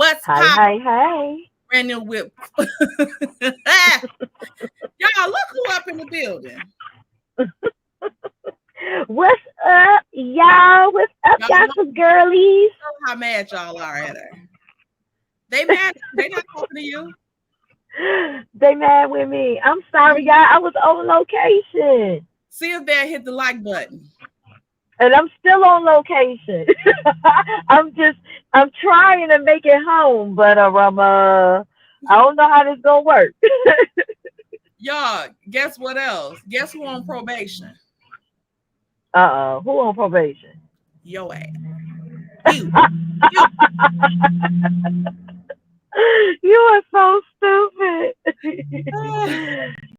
What's Hi, pop? hi, hi. Brand new whip. Y'all, look who up in the building. What's up, y'all? What's up, Y'all y'all, know some girlies? how mad y'all are at her. They mad. They not talking to you. They mad with me. I'm sorry, y'all. I was on location. See if they hit the like button. And I'm still on location. I'm trying to make it home, but I don't know how this gonna work. Y'all, guess what else? Guess who on probation? Who on probation? Yo ass. You. You. You are so stupid.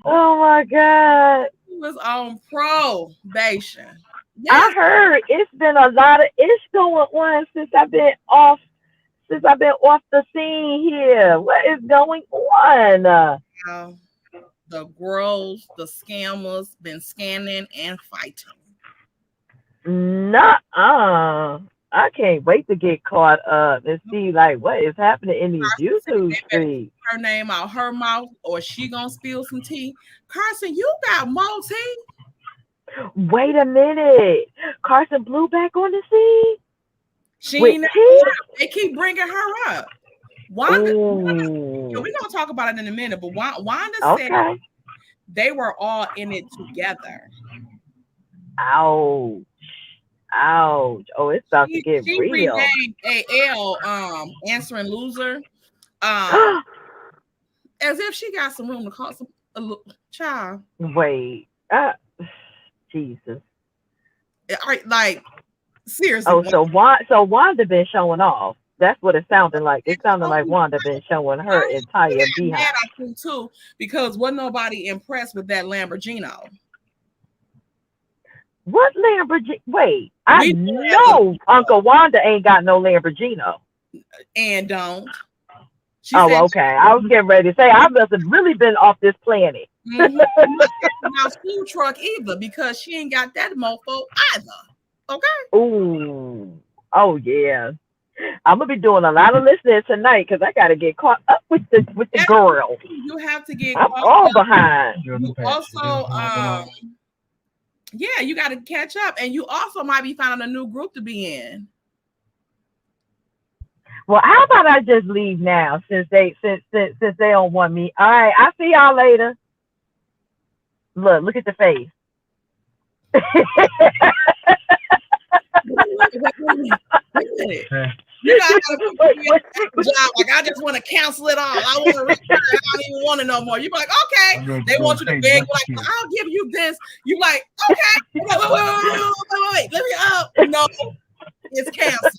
Oh my god. He was on probation. I Yes. heard it's been a lot of it's going on since I've been off the scene here. What is going on? Now, the girls, the scammers, been scanning and fighting. Nuh-uh. I can't wait to get caught up and see like what is happening in these Carson said YouTube they better keep streets. her name out her mouth or she gonna spill some tea. Carson, you got more tea. Wait a minute. Carson Blue back on the scene? She With ain't T? they keep bringing her up. Wanda, we're Ooh. gonna talk about it in a minute, but Wanda said Okay. they were all in it together. Ouch. Ouch. Oh, it's about to get She real. renamed AL answering loser um as if she got some room to call some child. Wait. Jesus. Like seriously, Oh, so Wanda been showing off. That's what it sounded like. It sounded like Wanda been showing her she entire got mad, behind. I think too, because wasn't nobody impressed with that Lamborghini. What Lamborghini? Wait, I We know Uncle Wanda ain't got no Lamborghini. and don't. She said, Oh, okay. I was getting ready to say I must have really been off this planet. not food truck either because she ain't got that mofo either. Okay. Ooh. Oh yeah. I'm gonna be doing a lot of listening tonight because I gotta get caught up with the girls. You have to get I'm caught all up. behind. You also, yeah, you got to catch up, and you also might be finding a new group to be in. Well, how about I just leave now since they don't want me. All right, I'll see y'all later. Look at the face. Wait. You got to put job. Like I just want to cancel it all. I want to return. I don't even want it no more. You be like, okay. They want you to beg. Like I'll give you this. You like, okay. Wait. Let me No, it's canceled.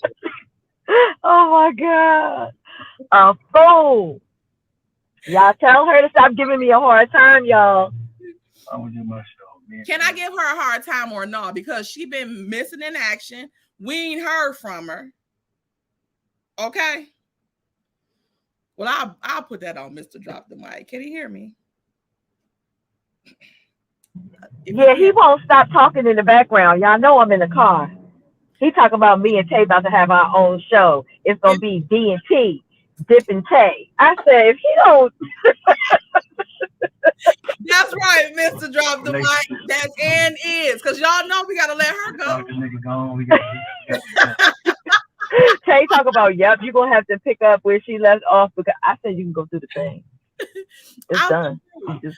Oh my god. A fool. Y'all tell her to stop giving me a hard time, y'all. I was in my show, man. Can I give her a hard time or not? Because she been missing in action. We ain't heard from her. Okay. Well, I'll put that on Mr. Drop the Mic. Can he hear me? Yeah, he won't stop talking in the background. Y'all know I'm in the car. He talking about me and Tay about to have our own show. It's gonna be D and T, Dip and Tay. I said if he don't. That's right, Mr. Drop the Mic. That's and is because y'all know we gotta let her go. Tay talk about yep, you're gonna have to pick up where she left off because I said you can go through the thing. It's done. Let me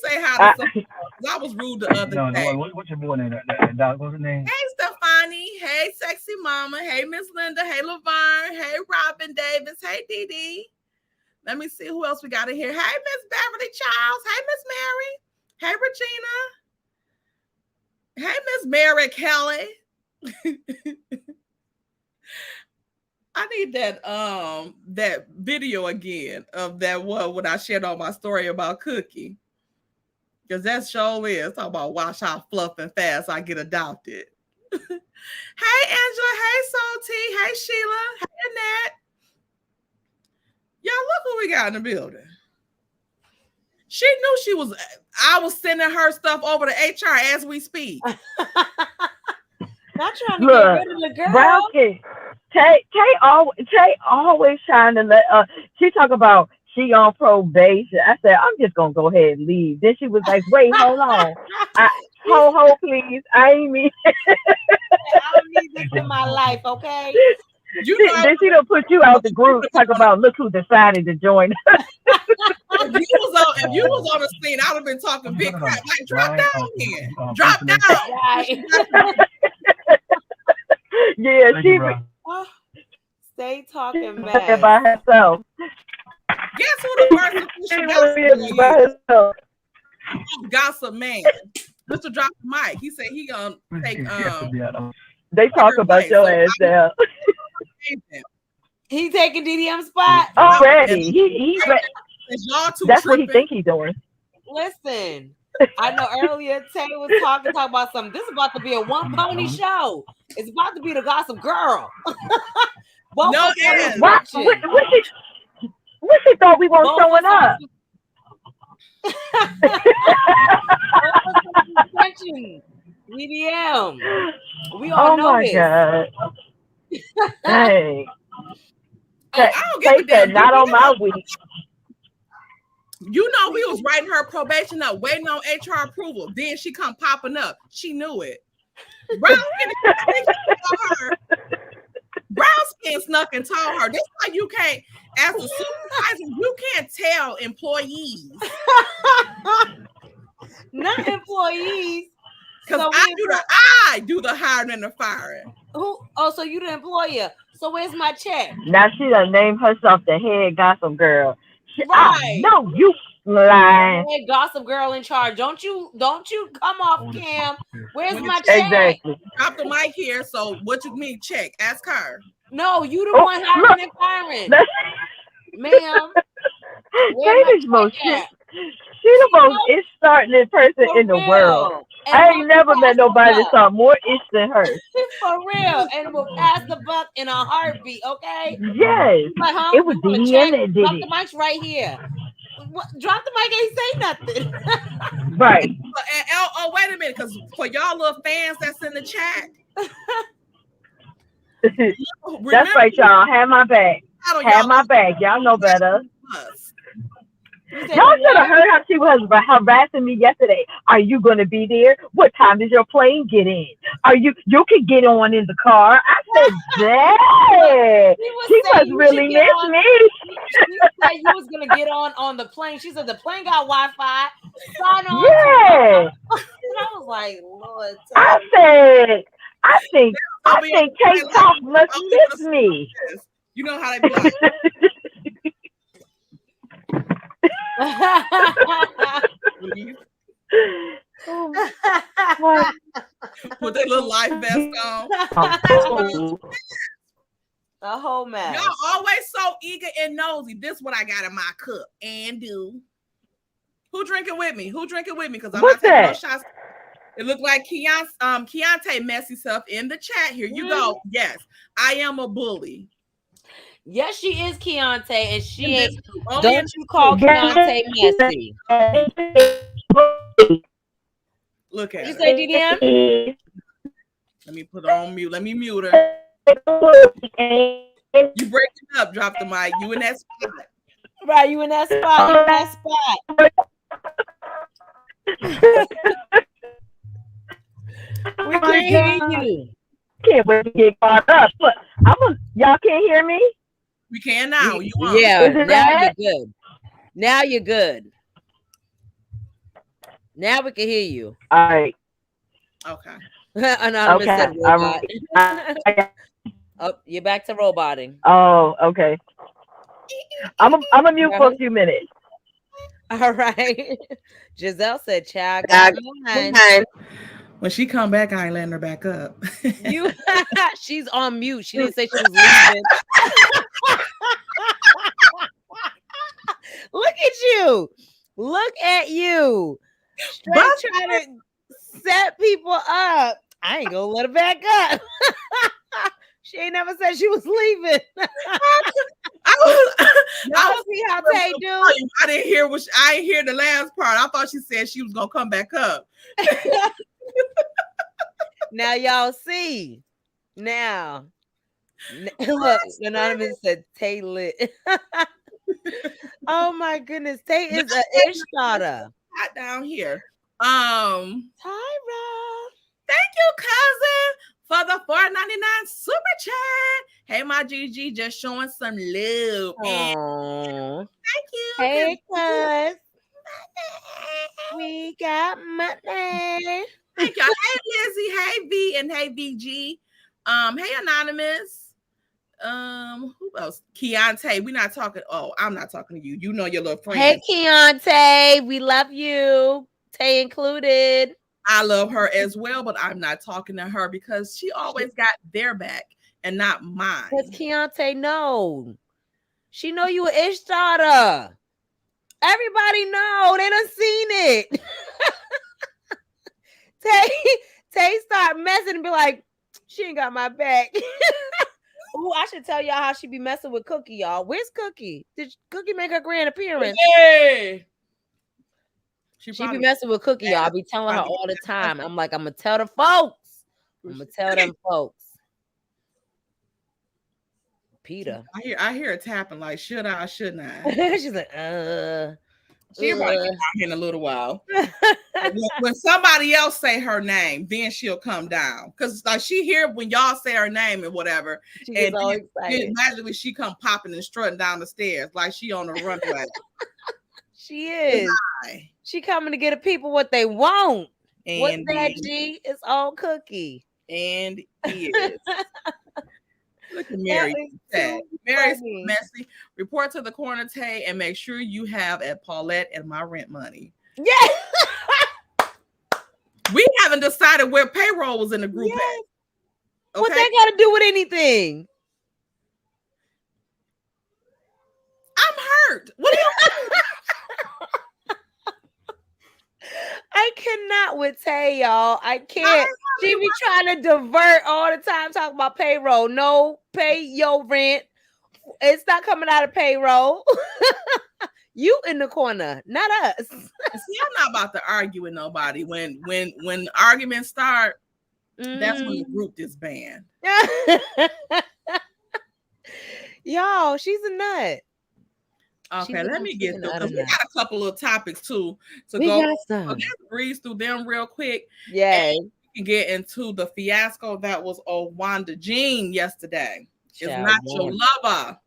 say hi to somebody. I was rude the other day. What's your boy name? That what's his name? Hey, Stefani. Hey, Sexy Mama. Hey, Miss Linda. Hey, Laverne. Hey, Robin Davis. Hey, Dee Dee. Let me see who else we got in here. Hey, Miss Beverly Charles. Hey, Miss Mary. Hey, Regina. Hey, Miss Mary Kelly. I need that video again of that one when I shared all my story about Cookie. Because that show is talking about watch how fluff and fast I get adopted. Hey, Angela. Hey, Soul T. Hey, Sheila. Hey, Annette. Y'all look who we got in the building. She knew I was sending her stuff over to HR as we speak. Not trying to get rid of the girl. Brown skin. Tay always trying to let she talk about she on probation. I said, I'm just gonna go ahead and leave. Then she was like, wait, hold on. Ho, please. I ain't mean I don't need this in my life, okay? then she don't put you out the group. Talk about look who decided to join. If you was on the scene, I would have been talking big crap. Like, drop down here. Drop down. Right. Yeah, she stay talking mess. by herself. Guess who the first official gossip is? Gossip man. Mr. Drop the mic. He said he gonna take they talk about your ass down. He taking DDM spot already. He's that's what he think he's doing. Listen, I know earlier Tay was talking about something. This is about to be a one pony show. It's about to be the Gossip Girl. No, what she thought we weren't showing up? DDM. We all know this. God. Hey. I don't give a damn. Not on my week. You know, we was writing her probation up, waiting on HR approval. Then she come popping up. She knew it. Brown Skin snuck and told her. This is why you can't, as a supervisor, you can't tell employees. Not employees. Because so I do the hiring and the firing. Who? Oh, so you the employer. So where's my check? Now she done named herself the head gossip girl. Right. No, you lying. Head gossip girl in charge. Don't you come off cam. Where's my check? Exactly. Drop the mic here. So what you mean check? Ask her. No, you the one hiring and firing. Ma'am. David's most shit. She the most ish starting person in the world. And I ain't never met nobody that saw more ish than her. For real. And we'll pass the buck in a heartbeat, okay? Yes. Like, huh? It was DDM that did Drop it. the mic's right here. Drop the mic, ain't say nothing. Right. Oh, wait a minute, because for y'all little fans that's in the chat. That's right, y'all. Have my back. Have my back. Y'all know better. Y'all should have heard how she was harassing me yesterday. Are you going to be there? What time does your plane get in? You can get on in the car. I said, dang. She must really miss me. She said you was going to get on the plane. She said the plane got Wi-Fi. Sign on. Yeah. And I was like, Lord. I think K-Talk must miss me. You know how they be like. Put their little life vest on. A whole mess. Y'all always so eager and nosy. This is what I got in my cup and do. Who drinking with me? Because I'm not taking no shots. It looked like Keontae messy stuff in the chat. Here you go. Yes, I am a bully. Yes, she is Keontae, and she ain't. Don't you call Keontae messy? Look at you say DDM. Let me put her on mute. Let me mute her. You breaking up? Drop the mic. You in that spot? Right, you in that spot? We can't hear you. Can't wait to get caught up. But y'all can't hear me. We can now. You on? Yeah, now you're good. Now you're good. Now we can hear you. All right. Okay. Anonymous said robot. Right. Oh, you're back to roboting. Oh, okay. I'm a mute for a few minutes. All right. Giselle said, "Child, got mine." When she come back, I ain't letting her back up. She's on mute. She didn't say she was leaving. Look at you. Look at you. Straight trying to set people up. I ain't gonna let her back up. She ain't never said she was leaving. Y'all see how Tay do? I didn't hear the last part. I thought she said she was gonna come back up. Now y'all see. Now Look, Anonymous said Tay lit. Oh my goodness. Tay is a ish starter. Hot down here. Tyra. Thank you, cousin, for the $4.99 super chat. Hey, my GG, just showing some love. Oh, Thank you. hey, cuz. We got money. Thank y'all. Hey, Lizzie. Hey, V, and hey, VG. Hey, Anonymous. Who else? Keontae. We're not talking. Oh, I'm not talking to you. You know your little friend. Hey, Keontae. We love you. Tay included. I love her as well, but I'm not talking to her because she always got their back and not mine. Because Keontae know. She know you an ish starter. Everybody know. They done seen it. Tay start messing and be like, she ain't got my back. Ooh, I should tell y'all how she be messing with Cookie, y'all. Where's Cookie? Did Cookie make her grand appearance? Hey! She be messing with Cookie, y'all. I be telling her all the time. I'm like, I'm going to tell the folks. I'm going to tell them folks. Peter. I hear it tapping like, should I or shouldn't I? She's like, She'll probably get down here in a little while. when somebody else say her name, then she'll come down. Because like she hear when y'all say her name and whatever. She gets all excited. Magically she come popping and strutting down the stairs like she on the runway. She is. She coming to get the people what they want. And what's that, G? It's all Cookie. And is. Look at Mary. Mary's messy. Report to the corner, Tay, and make sure you have at Paulette and my rent money. Yeah. We haven't decided where payroll was in the group. Yes. Okay? What they got to do with anything? I'm hurt. What do you I cannot with Tay, y'all. I can't. She be trying to divert all the time, talking about payroll. No, pay your rent. It's not coming out of payroll. You in the corner, not us. See, I'm not about to argue with nobody. When arguments start, that's when the group disband. Y'all, she's a nut. Okay, let me get through. We got a couple of topics too to go. So let's breeze through them real quick. Yeah, we can get into the fiasco that was Wanda Jean yesterday. It's not your lover.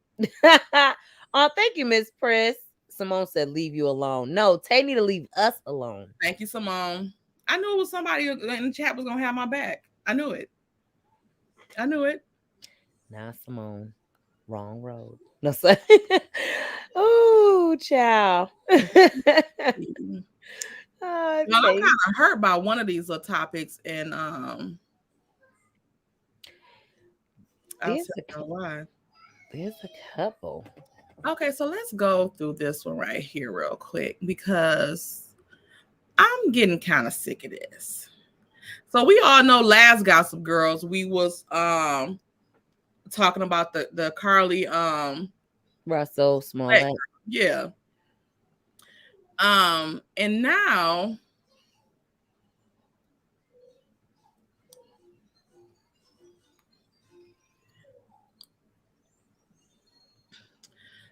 Oh, thank you, Miss Press. Simone said, "Leave you alone." No, Tay need to leave us alone. Thank you, Simone. I knew it was somebody in the chat was gonna have my back. I knew it. Now, Simone, wrong road. No, sir. Oh, child. I'm kind of hurt by one of these topics, and I'll tell you why. There's a couple. Okay, so let's go through this one right here real quick because I'm getting kind of sick of this. So we all know last Gossip Girls, we was talking about the Carly Russell Smollett. Yeah. And now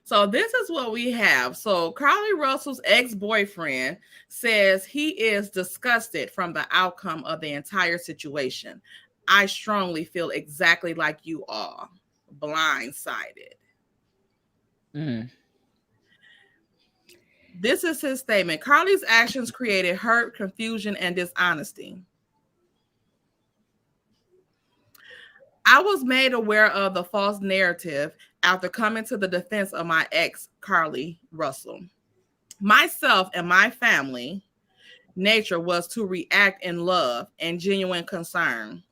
so this is what we have. So Carly Russell's ex-boyfriend says he is disgusted from the outcome of the entire situation. I strongly feel exactly like you are. Blindsided. This is his statement. Carly's actions created hurt, confusion, and dishonesty. I was made aware of the false narrative after coming to the defense of my ex, Carly Russell. Myself and my family nature was to react in love and genuine concern.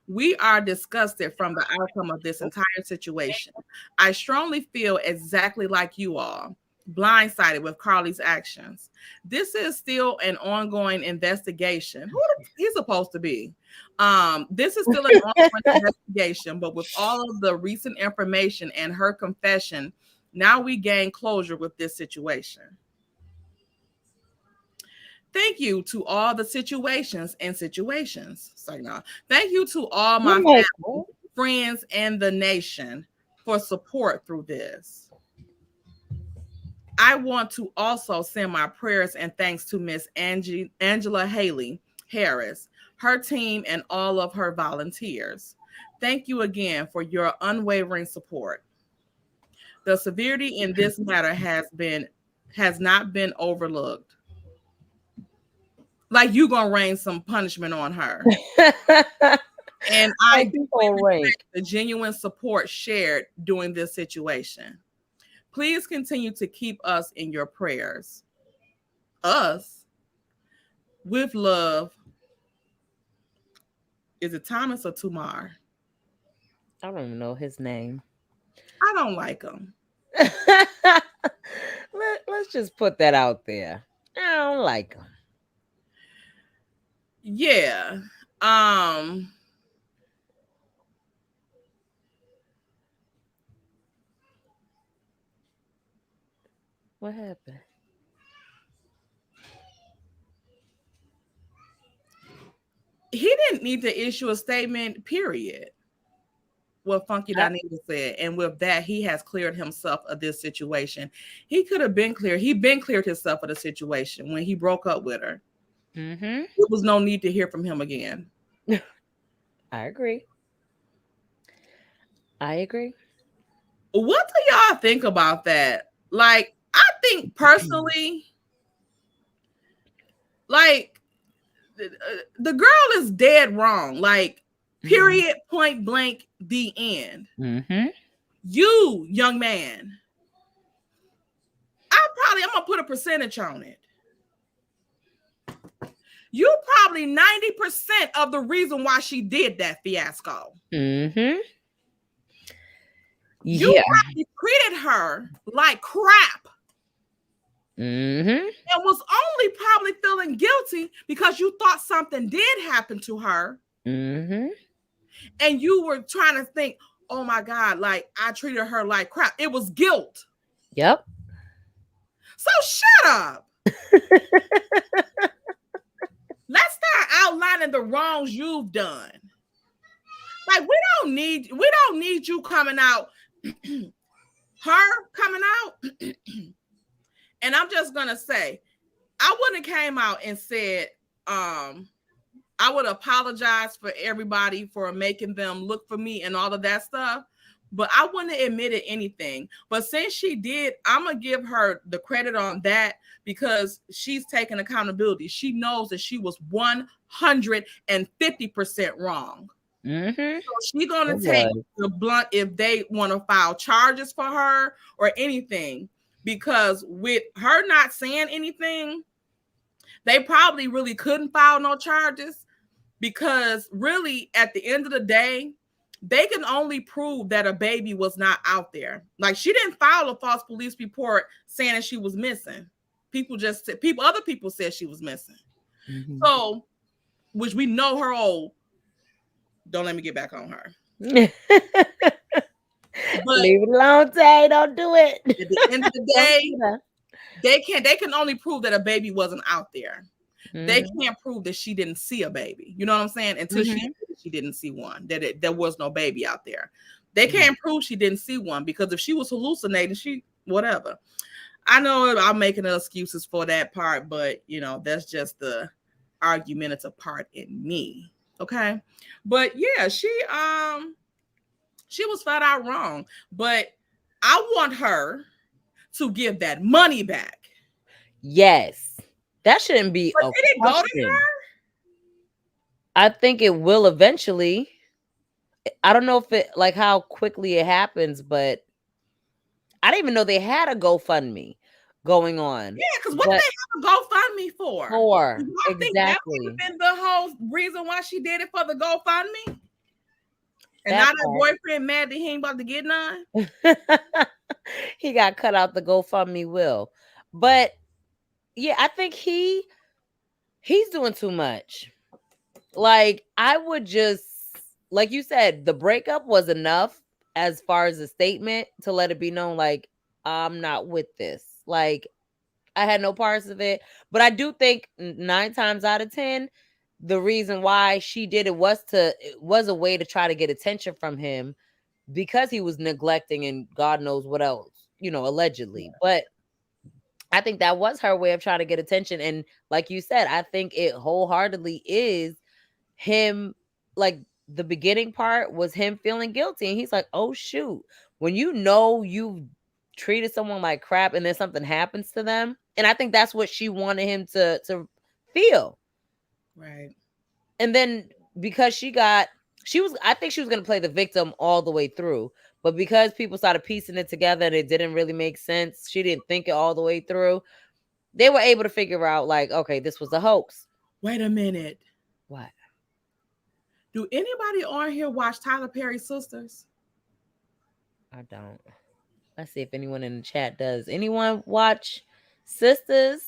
We are disgusted from the outcome of this entire situation. I strongly feel exactly like you all, blindsided with Carly's actions. This is still an ongoing investigation. Who he's supposed to be? This is still an ongoing investigation, but with all of the recent information and her confession, now we gain closure with this situation. Thank you to all the situations and situations. It's like, no. Thank you to all my family friends, and the nation for support through this. I want to also send my prayers and thanks to Miss Angela Haley Harris, her team, and all of her volunteers. Thank you again for your unwavering support. The severity in this matter has not been overlooked. Like, you gonna rain some punishment on her. And I respect the genuine support shared during this situation. Please continue to keep us in your prayers. Us, with love. Is it Thomas or Tumar? I don't even know his name. I don't like him. Let's just put that out there. I don't like him. Yeah. What happened? He didn't need to issue a statement, period. What Funky Dinita said. And with that, he has cleared himself of this situation. He could have been cleared. He'd been cleared himself of the situation when he broke up with her. Mm-hmm. There was no need to hear from him again. I agree. What do y'all think about that? Like, I think personally, like, the girl is dead wrong. Like, period, point blank, the end. Mm-hmm. You, young man, I'm gonna put a percentage on it. You probably 90% of the reason why she did that fiasco. Mm-hmm. You probably treated her like crap. Mm-hmm. And was only probably feeling guilty because you thought something did happen to her. Mm-hmm. And you were trying to think, oh my God, like, I treated her like crap. It was guilt. Yep. So shut up. Let's start outlining the wrongs you've done. Like, we don't need you coming out, her coming out. And I'm just gonna say, I wouldn't have came out and said, I would apologize for everybody for making them look for me and all of that stuff, but I wouldn't have admitted anything. But since she did, I'm gonna give her the credit on that because she's taking accountability. She knows that she was 150% wrong. Mm-hmm. So she's gonna take the blunt if they want to file charges for her or anything. Because with her not saying anything, they probably really couldn't file no charges because really at the end of the day, they can only prove that a baby was not out there. Like, she didn't file a false police report saying that she was missing. Other people said she was missing. Mm-hmm. So, which we know her old. Don't let me get back on her. But leave it alone, Tay. Don't do it. At the end of the day, they can only prove that a baby wasn't out there. Mm-hmm. They can't prove that she didn't see a baby. You know what I'm saying? Until she didn't see one, that there was no baby out there. They can't prove she didn't see one because if she was hallucinating, whatever. I know I'm making excuses for that part, but that's just the argumentative part in me. Okay, but yeah, she was flat out wrong, but I want her to give that money back. Yes, that shouldn't be. But did it go to her? I think it will eventually. I don't know if it how quickly it happens, but I didn't even know they had a GoFundMe going on. Yeah, because what did they have a GoFundMe for? Exactly. Think that would have been the whole reason why she did it, for the GoFundMe? And now that boyfriend mad that he ain't about to get none? He got cut out the GoFundMe will. But yeah, I think he's doing too much. Like, I would just, like you said, the breakup was enough as far as a statement to let it be known, like, I'm not with this. Like, I had no parts of it. But I do think 9 times out of 10, the reason why she did it was a way to try to get attention from him because he was neglecting and God knows what else, allegedly. But I think that was her way of trying to get attention. And like you said, I think it wholeheartedly is him. Like the beginning part was him feeling guilty. And he's like, oh, shoot. When you've treated someone like crap and then something happens to them. And I think that's what she wanted him to feel. Right. And then because I think she was going to play the victim all the way through. But because people started piecing it together and it didn't really make sense, she didn't think it all the way through. They were able to figure out, like, okay, this was a hoax. Wait a minute. What? Do anybody on here watch Tyler Perry's Sisters? I don't. Let's see if anyone in the chat does. Anyone watch Sisters?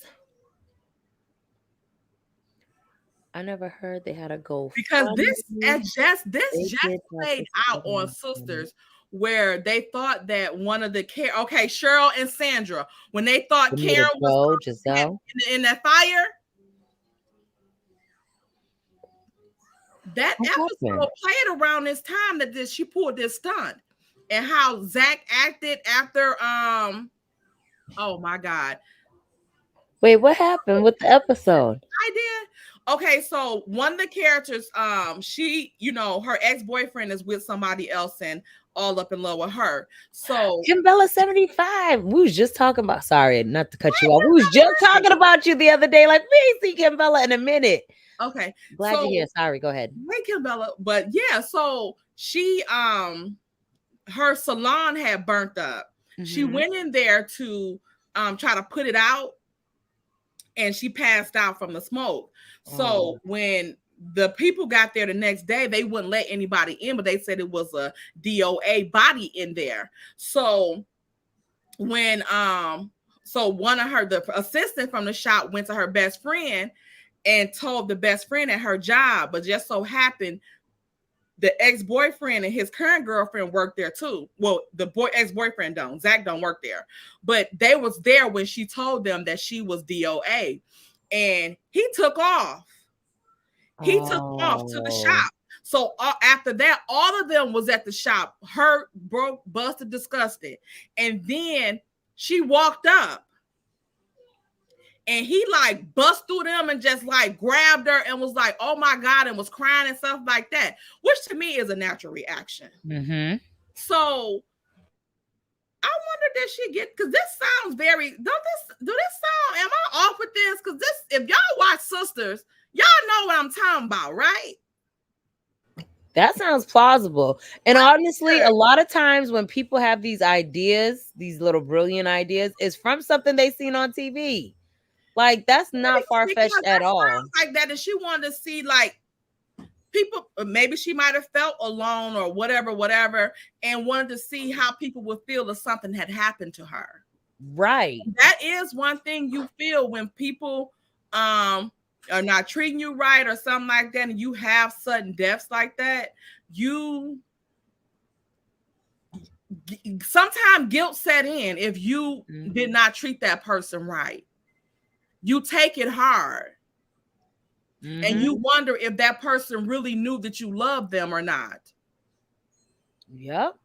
I never heard they had a goal. Because this just played out on Sisters, where they thought that one of the Cheryl and Sandra, when they thought Karen was Giselle in that fire. That episode played around this time that she pulled this stunt, and how Zach acted after oh my God. Wait, what happened with the episode? I did. Okay, so one of the characters, she, her ex-boyfriend is with somebody else and all up in love with her. So Kimbella 75. We was just talking about, sorry, not to cut you off. We was just talking about you the other day. Like, we see Kimbella in a minute. Okay. Glad you're here. Sorry, go ahead. Hey, Kimbella. But yeah, so she her salon had burnt up. Mm-hmm. She went in there to try to put it out, and she passed out from the smoke. So when the people got there the next day, they wouldn't let anybody in, but they said it was a DOA body in there. So when so one of the assistant from the shop went to her best friend and told the best friend at her job, but just so happened the ex-boyfriend and his current girlfriend worked there too. Well, the ex-boyfriend don't. Zach don't work there. But they was there when she told them that she was DOA. And he took off. He took off to the shop. So after that, all of them was at the shop, hurt, broke, busted, disgusted. And then she walked up. And he like bust through them and just like grabbed her and was like, oh my God, and was crying and stuff like that, which to me is a natural reaction. Mm-hmm. So I wonder, did she get, because this sounds very, do this sound, am I off with this? Because this, if y'all watch Sisters, y'all know what I'm talking about, right? That sounds plausible. And honestly, a lot of times when people have these ideas, these little brilliant ideas, is from something they seen on TV. Like, that's not far-fetched at all. Like that, and she wanted to see, like, people, maybe she might have felt alone or whatever, and wanted to see how people would feel if something had happened to her. Right. That is one thing you feel when people are not treating you right or something like that, and you have sudden deaths like that. Sometimes guilt set in if you did not treat that person right. You take it hard. Mm-hmm. And you wonder if that person really knew that you loved them or not. Yep.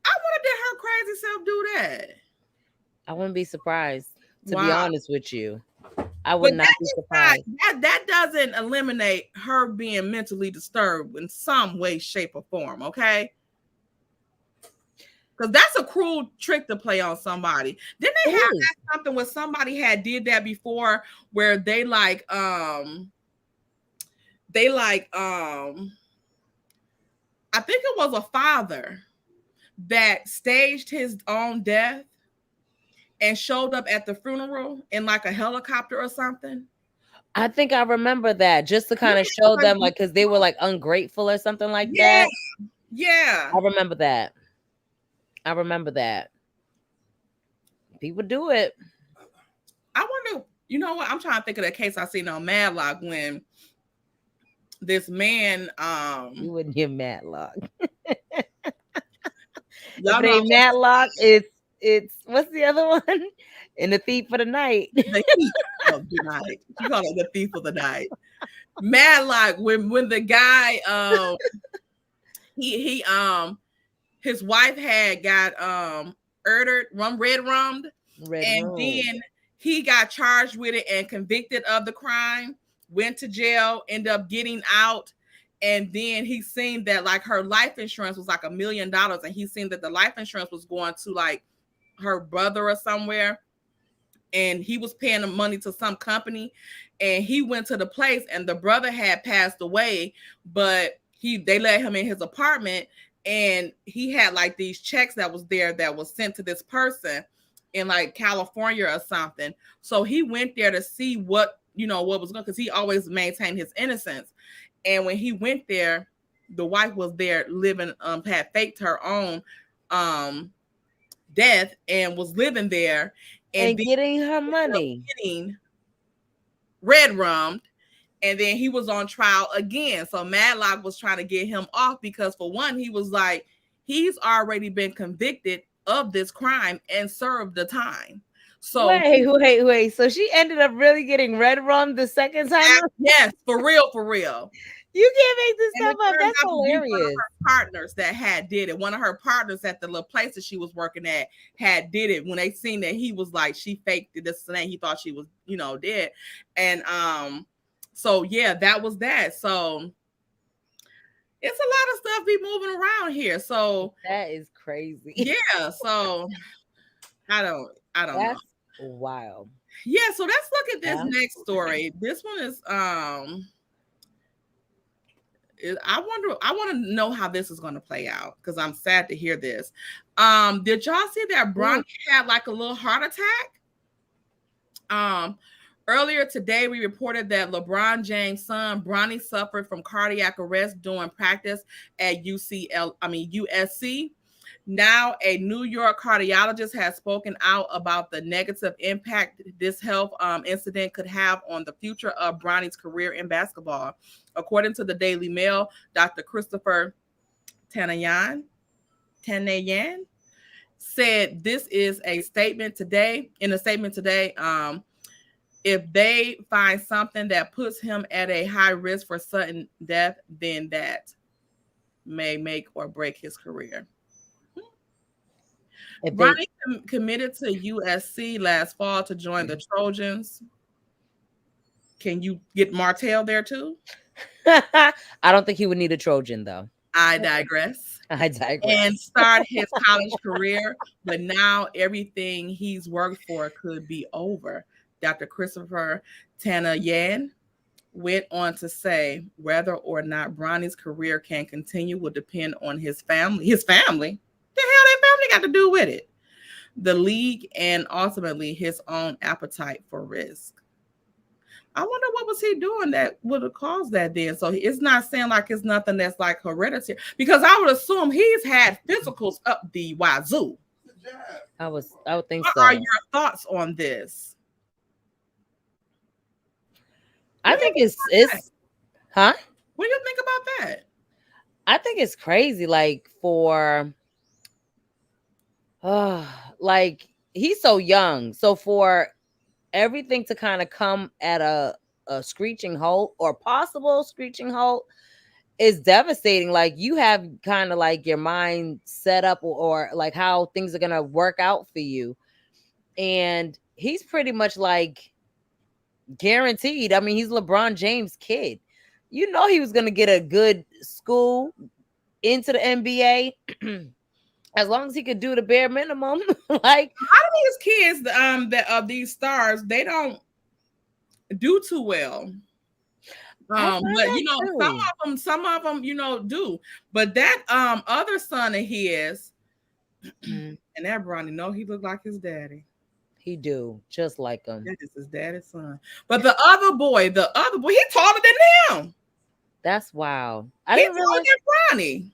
I wonder, did her crazy self do that? I wouldn't be surprised, to be honest with you. I would not be surprised. That doesn't eliminate her being mentally disturbed in some way, shape, or form, okay? Because that's a cruel trick to play on somebody. Didn't they have something where somebody had did that before, where they I think it was a father that staged his own death and showed up at the funeral in like a helicopter or something? I think I remember that, just to kind of show them, like, because they were like ungrateful or something like that. Yeah. I remember that. People do it. I wonder, you know what? I'm trying to think of that case I seen on Madlock when this man you wouldn't hear Matlock. Y'all know Matlock, it's what's the other one? In The Thief of the Night. The Thief of the Night. You call it The Thief of the Night. mad like when the guy he his wife had got red rummed, and then he got charged with it and convicted of the crime, went to jail, ended up getting out. And then he seen that like her life insurance was like $1 million, and he seen that the life insurance was going to like her brother or somewhere, and he was paying the money to some company, and he went to the place, and the brother had passed away, but they let him in his apartment, and he had like these checks that was there that was sent to this person in like California or something. So he went there to see what was going, because he always maintained his innocence. And when he went there, the wife was there living, had faked her own death and was living there and getting her money, getting red rummed. And then he was on trial again. So Madlock was trying to get him off because, for one, he was like, he's already been convicted of this crime and served the time. So wait. So she ended up really getting red rum the second time? Yes, for real. You can't make this stuff up. That's hilarious. One of her partners that had did it. One of her partners at the little place that she was working at had did it. When they seen that he was like, she faked it, this and that, he thought she was, dead. And so yeah, that was that. So it's a lot of stuff be moving around here. So that is crazy. Yeah. So I don't know. Wow. Yeah. So let's look at this next story. This one is I want to know how this is going to play out, because I'm sad to hear this. Did y'all see that Bronny had like a little heart attack? Earlier today, we reported that LeBron James' son, Bronny, suffered from cardiac arrest during practice at USC. Now, a New York cardiologist has spoken out about the negative impact this health incident could have on the future of Bronny's career in basketball. According to the Daily Mail, Dr. Christopher Tanayan said this is a statement today. In a statement today, if they find something that puts him at a high risk for sudden death, then that may make or break his career. Bronny committed to USC last fall to join the Trojans. Can you get Martell there too? I don't think he would need a Trojan, though. I digress. And start his college career, but now everything he's worked for could be over. Dr. Christopher Tanayan went on to say whether or not Bronny's career can continue will depend on his family. His family? The hell that family got to do with it? The league, and ultimately his own appetite for risk. I wonder what was he doing that would have caused that then. So it's not saying like it's nothing that's like hereditary, because I would assume he's had physicals up the wazoo. I would think so. What are your thoughts on this? I think it's huh? What do you think about that? I think it's crazy, like for like he's so young. So for everything to kind of come at a screeching halt or possible screeching halt is devastating. Like you have kind of like your mind set up or like how things are going to work out for you. And he's pretty much like guaranteed. I mean, he's LeBron James' kid. You know, he was going to get a good school into the NBA as long as he could do the bare minimum. Like a lot of these kids that of these stars, they don't do too well. But you know, some of them, you know, do. But that other son of his, and that Bronny, no, he looked like his daddy. He do, just like him. That is his daddy's son. But the other boy, he's taller than him. That's wow. He's taller than Bronny.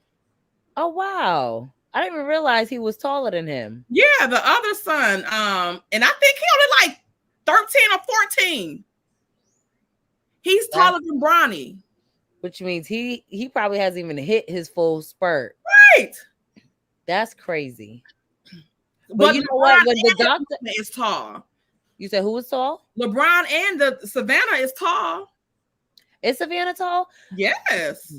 Oh wow. I didn't even realize he was taller than him. Yeah, the other son, and I think he only like 13 or 14. He's taller than Bronny. Which means he probably hasn't even hit his full spurt. Right. That's crazy. But you know what? When the doctor is tall. You said who was tall? LeBron and the Savannah is tall. Is Savannah tall? Yes.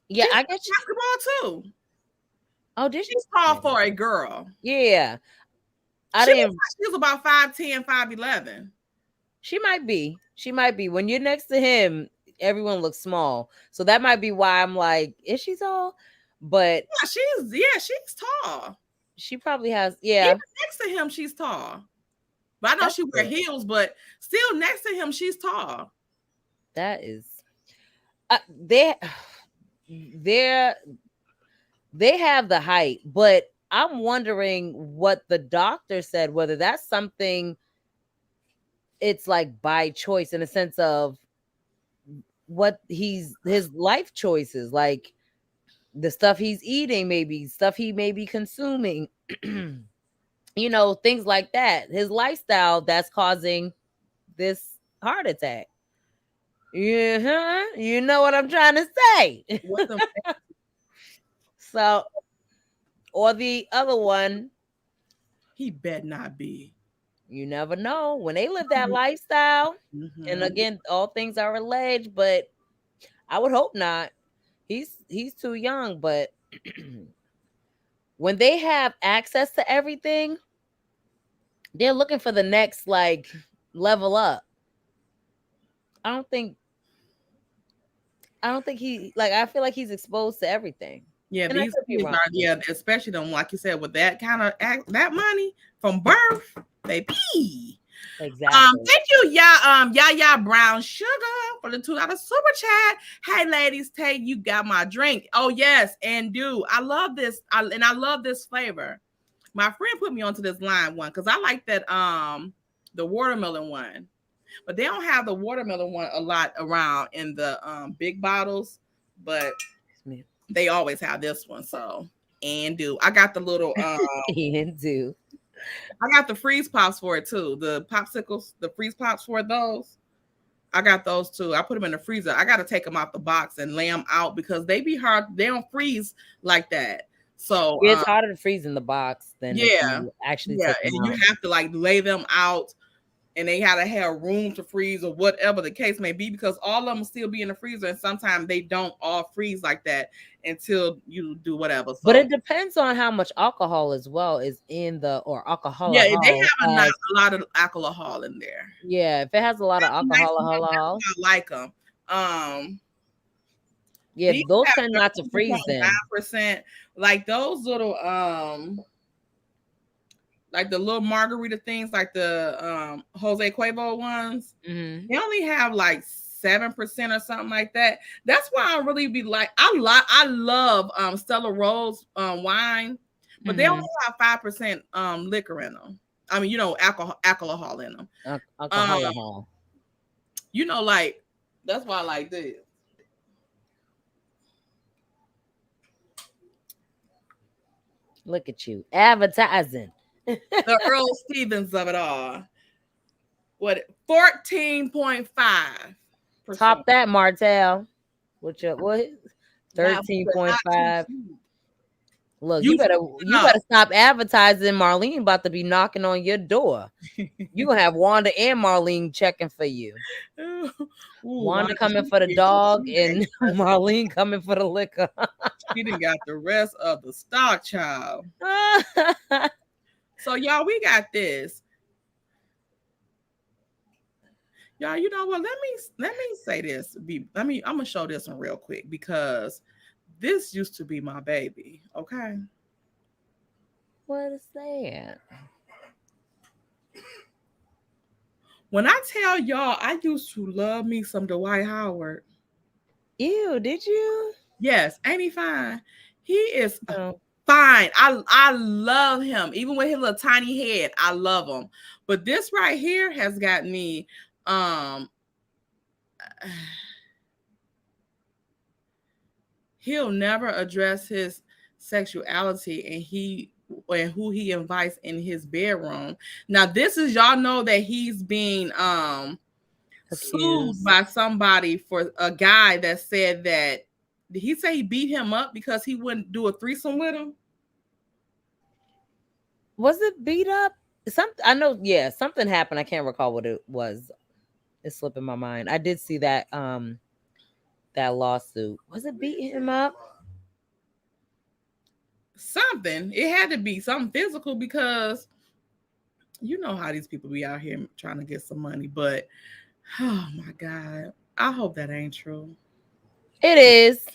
Yeah, She's I guess. basketball too. Oh, did she? She's tall for a girl. Yeah. She was about 5'10", 5'11". She might be. She might be. When you're next to him, everyone looks small. So that might be why I'm like, is she tall? But she's tall. she probably has. Yeah. Even next to him, she's tall. But I know she wear heels, but still next to him, she's tall. That is. They have the height, but I'm wondering what the doctor said, whether that's something it's like by choice in a sense of what his life choices, like the stuff he's eating, maybe stuff he may be consuming, you know, things like that. His lifestyle that's causing this heart attack. Yeah, you know what I'm trying to say. So, or the other one, he bet not be. You never know when they live that lifestyle. And again, all things are alleged, but I would hope not. He's too young, but when they have access to everything, they're looking for the next like level up. I don't think he I feel like he's exposed to everything. Yeah, these are, especially them, like you said, with that kind of that money from birth, baby. Exactly. Thank you, Yaya Brown Sugar for the $2 super chat. Hey, ladies, Tay, you got my drink. Oh yes, and I love this. I love this flavor. My friend put me onto this lime one because I like that the watermelon one, but they don't have the watermelon one a lot around in the big bottles, but they always have this one. So I got the little I got the freeze pops for it too. The popsicles, the freeze pops for those. I got those too. I put them in the freezer. I got to take them out the box and lay them out because they be hard. They don't freeze like that. So it's harder to freeze in the box than you actually take them and out. you have to like lay them out, and they had to have room to freeze or whatever the case may be, because all of them still be in the freezer, and sometimes they don't all freeze like that until you do whatever. So, but it depends on how much alcohol as well is in alcohol. Yeah, they have a lot of alcohol in there. Yeah, if it has a lot of alcohol, I like them. Yeah, those tend not to freeze then. 9%, like those little like the little margarita things, like the Jose Cuervo ones. They only have like 7% or something like that. That's why I really be like, I love Stella Rose wine, but they only have 5% liquor in them. I mean, alcohol in them. Alcohol. Like that's why I like this. Look at you advertising. The Earl Stevens of it all. What 14.5%. Top that, Martell. What 13.5. Look, you better stop advertising. Marlene about to be knocking on your door. You gonna have Wanda and Marlene checking for you. Wanda coming for the dog and Marlene coming for the liquor. She done got the rest of the stock, child. So y'all, we got this. Y'all, you know what? Let me say this. I'm gonna show this one real quick because this used to be my baby. Okay. What is that? When I tell y'all, I used to love me some Dwight Howard. Ew, did you? Yes, ain't he fine? He is fine. I love him. Even with his little tiny head, I love him. But this right here has got me he'll never address his sexuality and who he invites in his bedroom. Now, this is, y'all know that he's being sued by somebody for a guy that said that, did he say he beat him up because he wouldn't do a threesome with him? Was it beat up? I know, yeah, something happened. I can't recall what it was. It's slipping my mind. I did see that that lawsuit. Was it beating him up? Something. It had to be something physical because you know how these people be out here trying to get some money. But oh my God, I hope that ain't true. It is.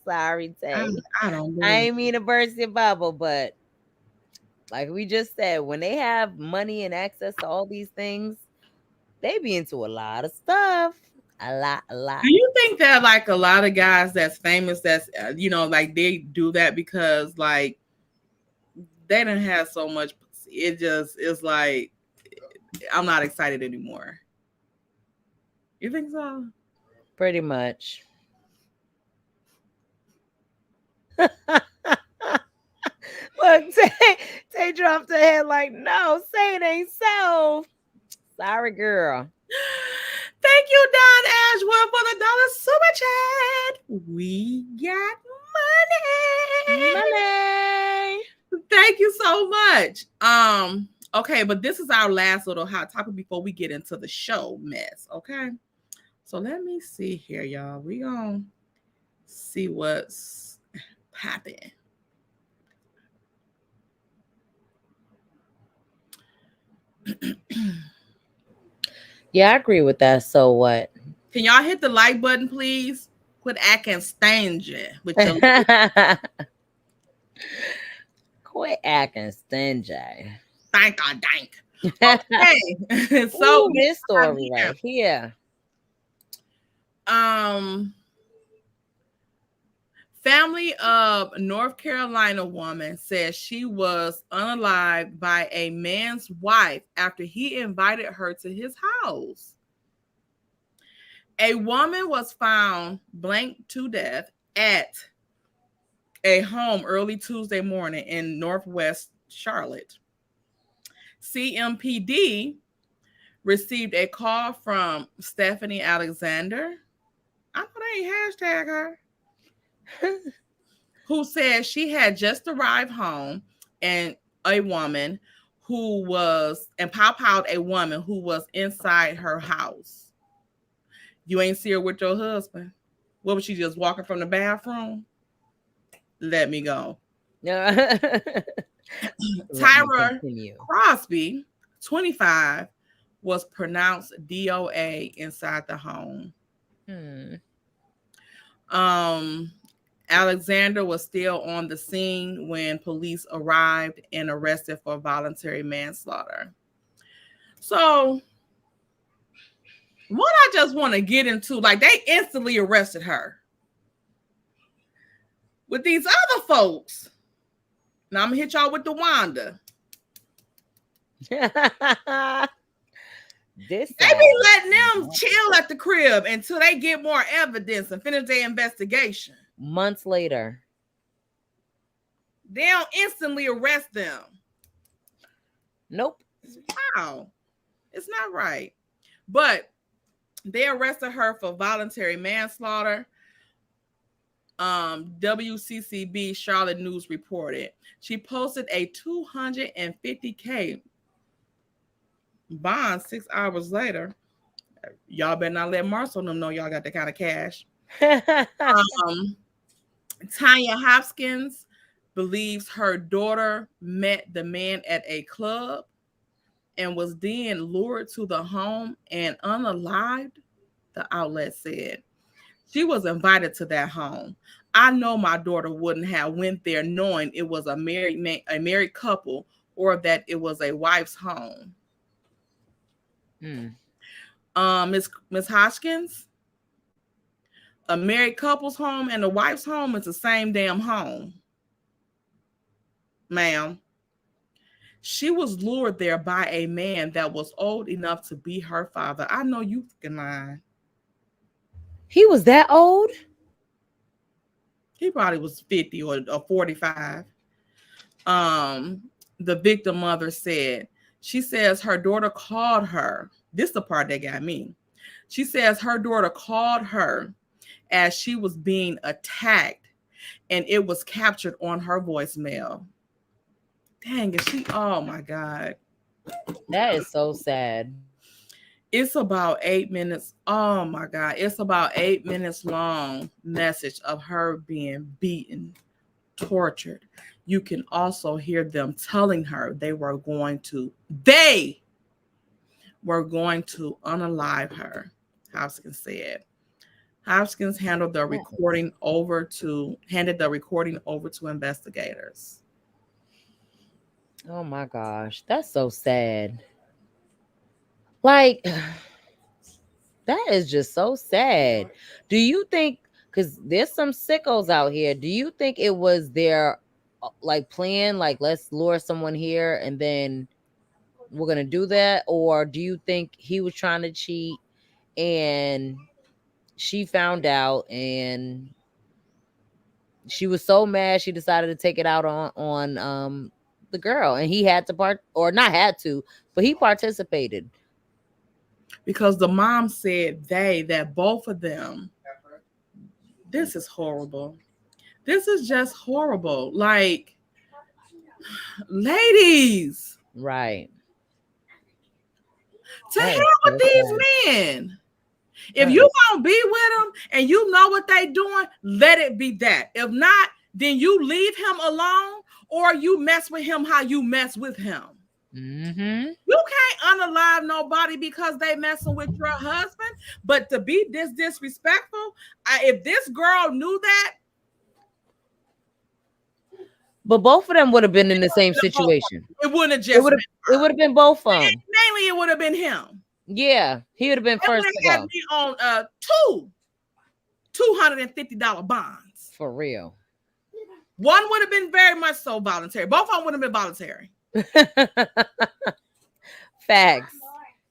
Sorry, Tay. I don't I believe. ain't mean to burst your bubble, but like we just said, when they have money and access to all these things, they be into a lot of stuff. A lot. Do you think that like a lot of guys that's famous, that's you know, like they do that because like they didn't have so much? It just is like I'm not excited anymore. You think so? Pretty much. Look, Tay dropped her head like, no, say it ain't so. Sorry, girl. Thank you, Don Ashworth, for the dollar super chat. We got money. Thank you so much. Okay, but this is our last little hot topic before we get into the show mess. Okay, so let me see here, y'all. We gonna see what's happening. Yeah, I agree with that. So what? Can y'all hit the like button, please? Quit acting stingy with your Quit acting stingy. dank. Okay, so ooh, this story right here. Family of North Carolina woman says she was unalived by a man's wife after he invited her to his house. A woman was found blanked to death at a home early Tuesday morning in Northwest Charlotte. CMPD received a call from Stephanie Alexander. I know they ain't hashtag her. Who said she had just arrived home and a woman who was, and pow a woman who was inside her house. You ain't see her with your husband? What was she just walking from the bathroom? Let me go. Tyra Crosby, 25, was pronounced DOA inside the home. Alexander was still on the scene when police arrived and arrested for voluntary manslaughter. So, what I just want to get into, like, they instantly arrested her. With these other folks, now I'm going to hit y'all with the Wanda. They be letting them chill at the crib until they get more evidence and finish their investigation. Months later, they don't instantly arrest them. Nope. Wow. It's not right. But they arrested her for voluntary manslaughter. WCCB Charlotte News reported. She posted a $250K bond 6 hours later. Y'all better not let Marcel and them know y'all got that kind of cash. Tanya Hopkins believes her daughter met the man at a club and was then lured to the home and unalived, the outlet said. She was invited to that home. I know my daughter wouldn't have went there knowing it was a married couple or that it was a wife's home. Miss Hoskins, a married couple's home and a wife's home is the same damn home. Ma'am. She was lured there by a man that was old enough to be her father. I know you fucking lying. He was that old? He probably was 50 or 45. The victim mother said, she says her daughter called her. This is the part that got me. She says her daughter called her as she was being attacked, and it was captured on her voicemail. Dang, is she? Oh my God. That is so sad. It's about 8 minutes. Oh my God. It's about 8 minutes long message of her being beaten, tortured. You can also hear them telling her they were going to unalive her. Hopkins said. Hopkins handed the recording over to investigators. Oh my gosh, that's so sad. Like, that is just so sad. Do you think, because there's some sickos out here, do you think it was their like plan, like let's lure someone here and then we're gonna do that, or do you think he was trying to cheat and she found out and she was so mad she decided to take it out on the girl, and he had to or not had to, but he participated? Because the mom said that both of them, this is horrible. This is just horrible. Like, ladies, Right. to That hell is with so these sad. men. If you gonna be with them and you know what they doing, let it be that. If not, then you leave him alone, or you mess with him how you mess with him. Mm-hmm. You can't unalive nobody because they messing with your husband. But to be this disrespectful, if this girl knew that, but both of them would have been in the same situation. it wouldn't have just it would have been both of them. Mainly, it would have been him. Yeah, he would have been first to had go. me on $250 bonds. For real. One would have been very much so voluntary. Both of them would have been voluntary. Facts.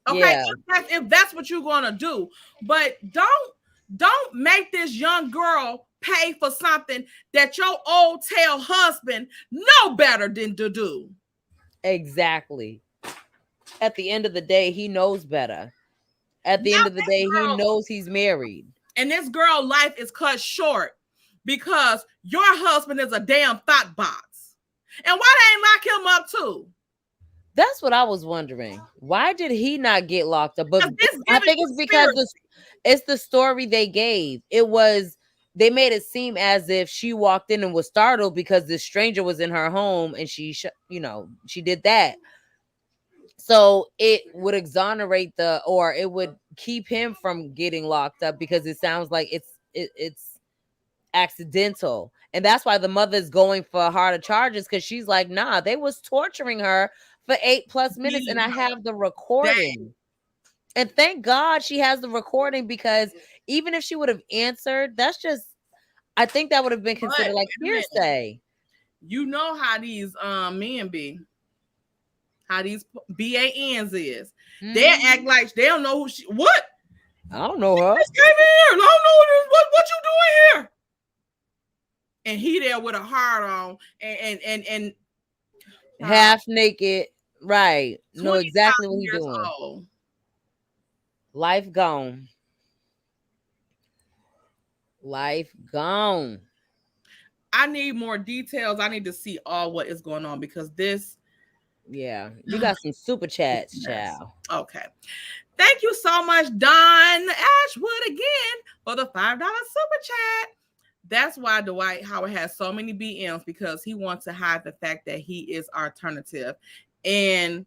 Okay, yeah. if that's what you're gonna do, but don't make this young girl pay for something that your old tail husband know better than to do. Exactly. At the end of the day, he knows better. At the end of the day, he knows he's married. And this girl's life is cut short because your husband is a damn thought box. And why they ain't lock him up too? That's what I was wondering. Why did he not get locked up? But I think it's because it's the story they gave. They made it seem as if she walked in and was startled because this stranger was in her home and she did that. So it would exonerate or it would keep him from getting locked up because it sounds like it's accidental. And that's why the mother's going for harder charges, because she's like, nah, they was torturing her for 8+ minutes and I have the recording. And thank God she has the recording, because even if she would have answered, I think that would have been considered like hearsay. You know how these men be. How these BANs is. Mm-hmm. They act like they don't know what? I don't know her. She just came here. I don't know what you doing here. And he there with a heart on and half naked. Right. Know exactly what he's doing. Old. Life gone. Life gone. I need more details. I need to see all what is going on, because this. Yeah, you got some super chats, child. Okay. Thank you so much, Don Ashwood, again for the $5 super chat. That's why Dwight Howard has so many BMs, because he wants to hide the fact that he is alternative. And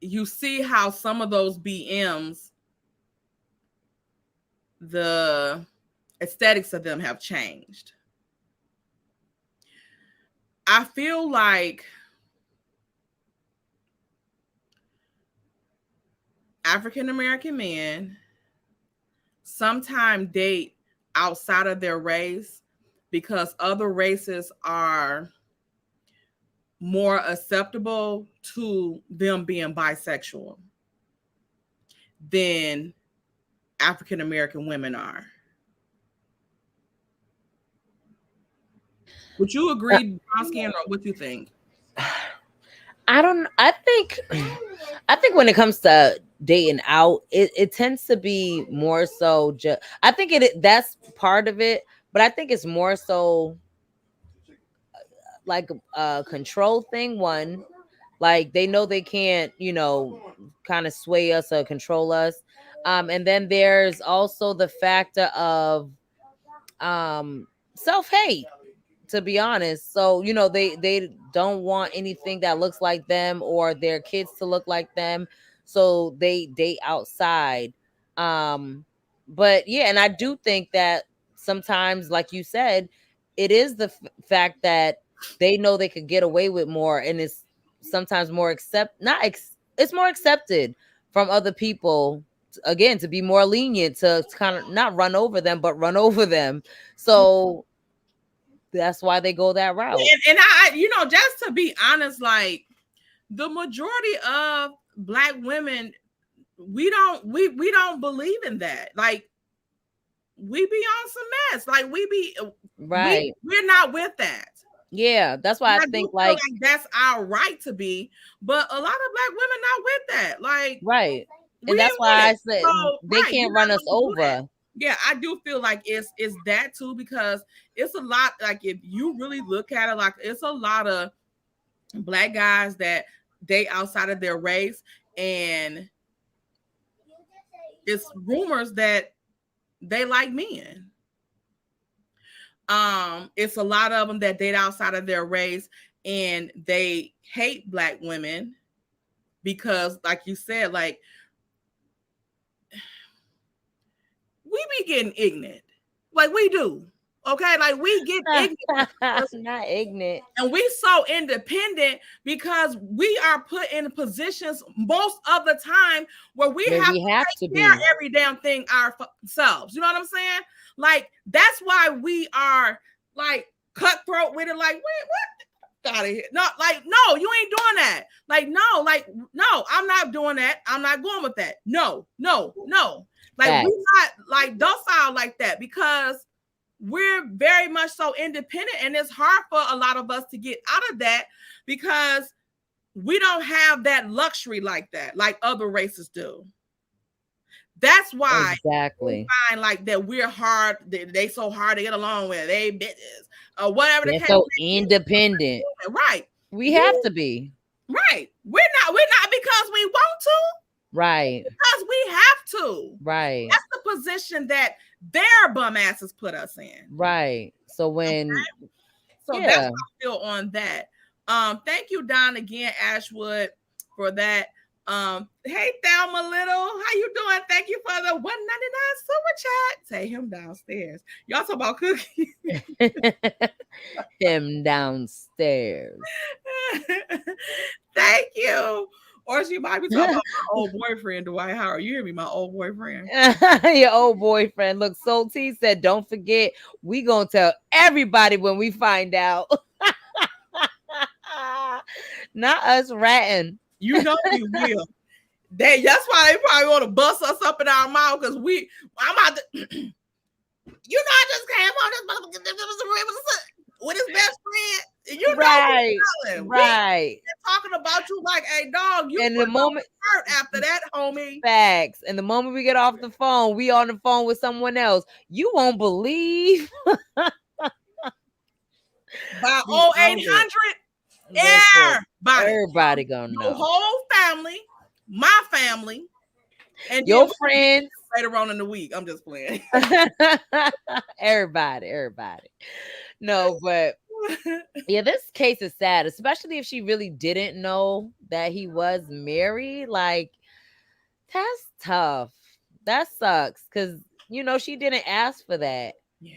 you see how some of those BMs, the aesthetics of them have changed. I feel like African American men sometimes date outside of their race because other races are more acceptable to them being bisexual than African American women are. Would you agree, Bronsky, or what you think? I think when it comes to dating out, it tends to be more so I think that's part of it, but I think it's more so like a control thing, one, Like they know they can't, kind of sway us or control us. And then there's also the factor of self-hate, to be honest. So they don't want anything that looks like them or their kids to look like them, so they date outside. But yeah, and I do think that sometimes, like you said, it is the fact that they know they could get away with more, and it's sometimes more it's more accepted from other people, again, to be more lenient, to kind of not run over them but run over them. So that's why they go that route. And I, just to be honest, like the majority of Black women, we don't believe in that. Like we be on some mess. Like we be right. We're not with that. Yeah, that's why I think like that's our right to be, but a lot of Black women not with that. Like right, and that's why I said they can't run us over. Yeah, I do feel like it's that too, because it's a lot. Like if you really look at it, like it's a lot of Black guys that date outside of their race, and it's rumors that they like men. It's a lot of them that date outside of their race and they hate Black women because, like you said, like we be getting ignorant. Like we do. Okay, like we get ignorant. Not ignorant. And we so independent because we are put in positions most of the time where we have to take care of every damn thing ourselves. You know what I'm saying? Like that's why we are like cutthroat with it. Like, wait, what? Out of here. No, like, no, you ain't doing that. Like, no, I'm not doing that. I'm not going with that. No. Like, we're not like docile like that because we're very much so independent, and it's hard for a lot of us to get out of that because we don't have that luxury like that, like other races do. That's why we find like that we're hard. They so hard to get along with. They bitches or whatever. They're so independent, right? We have to be right. We're not because we want to. Right. Because we have to. Right. That's the position that their bum asses put us in. Right. So when that's how I feel on that. Thank you, Don, again, Ashwood, for that. Hey Thelma Little, how you doing? Thank you for the $1.99 super chat. Say him downstairs. Y'all talk about Cookie. Him downstairs. Thank you. Or she might be talking about my old boyfriend, Dwight Howard. You hear me, my old boyfriend. Your old boyfriend. Look, Soul T said, don't forget, we gonna tell everybody when we find out. Not us ratting. You know we will. That's why they probably want to bust us up in our mouth because I'm out to, I just came on this with his best friend. You know, right. We're talking about you like, hey, dog, you and the moment after that, homie. Facts. And the moment we get off the phone, we on the phone with someone else. You won't believe. By 0800, everybody gonna know. Your whole family, my family, and your friends later on in the week. I'm just playing. everybody. No, but yeah, this case is sad, especially if she really didn't know that he was married. Like, that's tough. That sucks because she didn't ask for that. Yeah.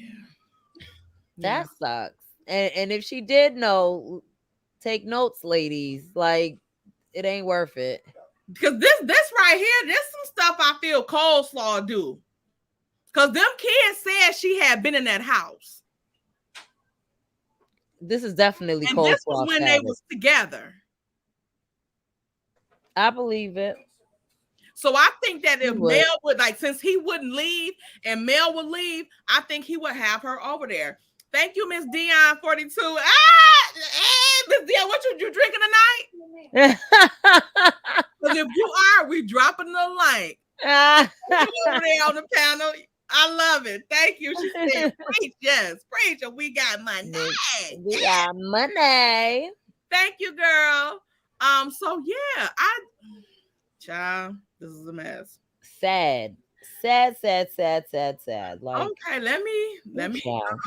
That sucks. And if she did know, take notes, ladies. Like, it ain't worth it. Because this right here, this some stuff I feel coleslaw do. Because them kids said she had been in that house. This is definitely and coleslaw. This was when they was together. I believe it. So I think that if Mel would, since he wouldn't leave and Mel would leave, I think he would have her over there. Thank you, Miss Dion 42. Miss Dion, what you drinking tonight? Because if you are, we dropping the link. Over there on the panel. I love it. Thank you. She said, preach, yes, preach. And we got money. We got money. Thank you, girl. So yeah, child, this is a mess. Sad. Like, Okay, let me child.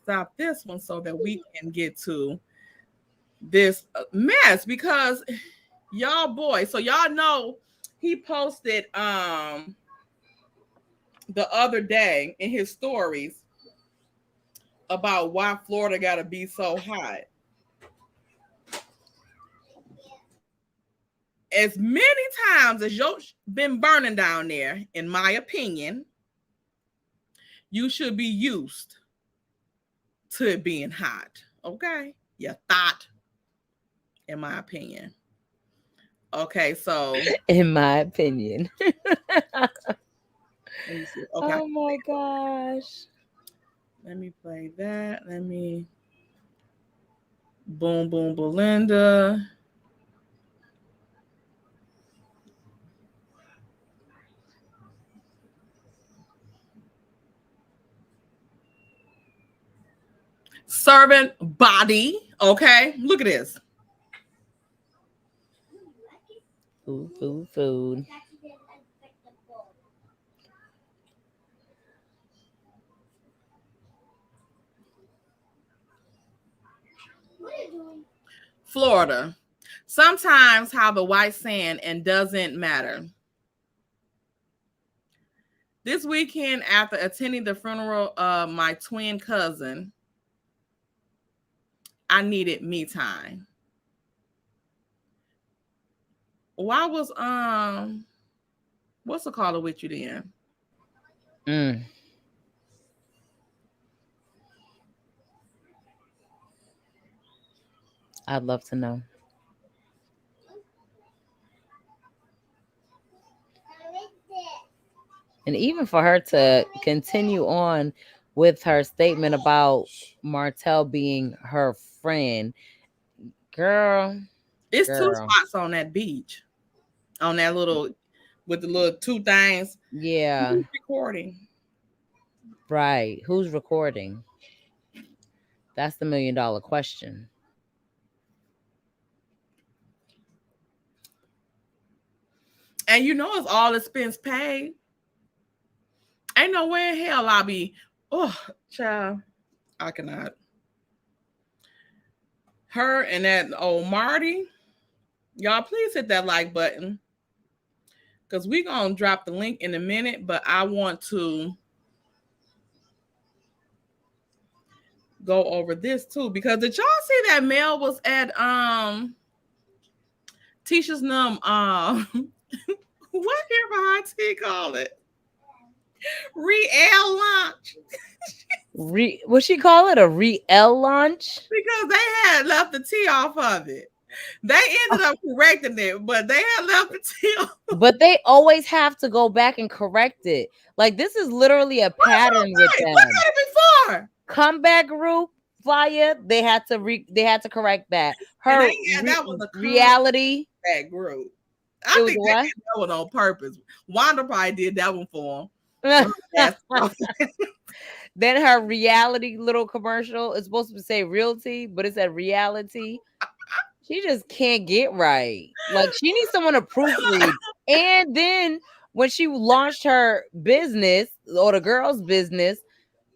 Stop this one so that we can get to this mess because y'all boy, so y'all know he posted the other day in his stories about why Florida gotta be so hot. As many times as you've been burning down there, in my opinion, you should be used to it being hot. Okay? You thought, in my opinion. Okay, so In my opinion. let me see. Okay. Oh my gosh. Let me play that. Let me boom boom Belinda. Servant body. Okay, look at this. Food. Florida. Sometimes how the white sand and doesn't matter. This weekend, after attending the funeral of my twin cousin, I needed me time. Why was what's the caller with you then? I'd love to know. And even for her to continue on with her statement about Martell being her friend, girl. It's two spots on that beach, on that little, with the little two things. Yeah. Who's recording? Right. Who's recording? That's the $1 million question. And you know, it's all expense paid. Ain't no way in hell I'll be, oh, child, I cannot. Her and that old Marty, y'all please hit that like button because we're going to drop the link in a minute, but I want to go over this too because did y'all see that Mel was at Tisha's what here behind T call it? LAMH. What she call it? A launch? Because they had left the T off of it. They ended up correcting it, but they had left the T off. But they always have to go back and correct it. Like this is literally a pattern with them. Look at it before. Comeback group flyer, they had to correct that. Her that was a reality that group. I think they did that one on purpose. Wanda probably did that one for them. Then her reality little commercial is supposed to say realty, but it's at reality. She just can't get right. Like she needs someone to proofread. And then when she launched her business or the girl's business,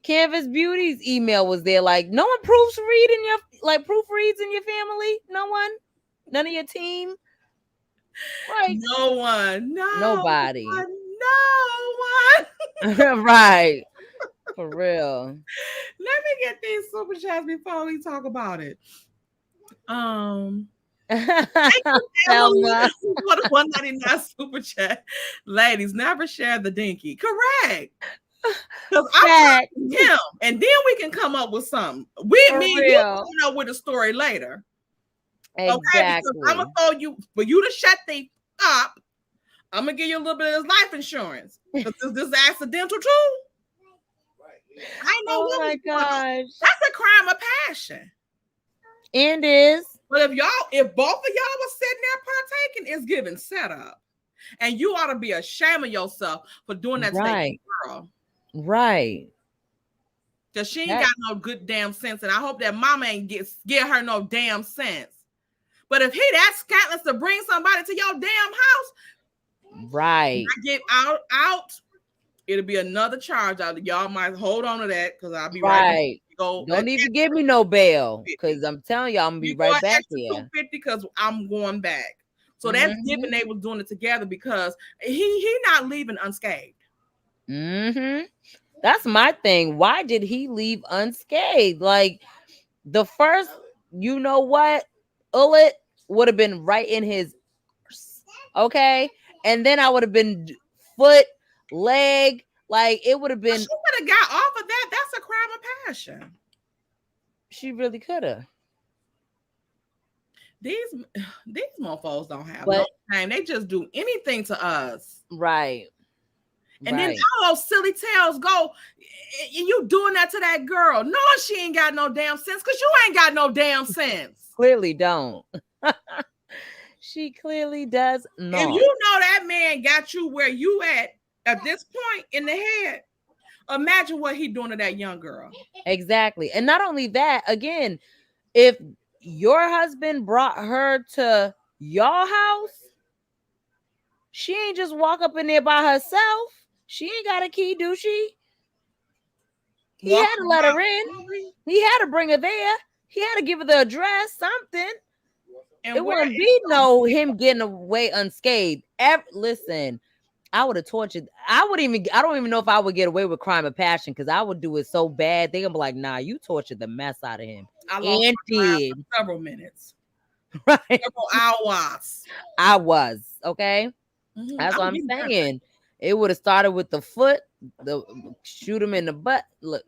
Canvas Beauty's email was there. Like no one proofreads in your family. No one, none of your team. Right. No one. Nobody. No one. Right. For real. Let me get these super chats before we talk about it. Thelma. What a 199 super chat. Ladies, never share the dinky. Correct. Because I'm him, and then we can come up with something. You'll come up with a story later. Exactly. Okay, because I'm gonna throw you for you to shut the up. I'm gonna give you a little bit of life insurance because this is accidental too. I know. Oh my gosh, that's a crime of passion. And is. But if both of y'all were sitting there partaking, it's giving setup, and you ought to be ashamed of yourself for doing that to that girl. Right. Because she ain't got no good damn sense, and I hope that mama ain't get her no damn sense. But if he that scatless to bring somebody to your damn house, right, I get out, it'll be another charge out. Y'all might hold on to that because I'll be right. Go Don't even give me no bail, 250. because I'm telling y'all, I'm gonna be You right go back extra here. 250 because I'm going back. So that's given they was doing it together because he not leaving unscathed. That's my thing. Why did he leave unscathed? Like the first, you know what, Ullet would have been right in his, okay, and then I would have been foot, leg, like it would have been. She would have got off of that. That's a crime of passion. She really could have. These mofos don't have no time. They just do anything to us. Right. And then all those silly tales go, you doing that to that girl. No, she ain't got no damn sense because you ain't got no damn sense. Clearly don't. She clearly does not. If you know that man got you where you at this point in the head, imagine what he doing to that young girl. Exactly. And not only that, again, if your husband brought her to your house, she ain't just walk up in there by herself. She ain't got a key, do she? He had to let her in. He had to bring her there. He had to give her the address, something. And it wouldn't be no him getting away unscathed. Listen, I would have tortured. I don't even know if I would get away with crime of passion because I would do it so bad. They're gonna be like, nah, you tortured the mess out of him. I lost for several minutes. Right. Several hours. I was, okay? That's what I'm saying. It would have started with the foot, shoot him in the butt. Look,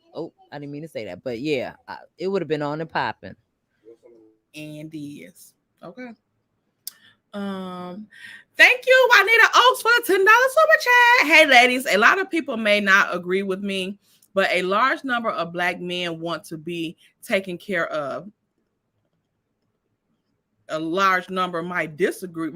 I didn't mean to say that, but yeah, it would have been on and popping. And is. Okay. Thank you, Juanita Oaks, for the $10 super chat. Hey, ladies, a lot of people may not agree with me, but a large number of Black men want to be taken care of. A large number might disagree,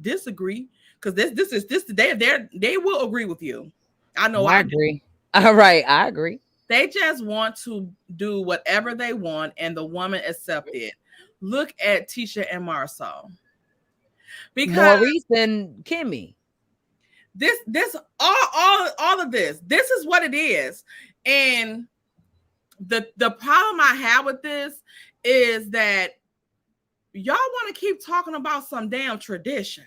disagree because this they will agree with you. I know. I agree. All right, I agree. They just want to do whatever they want, and the woman accept it. Look at Tisha and Marceau. Because Maurice and Kimmy. This all of this is what it is. And the problem I have with this is that y'all want to keep talking about some damn tradition.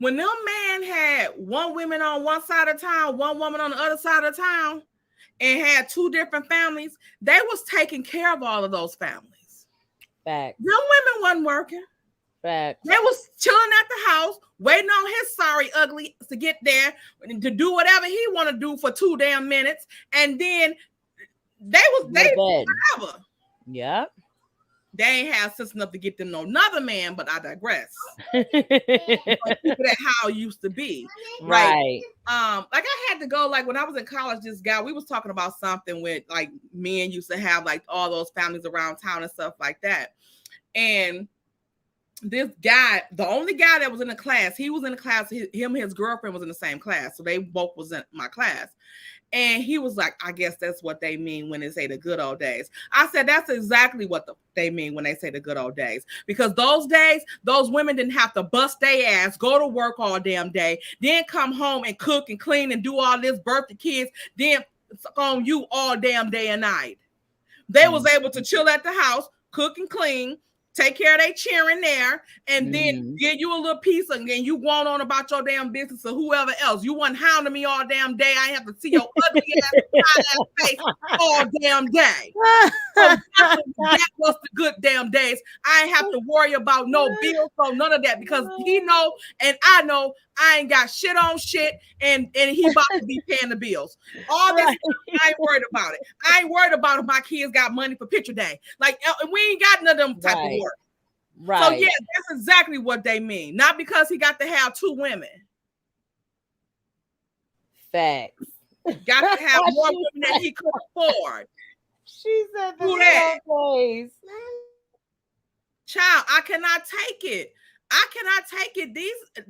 When them man had one woman on one side of town, one woman on the other side of town, and had two different families, they was taking care of all of those families. Fact. Them women wasn't working. Fact. They was chilling at the house, waiting on his sorry ugly to get there to do whatever he want to do for 2 damn minutes, and then they forever. Yep. They ain't have sense enough to get them another man, but I digress. That how it used to be, right? Like I had to go. Like when I was in college, this guy we was talking about something with like men used to have like all those families around town and stuff like that, and this guy, the only guy that was in the class, he was in the class. His girlfriend was in the same class, so they both was in my class. And he was like, I guess that's what they mean when they say the good old days. I said, that's exactly what they mean when they say the good old days. Because those days, those women didn't have to bust their ass, go to work all damn day, then come home and cook and clean and do all this, birth the kids, then on you all damn day and night. They was able to chill at the house, cook and clean, take care of their cheering there, and then give you a little piece, and then you going on about your damn business or whoever else. You wasn't hounding me all damn day. I have to see your ugly ass face all damn day. So that was the good damn days. I ain't have to worry about no bills, so none of that, because he know and I know I ain't got shit on shit, and he about to be paying the bills. All this stuff, I ain't worried about it. I ain't worried about if my kids got money for picture day. Like we ain't got none of them type of work. Right. So yeah, that's exactly what they mean. Not because he got to have 2 women. Facts. Got to have more women than he could afford. She said that. Child, I cannot take it. I cannot take it.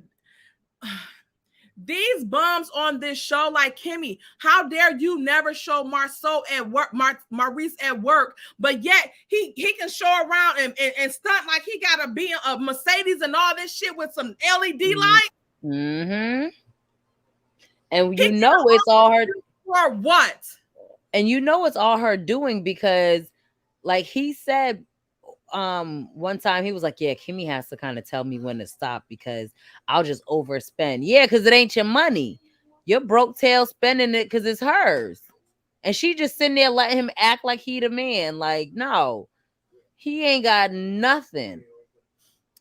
These bums on this show, like Kimmy, how dare you never show Marceau at work, Maurice at work, but yet he can show around and stunt like he got a Mercedes and all this shit with some LED light. Mm-hmm. And you know it's all her. For what? And you know it's all her doing because, like he said, one time he was like, yeah, Kimmy has to kind of tell me when to stop because I'll just overspend. Yeah, because it ain't your money. You're broke tail spending it because it's hers. And she just sitting there letting him act like he the man. Like, no, he ain't got nothing.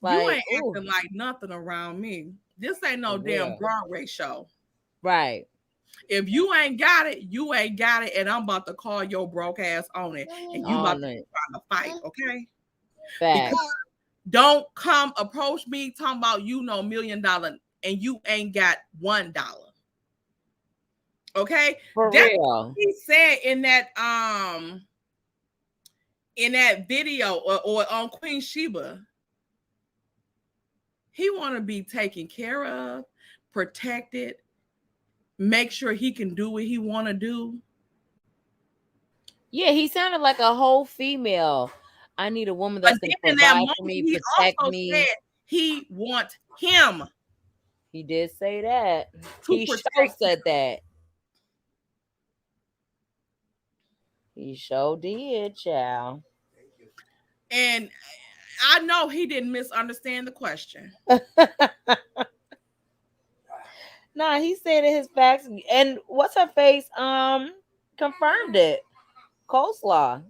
Like, you ain't acting like nothing around me. This ain't no damn Broadway show. Right. If you ain't got it, you ain't got it. And I'm about to call your broke ass on it. And you about to try to fight, okay? Facts. Because don't come approach me talking about $1 million and you ain't got $1. Okay? For That's real. what he said in that video or on Queen Sheba. He want to be taken care of, protected, make sure he can do what he want to do. Yeah, he sounded like a whole female. I need a woman that's going to provide for me, protect me. Said he want him. He did say that. He sure said that. He sure did, child. And I know he didn't misunderstand the question. Nah, he said it his facts. And what's her face? Confirmed it. Coleslaw.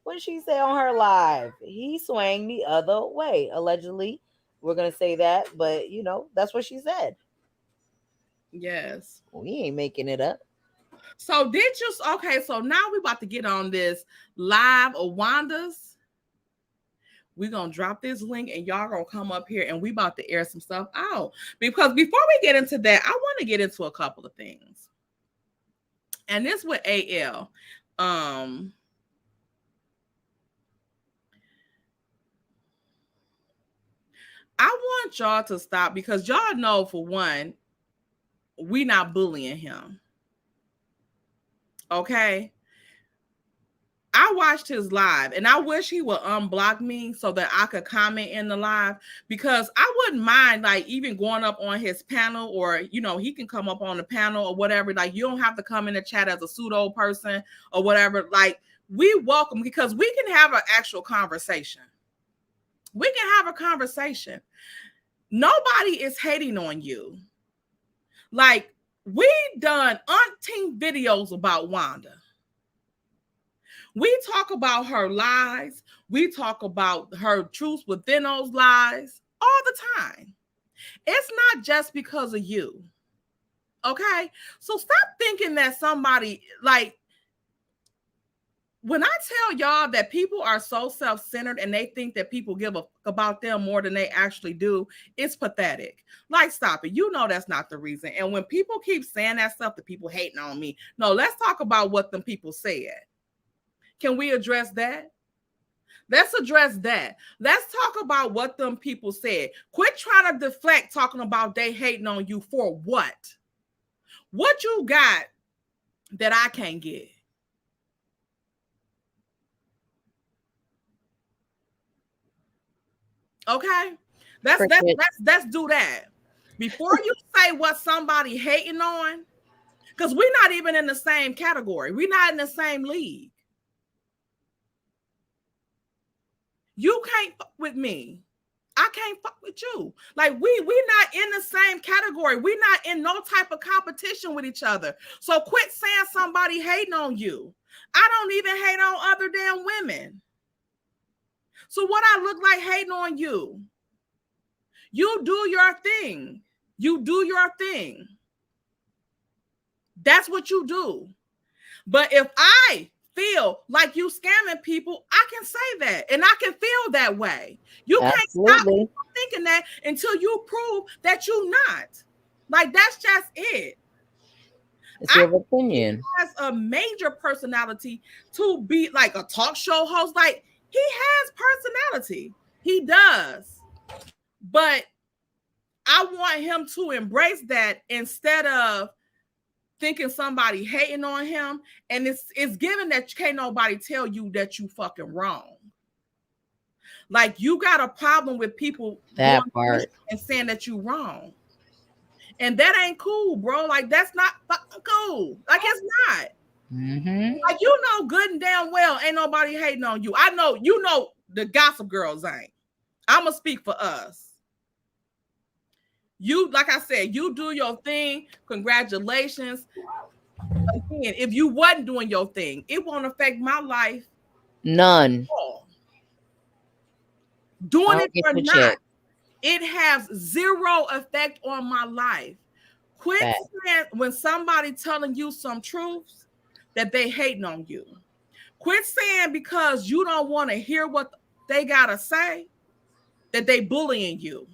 What did she say on her live? He swang the other way, allegedly. We're gonna say that, but that's what she said. Yes. We ain't making it up. So so now we about to get on this live of Wanda's. We're gonna drop this link and y'all gonna come up here and we about to air some stuff out. Because before we get into that, I want to get into a couple of things. And this with AL. I want y'all to stop because y'all know, for one, we not bullying him. Okay? I watched his live and I wish he would unblock me so that I could comment in the live, because I wouldn't mind like even going up on his panel, or he can come up on the panel or whatever. Like, you don't have to come in the chat as a pseudo person or whatever. Like, we welcome, because we can have an actual conversation. We can have a conversation. Nobody is hating on you. Like, we done umpteen videos about Wanda. We talk about her lies. We talk about her truth within those lies all the time. It's not just because of you. Okay? So stop thinking that somebody, like, when I tell y'all that people are so self-centered and they think that people give a fuck about them more than they actually do, it's pathetic. Like, stop it. That's not the reason. And when people keep saying that stuff, the people hating on me. No, let's talk about what them people said. Can we address that? Let's address that. Let's talk about what them people said. Quit trying to deflect talking about they hating on you for what? What you got that I can't get? Okay? Let's do that. Before you say what somebody hating on, because we're not even in the same category. We're not in the same league. You can't fuck with me. I can't fuck with you. Like, we're not in the same category. We're not in no type of competition with each other. So quit saying somebody hating on you. I don't even hate on other damn women. So what I look like hating on you? You do your thing. You do your thing. That's what you do. But if I feel like you scamming people, I can say that, and I can feel that way. You can't stop me from thinking that until you prove that you're not. Like, that's just it. It's your opinion. He has a major personality to be like a talk show host. Like, he has personality. He does. But I want him to embrace that instead of thinking somebody hating on him. And it's given that can't nobody tell you that you fucking wrong. Like, you got a problem with people that part and saying that you wrong. And that ain't cool, bro. Like, that's not fucking cool. Like, it's not. Mm-hmm. Like, you know good and damn well ain't nobody hating on you. I know, you know, the gossip girls ain't. I'm going to speak for us. You, like I said, you do your thing. Congratulations. Again, if you wasn't doing your thing, it won't affect my life. None. Doing it or not, it has zero effect on my life. Quit saying when somebody telling you some truths that they hating on you. Quit saying because you don't want to hear what they gotta say that they bullying you.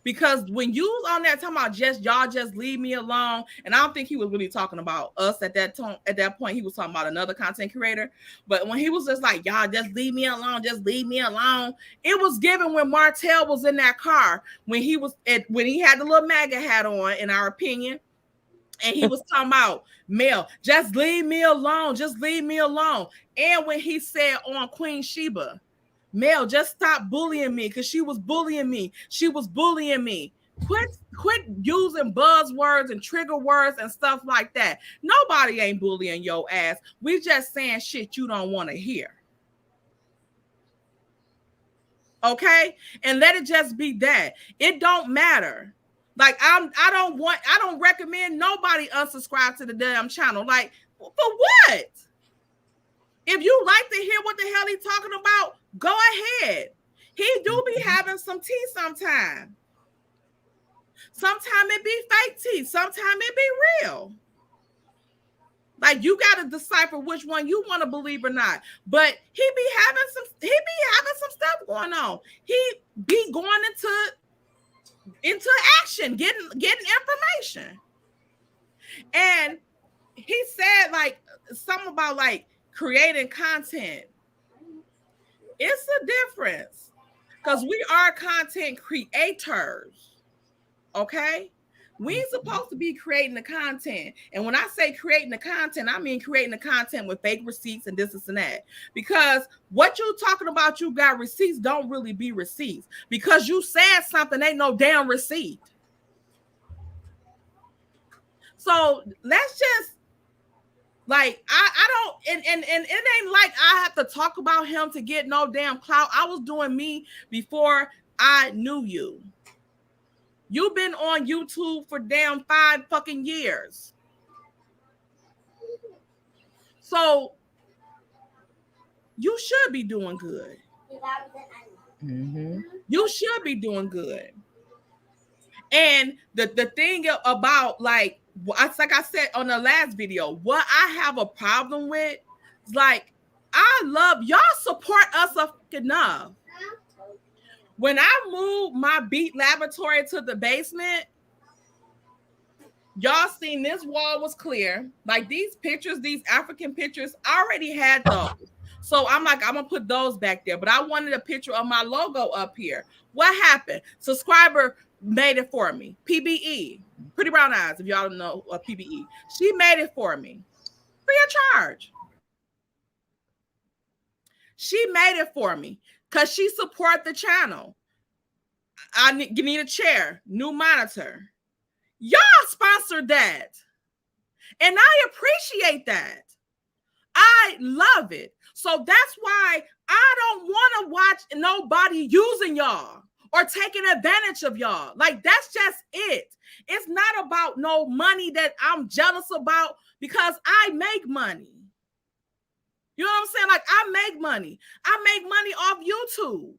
Because when you was on that talking about y'all just leave me alone, and I don't think he was really talking about us at that time. At that point, he was talking about another content creator. But when he was just like, y'all just leave me alone, just leave me alone, it was given when Martell was in that car when he had the little MAGA hat on, in our opinion, and he was talking about Mel, just leave me alone, just leave me alone. And when he said on Queen Sheba, Mel, just stop bullying me because she was bullying me. She was bullying me. Quit using buzzwords and trigger words and stuff like that. Nobody ain't bullying your ass. We just saying shit you don't want to hear. Okay? And let it just be that. It don't matter. Like, I don't recommend nobody unsubscribe to the damn channel. Like, for what? If you like to hear what the hell he's talking about, go ahead. He do be having some tea sometime. Sometimes it be fake tea. Sometimes it be real. Like, you got to decipher which one you want to believe or not. But he be having some stuff going on. He be going into action, getting information. And he said like something about like creating content. It's a difference because we are content creators. Okay, we ain't supposed to be creating the content. And when I say creating the content, I mean creating the content with fake receipts and this and that. Because what you talking about, you got receipts, don't really be receipts. Because you said something, ain't no damn receipt. So let's just like I don't and it ain't like I have to talk about him to get no damn clout. I was doing me before I knew you. You've been on YouTube for damn 5 fucking years. So you should be doing good. Mm-hmm. You should be doing good. And the thing about like I said on the last video, what I have a problem with is like, I love y'all support us enough. When I moved my Beat Laboratory to the basement, y'all seen this wall was clear. Like these pictures, these African pictures, I already had those. So I'm like, I'm gonna put those back there. But I wanted a picture of my logo up here. What happened? Subscriber made it for me. PBE, Pretty Brown Eyes, if y'all don't know PBE. She made it for me. Free of charge. She made it for me because she support the channel. I need a chair, new monitor. Y'all sponsored that. And I appreciate that. I love it. So that's why I don't want to watch nobody using y'all or taking advantage of y'all. Like, that's just it. It's not about no money that I'm jealous about because I make money. You know what I'm saying? Like, I make money. I make money off YouTube.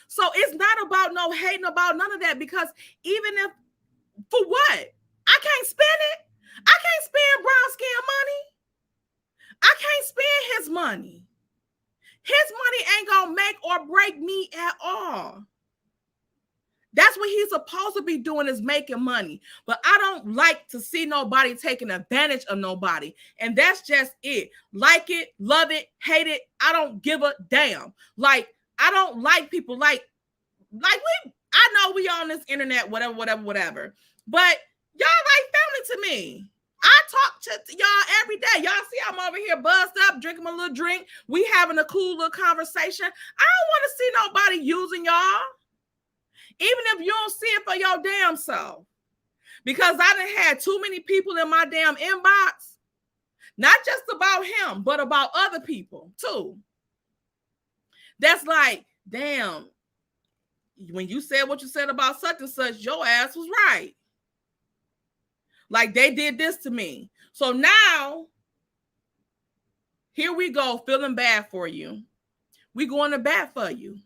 So it's not about no hating about none of that because even if, for what? I can't spend it. I can't spend brown skin money. I can't spend his money. His money ain't gonna make or break me at all. That's what he's supposed to be doing, is making money. But I don't like to see nobody taking advantage of nobody. And that's just it. Like it, love it, hate it. I don't give a damn. Like, I don't like people I I know we on this internet, whatever. But y'all like family to me. I talk to y'all every day. Y'all see I'm over here buzzed up, drinking my little drink. We having a cool little conversation. I don't want to see nobody using y'all. Even if you don't see it for your damn self. Because I done had too many people in my damn inbox. Not just about him, but about other people too. That's like, damn, when you said what you said about such and such, your ass was right. Like they did this to me. So now, here we go, feeling bad for you. We going to bat for you.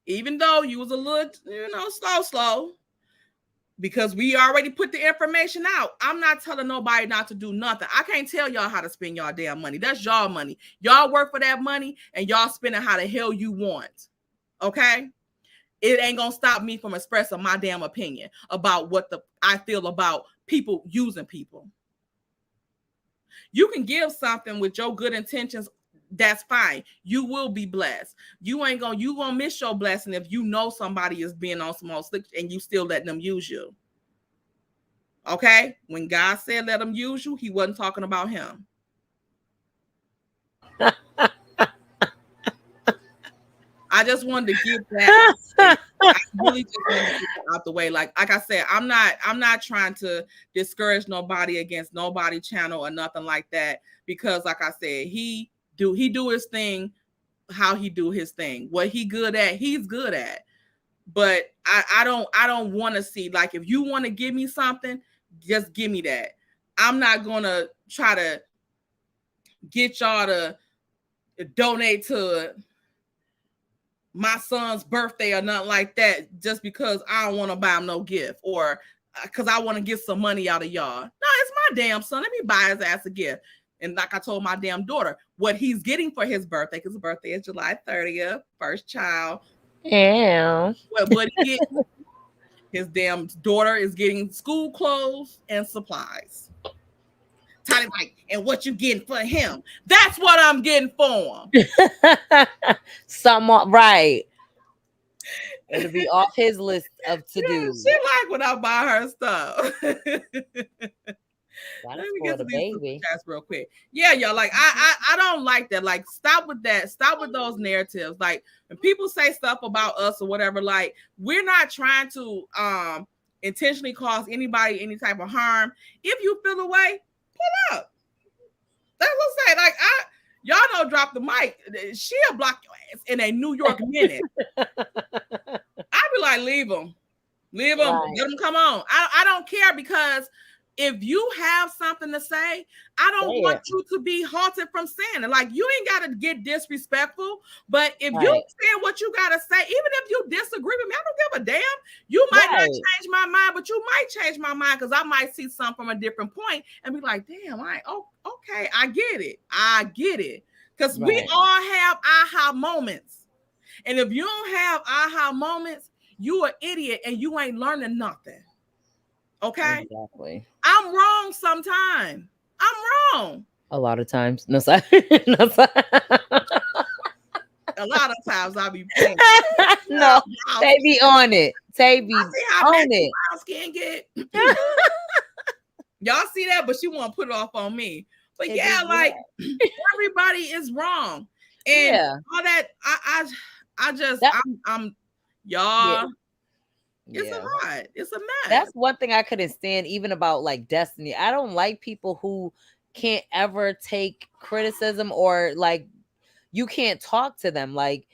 Even though you was a little, slow. Because we already put the information out. I'm not telling nobody not to do nothing. I can't tell y'all how to spend y'all damn money. That's y'all money. Y'all work for that money and y'all spending how the hell you want. Okay? It ain't gonna stop me from expressing my damn opinion about what I feel about people using people. You can give something with your good intentions. That's fine. You will be blessed. You gonna miss your blessing if you know somebody is being on some old slick and you still letting them use you. Okay? When God said let him use you, he wasn't talking about him. I just wanted to get that. I really just wanted to get that out the way. Like I said, I'm not trying to discourage nobody against nobody channel or nothing like that. Because like I said, he do his thing, how he do his thing. What he good at, he's good at. But I don't want to see, like, if you want to give me something, just give me that. I'm not gonna try to get y'all to donate to my son's birthday or nothing like that just because I don't want to buy him no gift or because I want to get some money out of y'all. No, it's my damn son. Let me buy his ass a gift. And like I told my damn daughter, what he's getting for his birthday, because his birthday is July 30th, first child. Yeah. What he get, his damn daughter is getting school clothes and supplies. Tiny's like, and what you getting for him? That's what I'm getting for him. Somewhat right. It'll be off his list of to do. She like when I buy her stuff. Let me get to these baby chats real quick. Yeah, y'all. Like I don't like that. Like stop with that. Stop with those narratives. Like when people say stuff about us or whatever, like we're not trying to intentionally cause anybody any type of harm. If you feel away, pull up. That's what I'm saying. Like y'all don't drop the mic. She'll block your ass in a New York minute. I'd be like, leave them. Leave them. Right. Let them come on. I don't care, because if you have something to say, I don't want you to be halted from saying it. Like, you ain't got to get disrespectful, but if you say what you got to say, even if you disagree with me, I don't give a damn. You might not change my mind, but you might change my mind because I might see something from a different point and be like, damn, okay, I get it. I get it. Because we all have aha moments. And if you don't have aha moments, you an idiot and you ain't learning nothing. Okay? Exactly. I'm wrong sometimes. I'm wrong. A lot of times. No, sorry. No, sorry. A lot of times I'll be playing. No, they be on it. They be on it. Skin get. Y'all see that? But she want to put it off on me. But yeah, like everybody is wrong. And all that, I'm y'all. It's a lot. It's a mess. That's one thing I couldn't stand, even about like Destiny. I don't like people who can't ever take criticism, or like you can't talk to them. Like,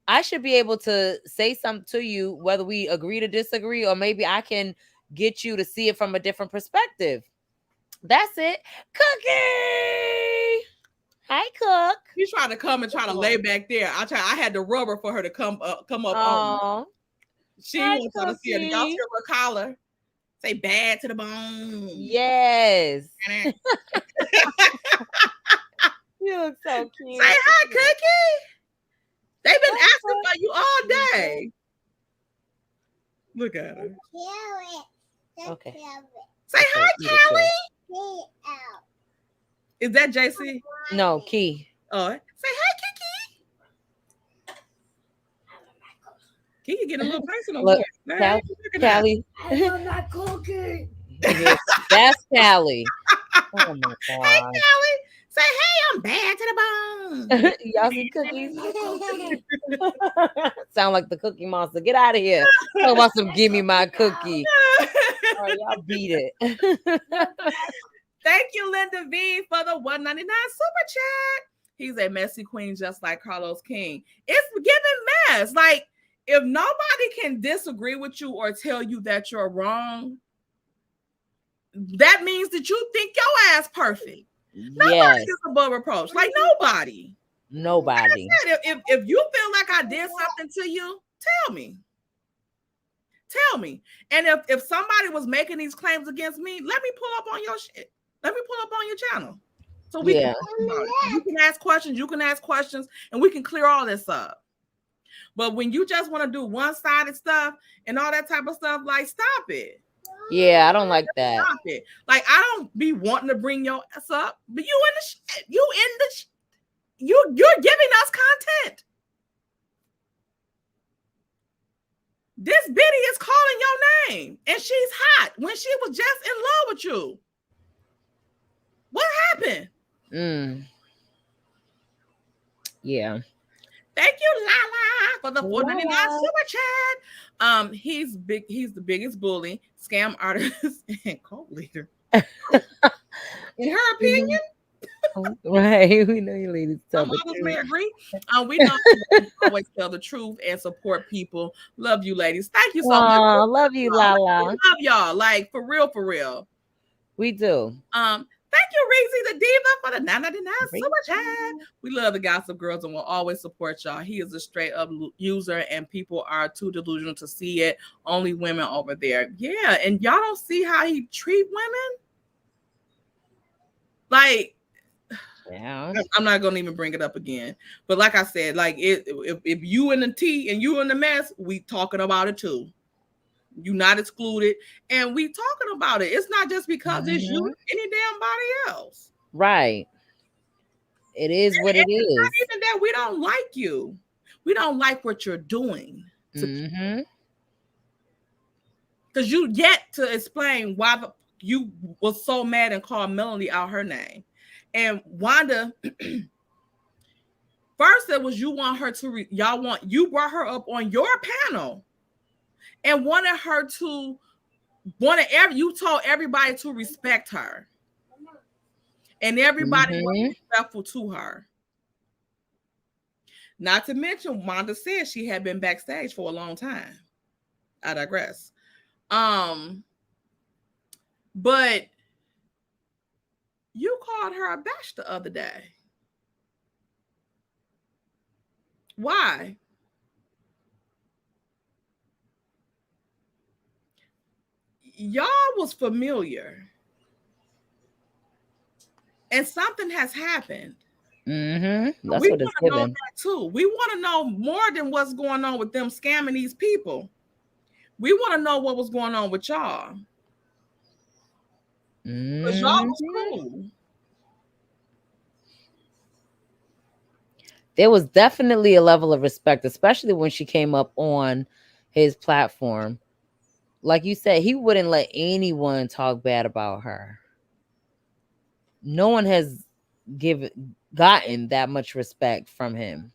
I should be able to say something to you, whether we agree to disagree, or maybe I can get you to see it from a different perspective. That's it. Cookie. Hi, Cook. She's trying to come and try to lay back there. I had to rub her for her to come up on me. She wants to see her. Y'all see her collar? Say bad to the bone. Yes. You look so cute. Say hi, Cookie. They've been asking for you all day. Look at her. Okay. Say hi, Callie. Is that JC? No, Key. Oh, say hi, Kiki. Kiki getting a little personal. Look, Man, Callie. I love my cookie. Yes, that's Callie. Oh my Hey, god. Callie. Say, hey, I'm bad to the bone. Y'all see cookies? Sound like the Cookie Monster. Get out of here. Talk about some give me my cookie. All right, y'all beat it. Thank you, Linda V, for the $1.99 super chat. He's a messy queen just like Carlos King. It's giving mess. Like, if nobody can disagree with you or tell you that you're wrong, that means that you think your ass perfect. Nobody Yes. is above reproach. Like, nobody. Nobody. Like I said, if you feel like I did something to you, tell me. Tell me. And if somebody was making these claims against me, let me pull up on your shit. Let me pull up on your channel. So we can talk about it. You can ask questions, and we can clear all this up. But when you just want to do one-sided stuff and all that type of stuff, like, stop it. Yeah, I don't like that. Stop it. Like, I don't be wanting to bring your ass up, but you in the shit. You're giving us content. This Biddy is calling your name, and she's hot when she was just in love with you. What happened? Yeah. Thank you, Lala, for the $4.99 super chat. He's big. He's the biggest bully, scam artist, and cult leader. In her opinion, Right? We know you ladies tell the others truth. may agree. We know you always tell the truth and support people. Love you, ladies. Thank you so much. Love you, Lala. Love y'all. Like, for real, for real. We do. Thank you, Reezy the Diva, for the $9.99 super chat. We love the Gossip Girls and will always support y'all. He is a straight up user, and people are too delusional to see it. Only women over there. Yeah, and y'all don't see how he treat women? Like, yeah, I'm not gonna even bring it up again. But like I said, like, if you in the tea and you in the mess, we talking about it too. You not excluded, and we talking about it. It's not just because it's you, any damn body else. Right. It is what it is. Not even that we don't like you. We don't like what you're doing. Because you yet to explain why you was so mad and called Melanie out her name. And Wanda, first it was you want her to you brought her up on your panel and you told everybody to respect her. And everybody was respectful to her. Not to mention, Wanda said she had been backstage for a long time. I digress. But you called her a bitch the other day. Why? Y'all was familiar. And something has happened. That's we what it's given. Know that too. We want to know more than what's going on with them scamming these people. We want to know what was going on with y'all. Because y'all was cool. There was definitely a level of respect, especially when she came up on his platform. Like you said, he wouldn't let anyone talk bad about her. No one has gotten that much respect from him.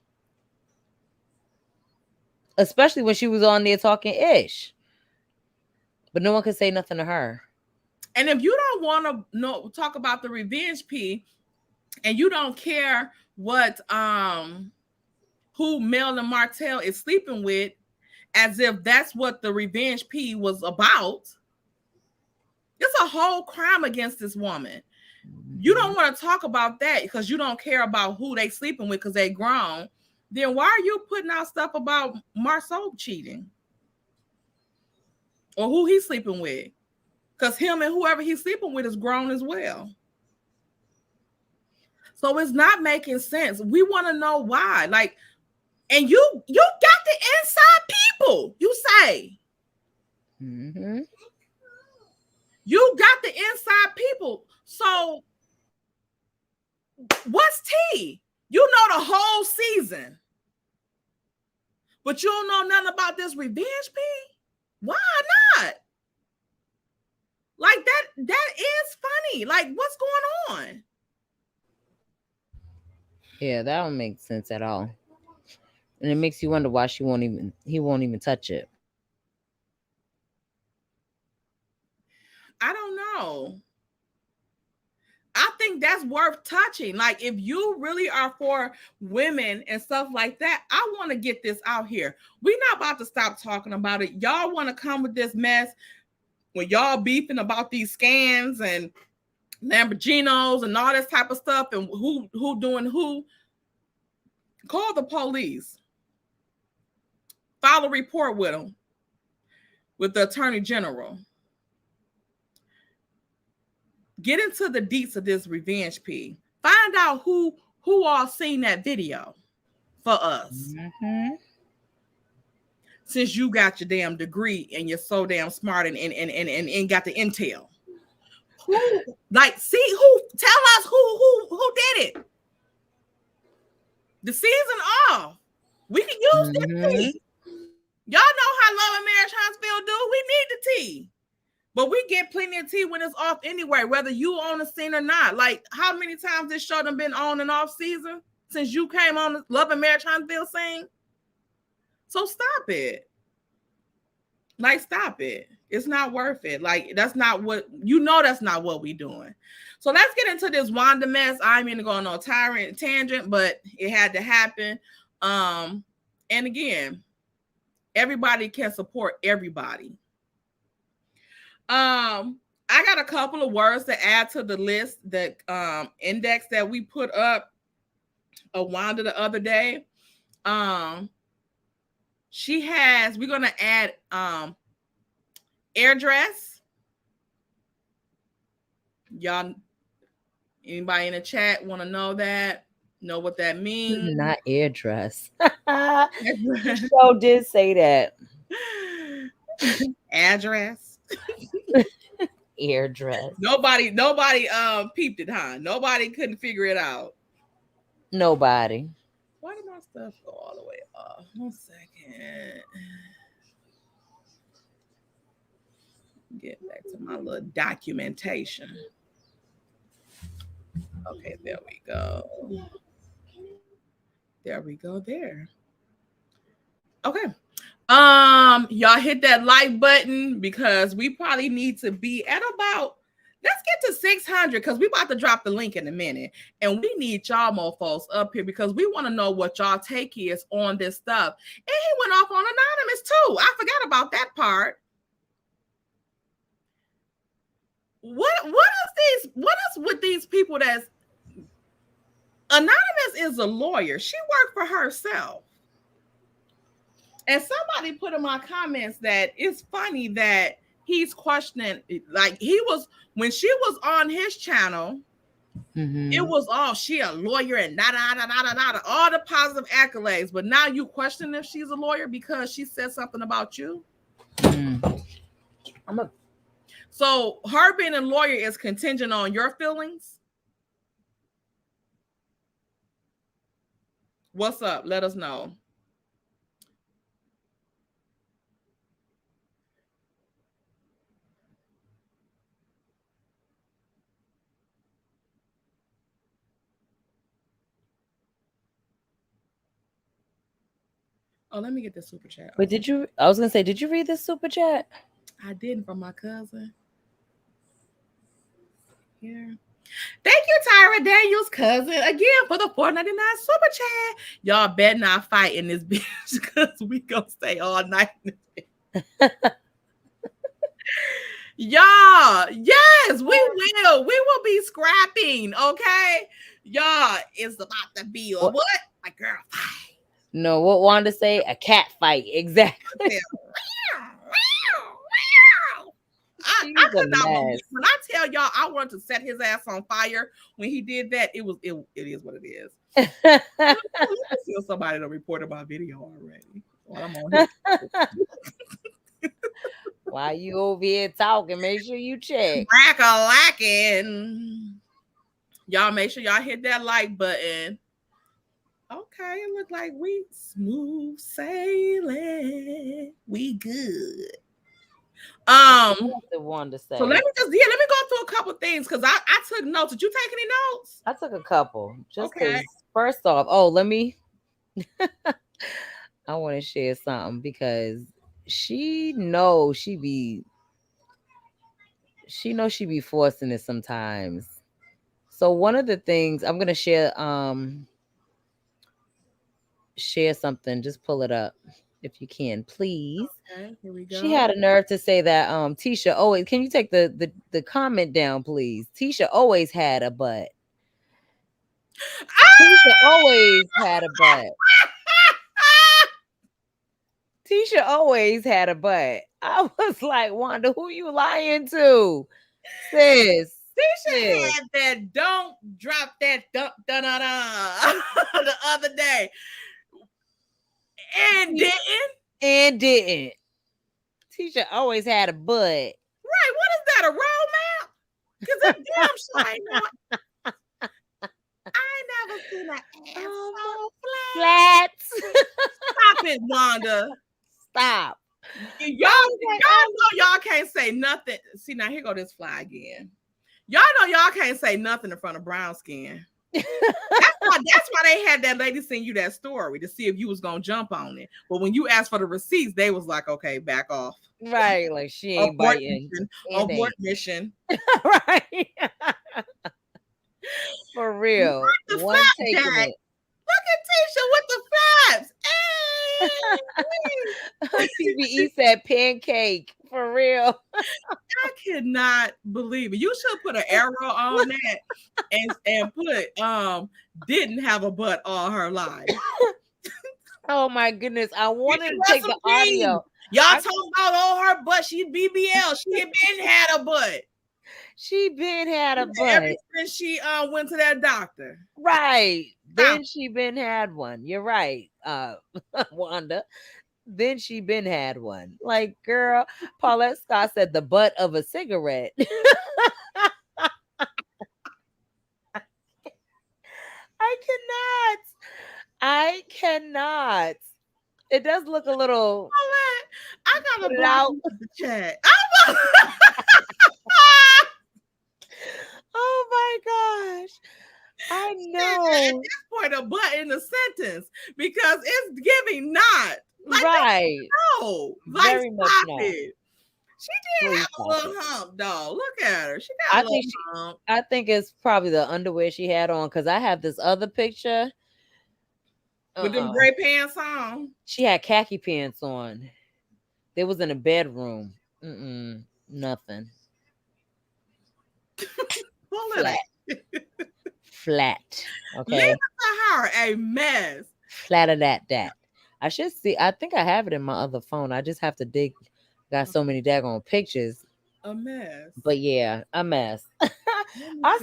Especially when she was on there talking ish. But no one could say nothing to her. And if you don't want to talk about the revenge P, and you don't care what who Mel and Martell is sleeping with, as if that's what the revenge P was about, it's a whole crime against this woman. You don't want to talk about that because you don't care about who they sleeping with because they grown. Then why are you putting out stuff about Marceau cheating? Or who he's sleeping with? Because him and whoever he's sleeping with is grown as well. So it's not making sense. We want to know why. Like, and you got the inside people, you say. You got the inside people. So what's tea? You know the whole season. but you don't know nothing about this revenge P? Why not? Like that is funny. Like, what's going on? Yeah, that don't make sense at all. And it makes you wonder why he won't even touch it. I don't know. I think that's worth touching. Like, if you really are for women and stuff like that, I want to get this out here. We're not about to stop talking about it. Y'all want to come with this mess when y'all beefing about these scans and Lamborghinis and all this type of stuff and who doing who. Call the police. File a report with them, with the attorney general. Get into the deets of this revenge P. Find out who all seen that video for us. Mm-hmm. Since you got your damn degree and you're so damn smart and got the intel. Who, like, see who, tell us who did it. The season off. We can use this tea. Y'all know how Love and Marriage Huntsville do. We need the tea. But we get plenty of tea when it's off anyway, whether you on the scene or not. Like, how many times this show done been on and off season since you came on the Love and Marriage Huntsville scene? So stop it. Like, stop it. It's not worth it. Like, that's not what, that's not what we doing. So let's get into this Wanda mess. I ain't mean to go on no tangent, but it had to happen. And again, everybody can support everybody. I got a couple of words to add to the list, the index that we put up of Wanda the other day. We're gonna add airdress. Y'all, anybody in the chat want to know that? Know what that means? Not airdress. Show did say that. Address. Airdress. Nobody peeped it, huh? Nobody couldn't figure it out. Nobody. Why did my stuff go all the way off? 1 second. Get back to my little documentation. Okay, there we go. There we go there. Okay. Y'all hit that like button because we probably need to be at about, let's get to 600 because we about to drop the link in a minute. And we need y'all mofos up here because we want to know what y'all take is on this stuff. And he went off on Anonymous too. I forgot about that part. What is with these people that's Anonymous is a lawyer. She worked for herself. And somebody put in my comments that it's funny that he's questioning, like he was, when she was on his channel, it was all she a lawyer and all the positive accolades. But now you question if she's a lawyer because she said something about you. So her being a lawyer is contingent on your feelings. What's up? Let us know. Oh, let me get the super chat. But I was gonna say, did you read this super chat? I didn't, from my cousin. Here. Thank you, Tyra Daniels' cousin, again for the $4.99 super chat. Y'all better not fight in this bitch because we gonna stay all night in this bitch. Y'all, yes, we will. We will be scrapping, okay? Y'all, it's about to be a what? A girl fight. No, what Wanda say? A cat fight. Exactly. I could not believe, when I tell y'all I wanted to set his ass on fire when he did that, it is what it is. I feel somebody to report my video already. While I'm on here. While you over here talking, make sure you check. Rack-a-lacking. Y'all make sure y'all hit that like button. Okay, it looked like we smooth sailing. We good. What did Wanda say? So let me go through a couple things because I took notes. Did you take any notes? I took a couple just because. Okay. First off, let me. I want to share something because she knows she be forcing it sometimes. So one of the things I'm gonna share something. Just pull it up if you can, please. Okay, here we go. She had a nerve to say that Tisha always. Can you take the comment down, please? Tisha always had a butt. Tisha always had a butt. Tisha always had a butt. I was like, Wanda, who you lying to? Sis. Tisha had that don't drop that dun dun dun dun the other day. And didn't. Tisha always had a butt. Right. What is that? A roadmap? Because that damn sure ain't no. I ain't never seen an ass so flat. Stop it, Wanda. Stop. Y'all know y'all can't say nothing. See, now here go this fly again. Y'all know y'all can't say nothing in front of brown skin. That's why they had that lady send you that story to see if you was gonna jump on it. But when you asked for the receipts, they was like, okay, back off. Right, like she ain't biting. Abort mission. Right. For real. One taking it. Look at Tisha with the flaps. Hey. TBE said pancake. For real. I cannot believe it. You should put an arrow on that and put didn't have a butt all her life. Oh my goodness. I wanted to take the audio. Y'all talking about her butt. She BBL. She had been had a butt. She been had a butt. Ever since she went to that doctor. Right. Then she been had one. You're right, Wanda. Then she been had one. Like, girl, Paulette Scott said the butt of a cigarette. I cannot. It does look a little. I gotta put out the chat. Oh my gosh. I know. At this point, a butt in the sentence because it's giving not. Like, right. No. Like, very much not. It. She did have a little hump, though. Look at her. She got a little hump. I think it's probably the underwear she had on because I have this other picture. With them gray pants on. She had khaki pants on. They was in a bedroom. Nothing. Flat. Flat. Okay. Leave it to her. A mess. Flat of that. I should see. I think I have it in my other phone. I just have to dig. Got so many daggone pictures. A mess. But yeah, a mess. I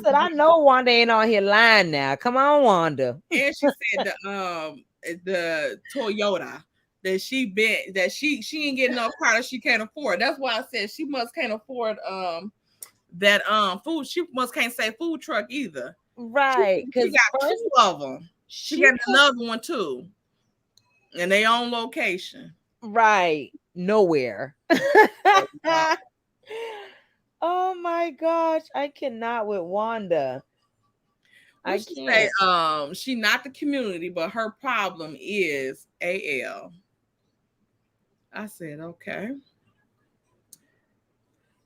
said, I know Wanda ain't on here lying now. Come on, Wanda. And she said the Toyota that she ain't getting no car that she can't afford. That's why I said she must can't afford that food. She must can't say food truck either. Right. She got two of them. She got another one too. And they own location. Right. Nowhere. Oh my gosh. I cannot with Wanda. I can't. Say, she not the community, but her problem is AL. I said, okay.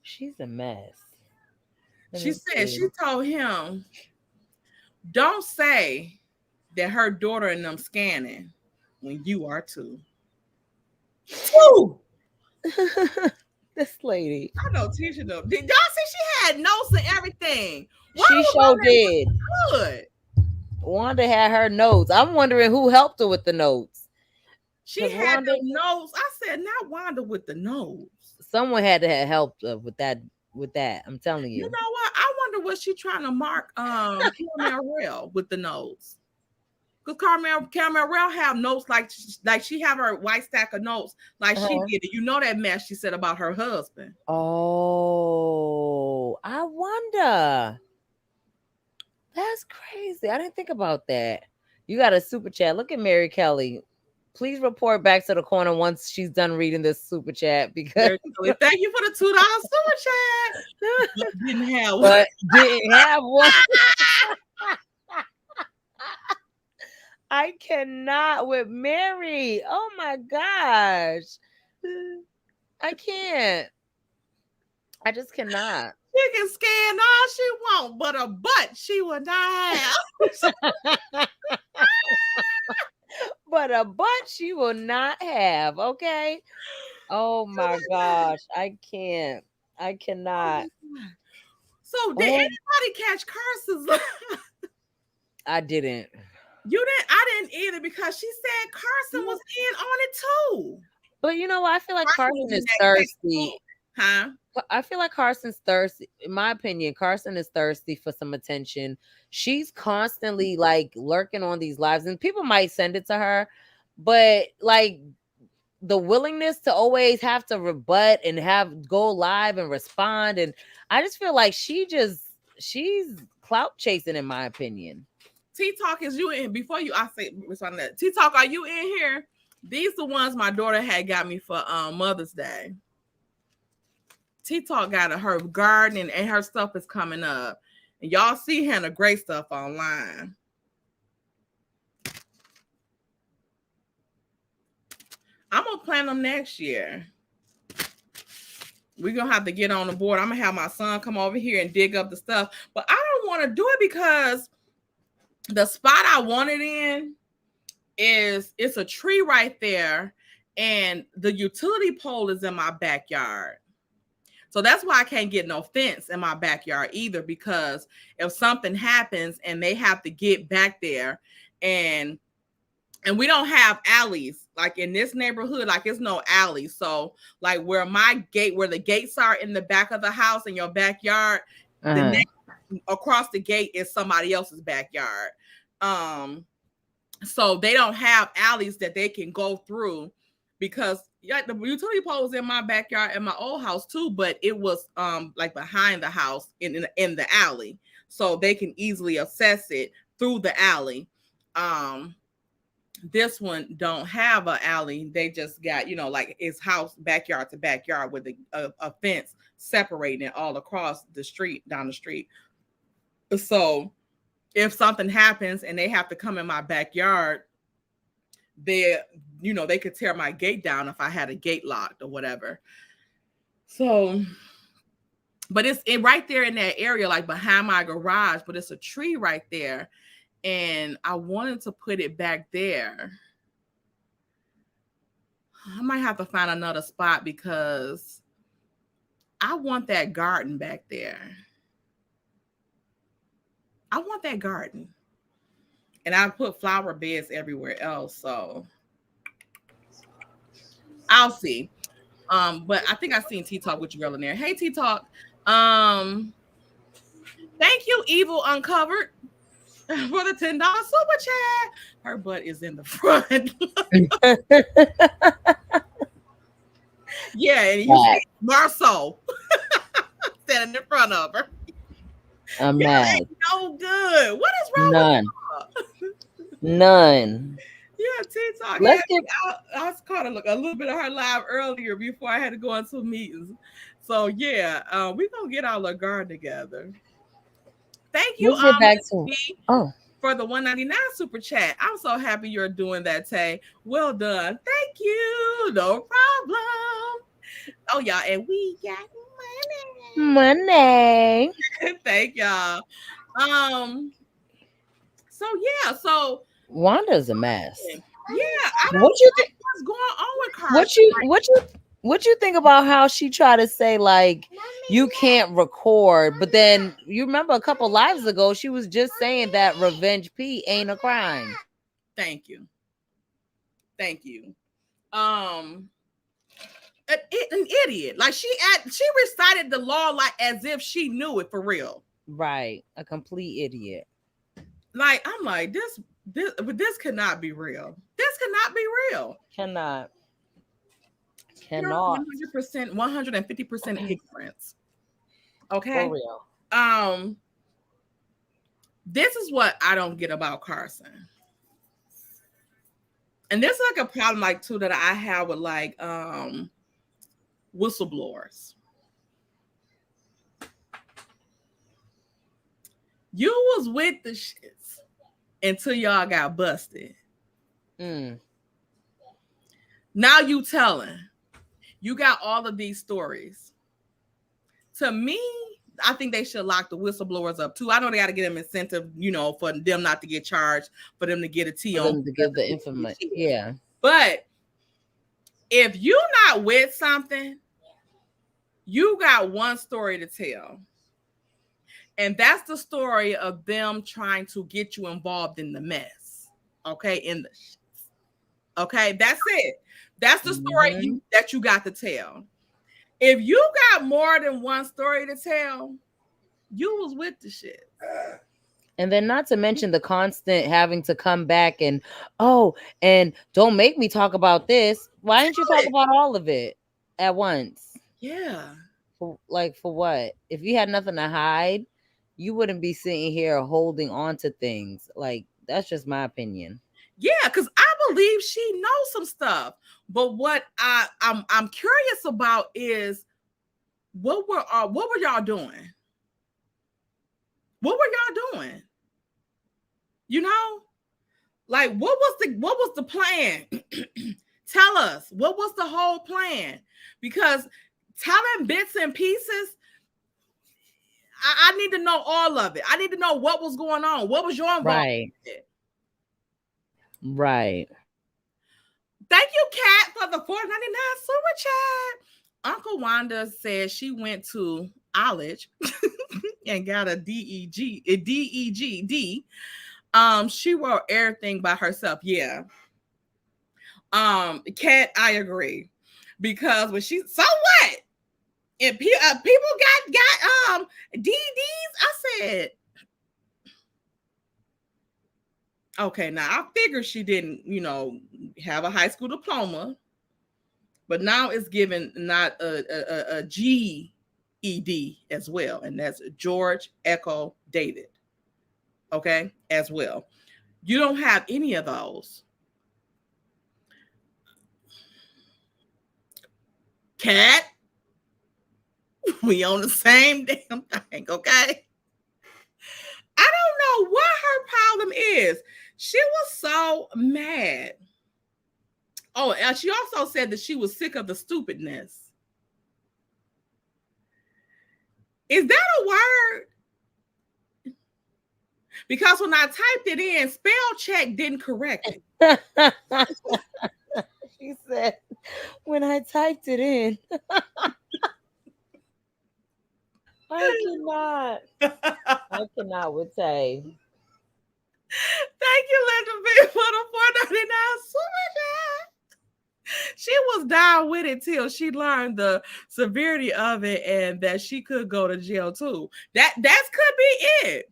She's a mess. She said she told him, don't say that her daughter and them scanning when you are too. Woo! This lady. I know Tisha though. Did y'all see she had notes and everything? She sure did. Good. Wanda had her notes. I'm wondering who helped her with the notes. She had the notes. I said, not Wanda with the notes. Someone had to have helped her with that. I'm telling you. You know what? I wonder what she trying to mark Carmel Rail with the notes. Because Carmel Rail have notes like she have her white stack of notes like she did. You know that mess she said about her husband. Oh, I wonder. That's crazy. I didn't think about that. You got a super chat. Look at Mary Kelly. Please report back to the corner once she's done reading this super chat because thank you for the $2 super chat. But didn't have one. But didn't have one. I cannot with Mary. Oh my gosh. I can't. I just cannot. She can scan all she want, but a butt she will not have. But a butt she will not have. Okay. Oh my gosh. I can't. I cannot. So did anybody catch Carson's live? I didn't. You didn't? I didn't either because she said Carson was in on it too. But you know what? I feel like Carson is thirsty. Huh? I feel like Carson's thirsty. In my opinion, Carson is thirsty for some attention. She's constantly like lurking on these lives, and people might send it to her, but like the willingness to always have to rebut and have go live and respond, and I just feel like she's clout chasing, in my opinion. T-Talk, is you in? Before you, I say respond to that. T-Talk, are you in here? These the ones my daughter had got me for Mother's Day. T-Talk got her garden and her stuff is coming up. And y'all see Hannah Gray stuff online. I'm going to plant them next year. We're going to have to get on the board. I'm going to have my son come over here and dig up the stuff. But I don't want to do it because the spot I want it in it's a tree right there. And the utility pole is in my backyard. So that's why I can't get no fence in my backyard either, because if something happens and they have to get back there and we don't have alleys like in this neighborhood, like it's no alley. So like where the gates are in the back of the house in your backyard, the next across the gate is somebody else's backyard. So they don't have alleys that they can go through. Because the utility pole was in my backyard in my old house too, but it was like behind the house in the alley, so they can easily access it through the alley. This one don't have an alley; they just got like it's house backyard to backyard with a fence separating it all across the street down the street. So if something happens and they have to come in my backyard, they could tear my gate down if I had a gate locked or whatever. So, but it's right there in that area, like behind my garage, but it's a tree right there. And I wanted to put it back there. I might have to find another spot because I want that garden back there. I want that garden. And I put flower beds everywhere else, so I'll see. But I think I seen T-Talk with your girl in there. Hey, T-Talk. Thank you, Evil Uncovered, for the $10 super chat. Her butt is in the front. Yeah, and you see Marceau standing in front of her. I'm mad. No good. What is wrong None. with her? None. Yeah, TikTok. I caught a little bit of her live earlier before I had to go into meetings. So yeah, we're gonna get our little garden together. Thank you, for the $1.99 super chat. I'm so happy you're doing that, Tay. Well done. Thank you. No problem. Oh yeah, and we got money. Thank y'all. So Wanda's a mess. Yeah, I don't what you think what's going on with Carson. What you think about how she tried to say like you can't record, but then you remember a couple lives ago she was just saying that revenge P ain't a crime. Thank you. An idiot. Like she recited the law like as if she knew it for real. Right, a complete idiot. Like I'm like this cannot be real. This cannot be real. Cannot. 100%, 150% ignorance. Okay. For real. This is what I don't get about Carson. And there's like a problem like too that I have with like whistleblowers. You was with the shits until y'all got busted. Now you telling. You got all of these stories. To me, I think they should lock the whistleblowers up too. I know they got to get them incentive, you know, for them not to get charged, for them to get a T For on them to give the information. Yeah. But if you're not with something, you got one story to tell. And that's the story of them trying to get you involved in the mess. Okay, okay, that's it. That's the story that you got to tell. If you got more than one story to tell, you was with the shit. And then not to mention the constant having to come back and, and don't make me talk about this. Why didn't you talk about all of it at once? Yeah. For what? If you had nothing to hide, you wouldn't be sitting here holding on to things. Like, that's just my opinion. Yeah, because I believe she knows some stuff. But what I'm curious about is what were y'all doing? What were y'all doing? You know, like what was the plan? Tell us, what was the whole plan? Because telling bits and pieces, I need to know all of it. I need to know what was going on. What was your involvement? Right. Thank you, Kat, for the $4.99 super chat. Uncle Wanda says she went to college and got a DEGD. She wrote everything by herself. Yeah. Kat, I agree. Because when she, so what? If people got DDs, I said, okay, now I figured she didn't, have a high school diploma, but now it's given not a GED as well, and that's George Echo David. Okay, as well. You don't have any of those. Cat, we on the same damn thing, okay? I don't know what her problem is. She was so mad. Oh, and she also said that she was sick of the stupidness. Is that a word? Because when I typed it in, spell check didn't correct it. She said, when I typed it in. I cannot with say. Thank you, Linda B, for the $4.99 super chat. She was down with it till she learned the severity of it and that she could go to jail too. That could be it.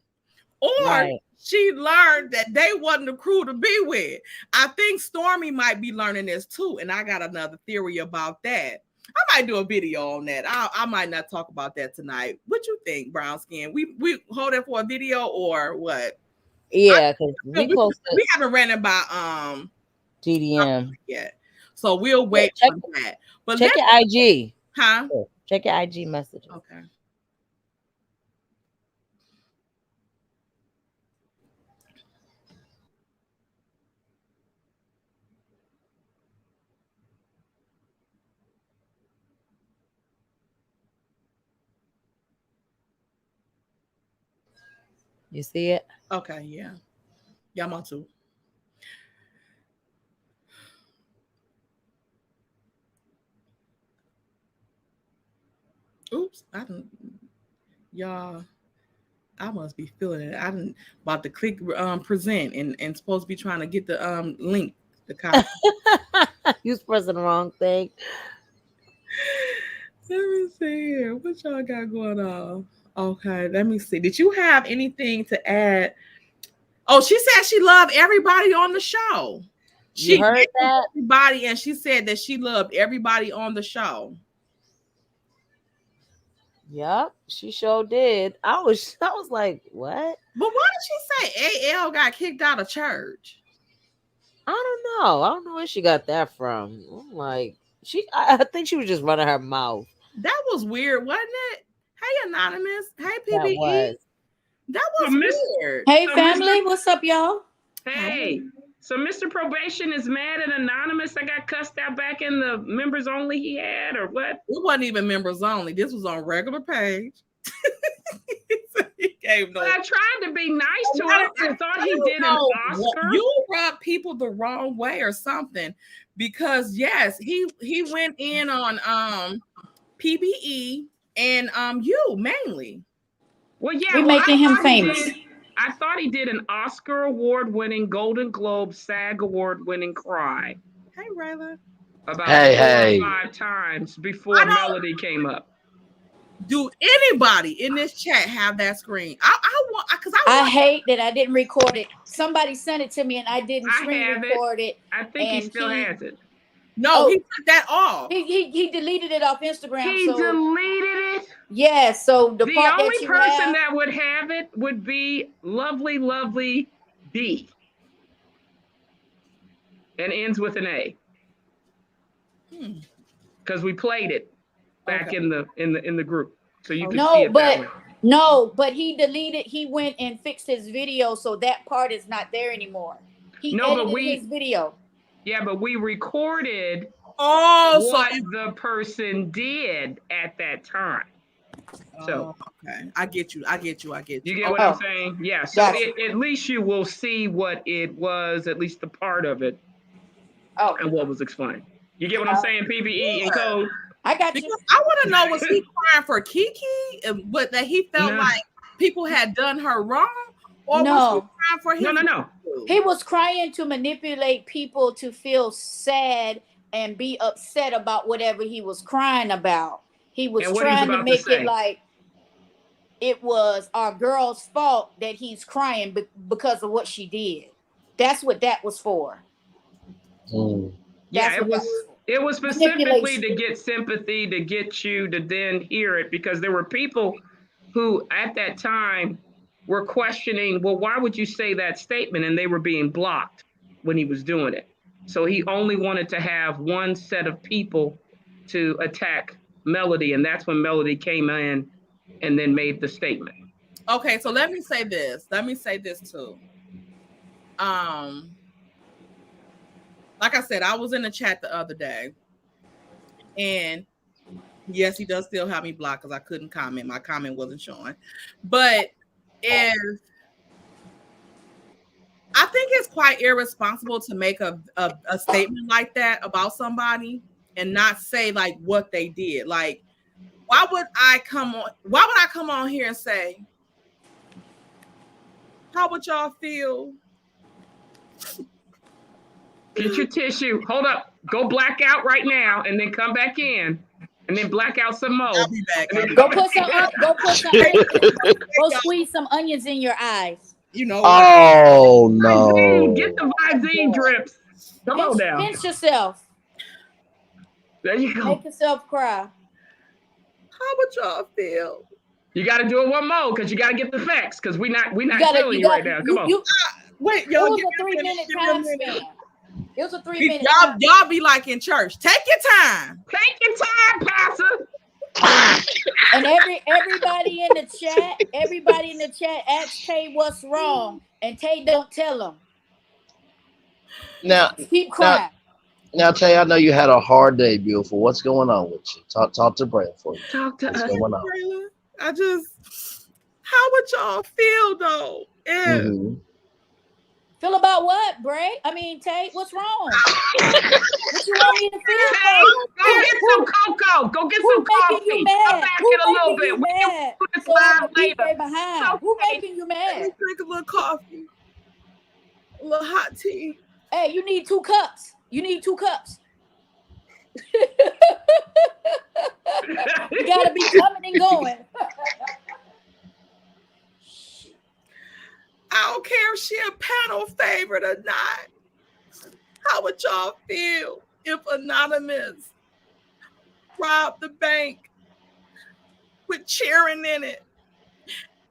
Or she learned that they wasn't the crew to be with. I think Stormy might be learning this too. And I got another theory about that. I might do a video on that. I might not talk about that tonight. What you think, Brown Skin? We hold it for a video or what? Yeah, because we haven't ran about GDM yet. So we'll wait for that. But check your IG. Huh? Check your IG messages. Okay. You see it? Okay, yeah. Yeah, I'm on too. Oops, I didn't. Y'all, I must be feeling it. I didn't about to click present and supposed to be trying to get the link. The copy. You was pressing the wrong thing. Let me see here. What y'all got going on? Okay, let me see. Did you have anything to add? Oh, she said she loved everybody on the show. She heard that? Everybody, and she said that she loved everybody on the show. Yep, she sure did. I was like, what? But why did she say AL got kicked out of church? I don't know. I don't know where she got that from. I'm like, I think she was just running her mouth. That was weird, wasn't it? Hey, Anonymous. Hey, That PBE. was. That was weird. Hey, So family, what's up, y'all? Hey, so Mr. Probation is mad at Anonymous. I got cussed out back in the members only he had, or what? It wasn't even members only. This was on regular page. He gave no. But I tried to be nice to him. I thought he did an Oscar. You rubbed people the wrong way or something, because yes, he went in on PBE and you mainly. Well, yeah, We're making him famous. I thought he did an Oscar award-winning, Golden Globe, SAG award-winning cry. Hey, Rayla. About 4 or 5 times before Melody came up. Do anybody in this chat have that screen? I hate that I didn't record it. Somebody sent it to me and I didn't screen record it. I think he still has it. No, he took that off. He deleted it off Instagram. He deleted it? Yeah, so the part only that you person have, that would have it would be lovely D. And ends with an A. Because we played it back in the group. So you can see it that way. No, but he deleted, he went and fixed his video, so that part is not there anymore. He edited his video. Yeah, but we recorded what the person did at that time. So okay, I get you. You get what I'm saying? Yeah. So at least you will see what it was, at least the part of it, and what was explained. You get what I'm saying? PBE and code. I got you. I want to know, was he crying for Kiki, but that he felt like people had done her wrong, or was he crying for him? No. He was crying to manipulate people to feel sad and be upset about whatever he was crying about. He was trying to make it like it was our girl's fault that he's crying because of what she did. That's what that was for. Yeah, it was specifically to get sympathy, to get you to then hear it, because there were people who at that time were questioning, well, why would you say that statement? And they were being blocked when he was doing it. So he only wanted to have one set of people to attack Melody, and that's when Melody came in and then made the statement. Okay, so let me say this. Let me say this too. Like I said, I was in the chat the other day, and yes, he does still have me blocked because I couldn't comment. My comment wasn't showing. But I think it's quite irresponsible to make a statement like that about somebody and not say like what they did. Like, why would I come on here and say, how would y'all feel? Get your tissue. Hold up. Go black out right now and then come back in. And then black out some more. I'll be back. Go squeeze some onions in your eyes. You know. Oh no. Get the Visine drips. Come on down. Pinch yourself. There you go. Make yourself cry. How would y'all feel? You got to do it one more because you got to get the facts, because we're not feeling you right now. Come on. Wait, it was a 3-minute time span. It was a 3-minute. Y'all be like in church. Take your time. Take your time, Pastor. And everybody in the chat asks Tay what's wrong, and Tay don't tell them. Now keep crying. Now, Tay, I know you had a hard day, beautiful. What's going on with you? Talk to Brandon for you. Talk to What's us. going on? How would y'all feel though? Feel about what, Bray? I mean, Tay, what's wrong? What you want me to feel? Tay, go get some cocoa. Go get some coffee. You mad? Come back Who in a little making bit. you We mad? can do this So live later. Behind. Who making you mad? Let me drink a little coffee. A little hot tea. Hey, you need 2 cups. You need 2 cups. You gotta be coming and going. I don't care if she a panel favorite or not. How would y'all feel if Anonymous robbed the bank with cheering in it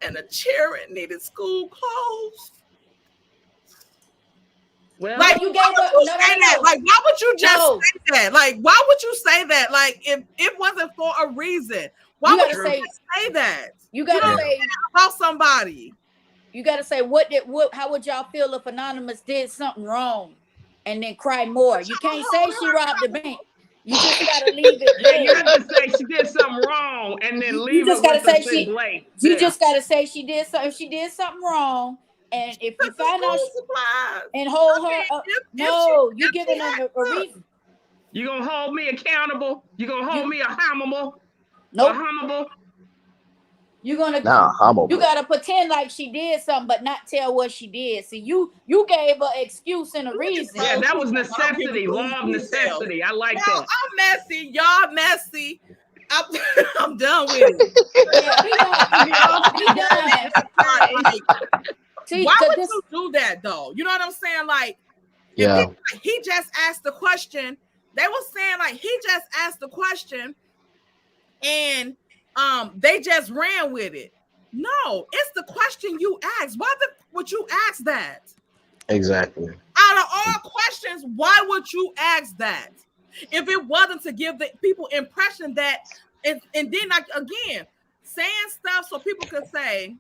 and the cheering needed school clothes? Well, Like, you why gave would up. you No, say that? no. Like, why would you just No. say that? Like, why would you say that? Like, if it wasn't for a reason, why You would gotta you say, say that? you gotta don't say, care about somebody. you gotta say, how would y'all feel if Anonymous did something wrong and then cry more? You can't say she robbed the bank. You just gotta leave it Yeah, you there. have to say she did something wrong and then You leave just it with gotta the say say blame. you just gotta say she did something. If she did something wrong, and if you Took the find out school supplies. and hold her up, no, you if she giving her had a reason. You gonna hold me accountable? You gonna hold me accountable? Nope. Accountable? You're gonna Nah, you gotta pretend like she did something, but not tell what she did. See, you gave her excuse and a reason. Yeah, that was I don't give a necessity, law of details. necessity. I like Y'all, that. I'm messy. Y'all messy. I'm done with it. Yeah, we done. We done. Like, See, why would this, you do that though? You know what I'm saying? Like, Yeah. if people, like, he just asked the question. They were saying like he just asked the question, and they just ran with it. No, it's the question you asked. Why would you ask that? Exactly. Out of all questions, why would you ask that? If it wasn't to give the people impression that, and then like again, saying stuff so people could say,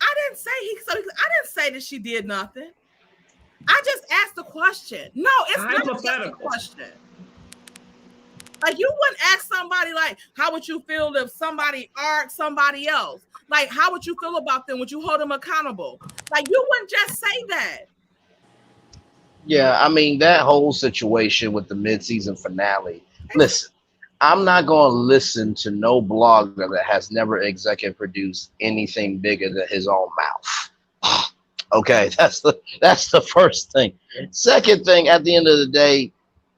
I didn't say that she did nothing. I just asked the question. No, it's not just a question. Like, you wouldn't ask somebody like, how would you feel if somebody argued somebody else? Like, how would you feel about them? Would you hold them accountable? Like, you wouldn't just say that. Yeah, I mean, that whole situation with the mid-season finale. Listen, I'm not going to listen to no blogger that has never executive produced anything bigger than his own mouth. Okay, that's the first thing. Second thing, at the end of the day,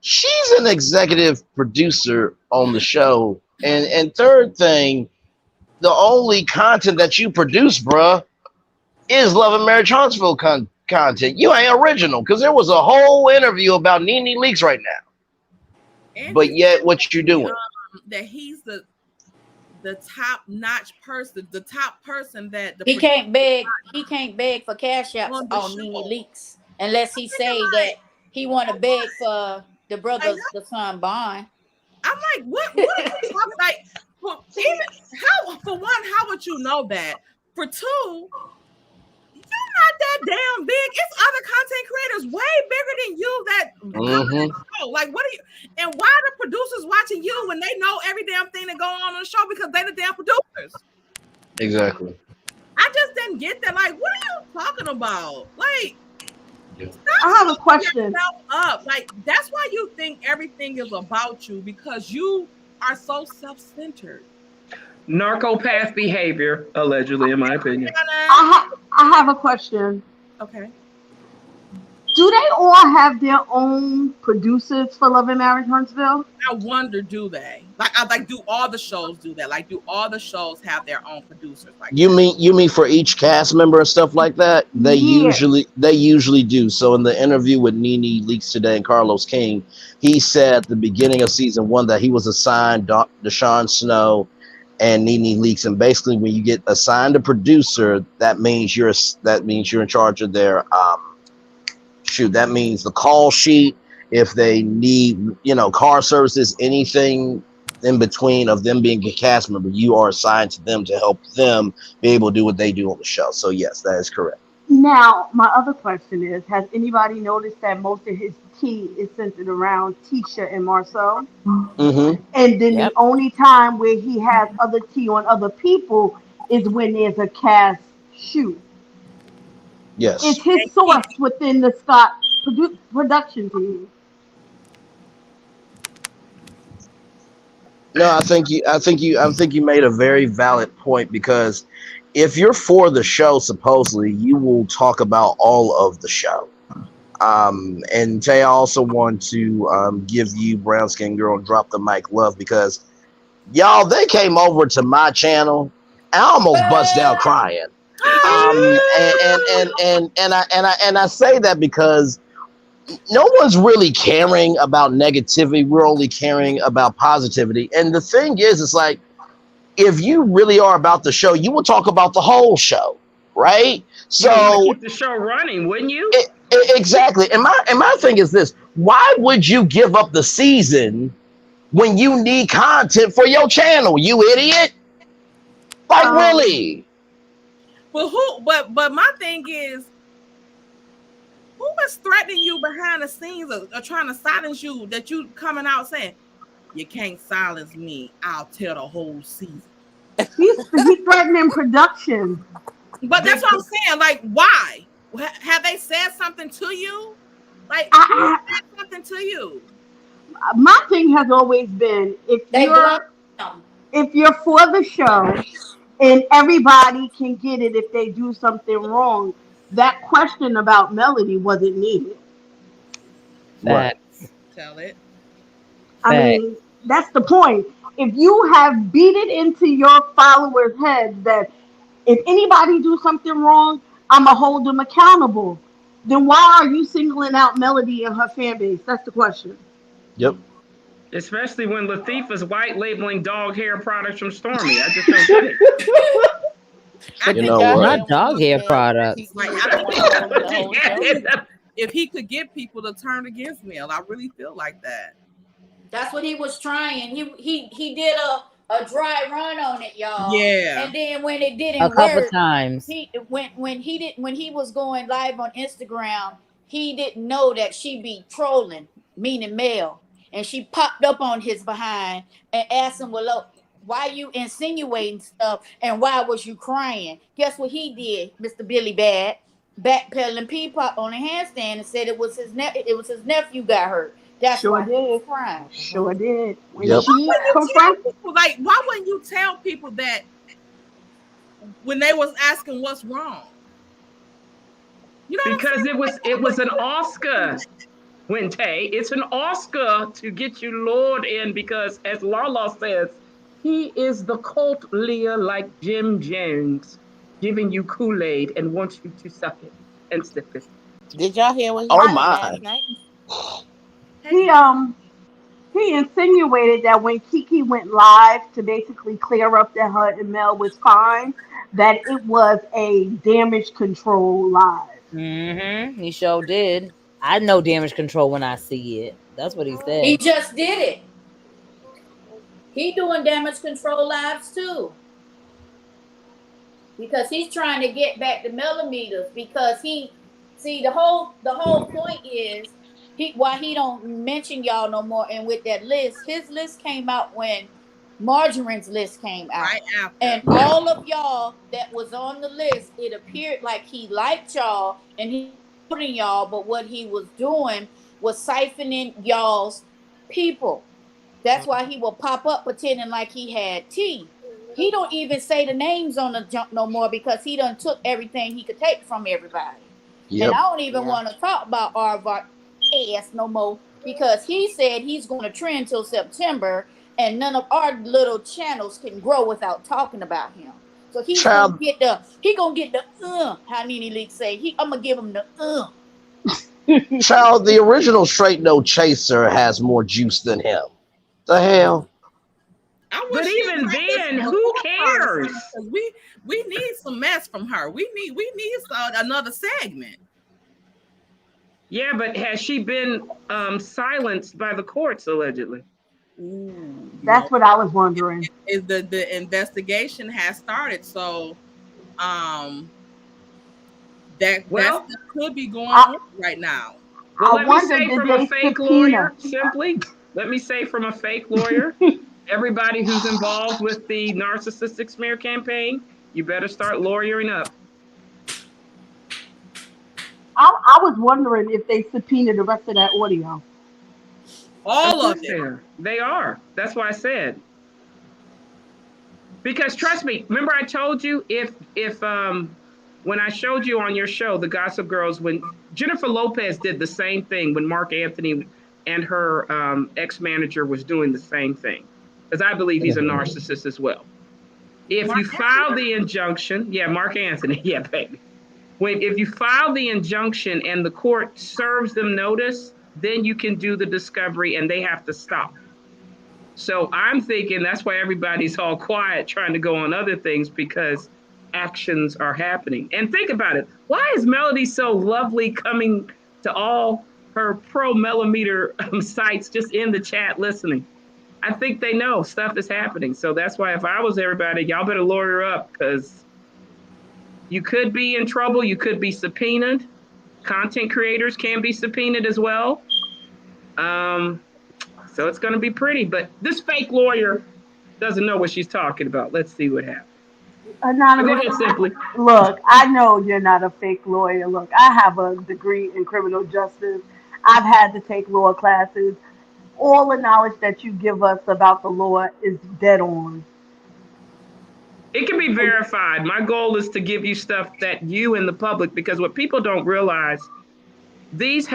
she's an executive producer on the show. And third thing, the only content that you produce, bruh, is Love and Marriage Huntsville content. You ain't original, because there was a whole interview about Nene Leakes right now. And but yet, what you doing? That he's the top-notch person, the top person that he can't beg for cash apps on Nene Leakes unless he say that he want to beg for the brother's the son bond. I'm like, what are you talking like? Well, even for one, how would you know that? For two, you're not that damn big. It's other content creators way bigger than you that like, what are you, and why are the producers watching you when they know every damn thing that go on the show because they the damn producers? Exactly. I just didn't get that. Like, what are you talking about? Like, I have a question. Up. Like, that's why you think everything is about you, because you are so self-centered. Narcopath behavior, allegedly, in my opinion. I have a question. Okay. Do they all have their own producers for Love and Marriage Huntsville? I wonder, do they? Like, do all the shows do that? Like, do all the shows have their own producers? Like, you mean for each cast member and stuff like that? They usually do. So in the interview with Nene Leakes today and Carlos King, he said at the beginning of season 1 that he was assigned Deshaun Snow and Nene Leakes, and basically when you get assigned a producer, that means you're in charge of their that means the call sheet. If they need, car services, anything in between of them being a cast member, you are assigned to them to help them be able to do what they do on the show. So yes, that is correct. Now, my other question is, has anybody noticed that most of his tea is centered around Tisha and Marcel? Mm-hmm. And then the only time where he has other tea on other people is when there's a cast shoot. Yes. It's his source within the Scott production team. No, I think you made a very valid point, because if you're for the show, supposedly you will talk about all of the show. And Tay, I also want to give you, Brown Skin Girl, Drop the Mic love, because y'all, they came over to my channel. I almost bust down crying. And I say that because no one's really caring about negativity. We're only caring about positivity. And the thing is, it's like, if you really are about the show, you will talk about the whole show, right? So keep the show running, wouldn't you? Exactly. And my thing is this: why would you give up the season when you need content for your channel? You idiot! Like really? But my thing is, who is threatening you behind the scenes or trying to silence you that you coming out saying, you can't silence me, I'll tell the whole season. He's threatening production. But that's what I'm saying. Like, why? Have they said something to you? Like, who said something to you? My thing has always been if you're for the show and everybody can get it if they do something wrong, that question about Melody wasn't needed. Right. Tell it. I mean, that's the point. If you have beat it into your followers' heads that if anybody do something wrong, I'ma hold them accountable, then why are you singling out Melody and her fan base? That's the question. Yep. Especially when Latifah's white labeling dog hair products from Stormy. I just don't get it. You know what? Not dog hair products. Like, if he could get people to turn against Mel, I really feel like that. That's what he was trying. He did a dry run on it, y'all. Yeah. And then when it didn't a couple work, times, when he was going live on Instagram, he didn't know that she be trolling, meaning Mel, and she popped up on his behind and asked him, "Well, look, why you insinuating stuff and why was you crying?" Guess what he did, Mr. Billy Bad, backpedaling P-pop on a handstand and said it was his nephew got hurt. That's Sure why he was did. crying. Sure did. When Yep. she confronted, Like, why wouldn't you tell people that when they was asking what's wrong? You know, because it was an Oscar, Wente. It's an Oscar to get you lured in because, as Lala says, he is the cult leader like Jim Jones, giving you Kool-Aid and wants you to suck it and sip it. Did y'all hear what he Oh said my. last night? he insinuated that when Kiki went live to basically clear up that her and Mel was fine, that it was a damage control live. He sure did. I know damage control when I see it. That's what he said. He just did it. He doing damage control lives too. Because he's trying to get back the millimeters. Because the whole point is why he don't mention y'all no more. And with that list, his list came out when Marjorie's list came out. right after. And all of y'all that was on the list, it appeared like he liked y'all and he voting y'all, but what he was doing was siphoning y'all's people. That's why he will pop up pretending like he had tea. He don't even say the names on the junk no more because he done took everything he could take from everybody. Yep. And I don't even want to talk about Arvart ass no more because he said he's going to trend till September and none of our little channels can grow without talking about him. So he's gonna get the how Nene Leak say I'm gonna give him the Child, the original Straight No Chaser has more juice than him. The hell? But even then, who cares? We need some mess from her. We need another segment. Yeah, but has she been silenced by the courts allegedly? Ooh, That's what I was wondering. Is the investigation has started, so that could be going on right now. Well, let me say from a fake lawyer, simply. Let me say from a fake lawyer, everybody who's involved with the narcissistic smear campaign, you better start lawyering up. I was wondering if they subpoenaed the rest of that audio. All of it. They are. That's why I said. Because trust me, remember I told you if when I showed you on your show, the Gossip Girls, when Jennifer Lopez did the same thing when Mark Anthony and her ex-manager was doing the same thing. Because I believe he's a narcissist as well. If you file the injunction, Mark Anthony, baby. If you file the injunction and the court serves them notice, then you can do the discovery and they have to stop. So I'm thinking that's why everybody's all quiet trying to go on other things because actions are happening. And think about it. Why is Melody so lovely coming to all her pro millimeter sites just in the chat listening. I think they know stuff is happening. So that's why if I was everybody, y'all better lawyer up, because you could be in trouble. You could be subpoenaed. Content creators can be subpoenaed as well. So it's going to be pretty. But this fake lawyer doesn't know what she's talking about. Let's see what happens. Anonymous, Go ahead, Simply. look, I know you're not a fake lawyer. Look, I have a degree in criminal justice. I've had to take law classes. All the knowledge that you give us about the law is dead on. It can be verified. My goal is to give you stuff that you and the public, because what people don't realize, this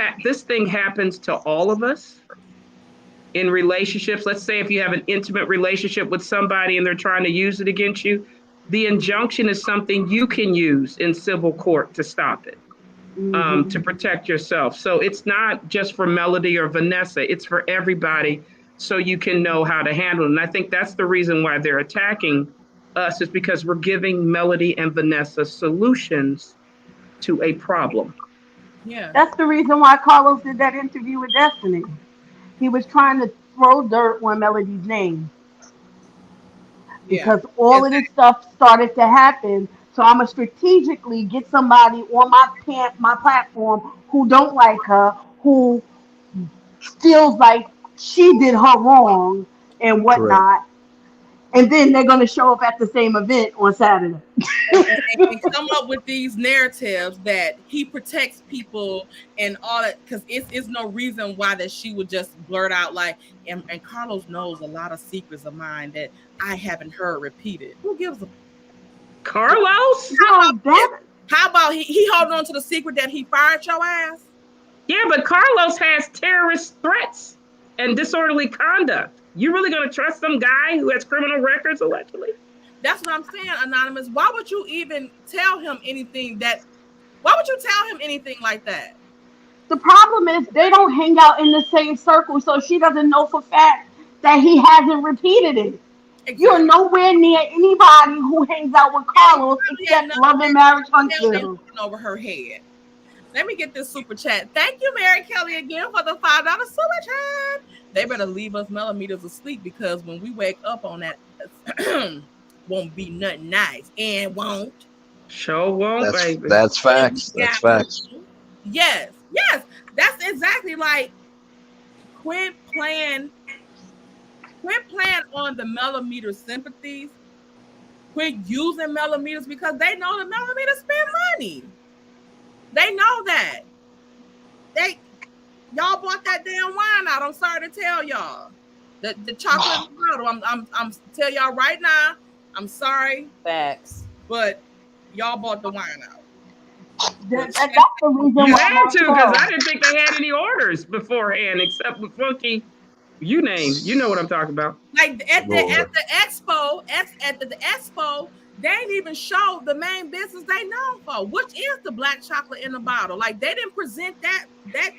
thing happens to all of us in relationships. Let's say if you have an intimate relationship with somebody and they're trying to use it against you, the injunction is something you can use in civil court to stop it, to protect yourself. So it's not just for Melody or Vanessa, it's for everybody, so you can know how to handle it. And I think that's the reason why they're attacking us, is because we're giving Melody and Vanessa solutions to a problem. Yeah. That's the reason why Carlos did that interview with Destiny. He was trying to throw dirt on Melody's name. Because all of this stuff started to happen. So I'm gonna strategically get somebody on my platform who don't like her, who feels like she did her wrong and whatnot. Correct. And then they're gonna show up at the same event on Saturday. and come up with these narratives that he protects people and all that, because it's no reason why that she would just blurt out like, and Carlos knows a lot of secrets of mine that I haven't heard repeated. Who gives a Carlos? How about he holding on to the secret that he fired your ass? Yeah, but Carlos has terrorist threats and disorderly conduct. You really gonna trust some guy who has criminal records allegedly? That's what I'm saying, Anonymous. Why would you even tell him anything why would you tell him anything like that? The problem is they don't hang out in the same circle, so she doesn't know for fact that he hasn't repeated it. Exactly. You're nowhere near anybody who hangs out with Carlos except Love and Marriage Huntsville. Over her head. Let me get this super chat. Thank you, Mary Kelly, again for the $5 super chat. They better leave us millimeters asleep, because when we wake up on that, won't be nothing nice, and won't. Sure won't, baby. That's facts. That's facts. Yes. That's exactly like quit playing on the millimeter sympathies. Quit using millimeters, because they know the millimeters spend money. They know that. Y'all bought that damn wine out. I'm sorry to tell y'all. The chocolate bottle. I'm tell y'all right now. I'm sorry. Facts. But y'all bought the wine out. That's the reason you why. had to, because I didn't think they had any orders beforehand, except with Funky. You know what I'm talking about. Like at the expo, at the expo, they ain't even show the main business they known for, which is the black chocolate in the bottle. Like they didn't present that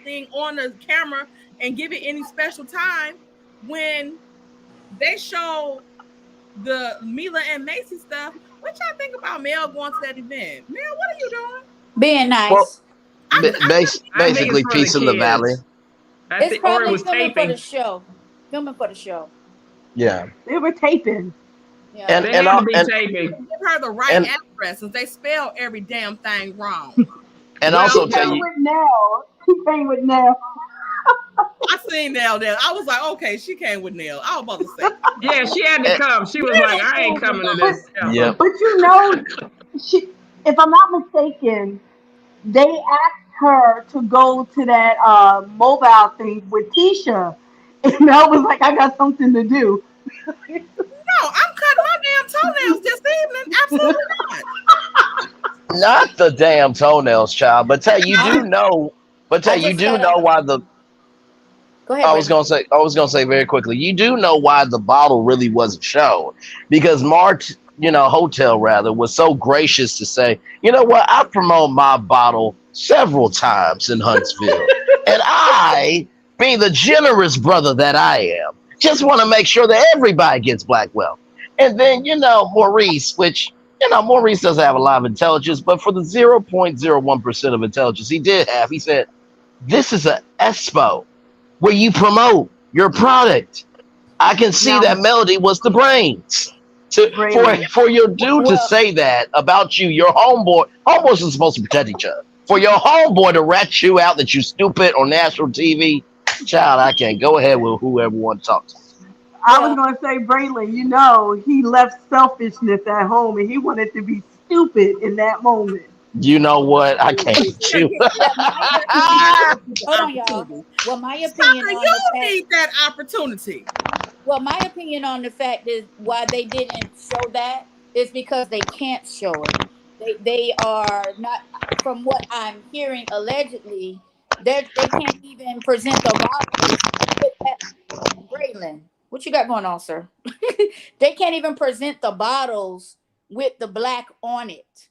thing on the camera and give it any special time when they showed the Mila and Macy stuff. What y'all think about Mel going to that event? Mel, what are you doing? Being nice. Well, basically peace in the valley. It's probably filming for the show. Filming for the show. Yeah. They were taping. Yeah. And taping. Give her the right address, and they spell every damn thing wrong. And also tell you. She came with Nell. I seen Nell there. I was like, okay, she came with Nell. I was about to say. Yeah, she had to come. She was like, I ain't coming to this. Yeah. But if I'm not mistaken, they asked her to go to that mobile thing with Tisha. And Mel was like, I got something to do. No, I'm cutting my damn toenails this evening. Absolutely not. Not the damn toenails, child. But you do know why the. Go ahead. I was gonna say very quickly. You do know why the bottle really wasn't shown, because Hotel rather was so gracious to say, you know what, I promote my bottle several times in Huntsville, and I, being the generous brother that I am, just want to make sure that everybody gets black wealth. And then Maurice, which Maurice doesn't have a lot of intelligence, but for the 0.01% of intelligence he did have, he said, This is a expo where you promote your product. I can see Now, that Melody was the brains. Braylon, For your dude to Well, say that about you, your homeboys are supposed to protect each other. For your homeboy to rat you out that you stupid on national TV, child, I can't. Go ahead with whoever want to talk to. I was well, going to say, Braylon, he left selfishness at home and he wanted to be stupid in that moment. You know what? I can't He with should you. get well, my he opinion. should get the Hold on, y'all. opportunity. Well, my opinion Sucker, on the you fact. need that opportunity. Well, my opinion on the fact is why they didn't show that is because they can't show it. They are not, from what I'm hearing allegedly, they can't even present the bottles with that. Braylon, what you got going on, sir? They can't even present the bottles with the black on it.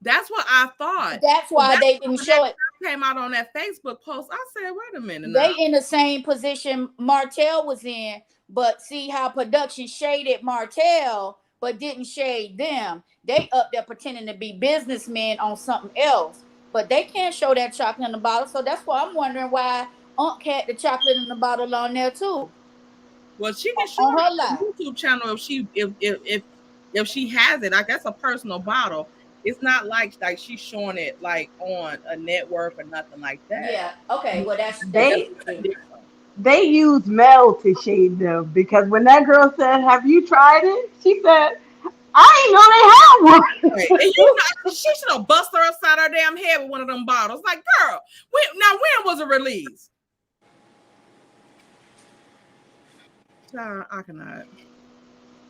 That's what I thought. That's So why that's they didn't when show that it. came out on that Facebook post. I said, wait a minute now. They in the same position Martell was in, but see how production shaded Martell, but didn't shade them. They up there pretending to be businessmen on something else, but they can't show that chocolate in the bottle. So that's why I'm wondering why Unc had the chocolate in the bottle on there too, Well, she can show on it her on live. the YouTube channel if she has it. Like that's a personal bottle. It's not like she's showing it like on a network or nothing like that. Yeah. Okay. Well, that's They Different. they used Mel to shade them because when that girl said, "Have you tried it?" she said, "I ain't know they Right. had And one." she should have busted her upside her damn head with one of them bottles. Like, girl, when was it released? Child, I cannot.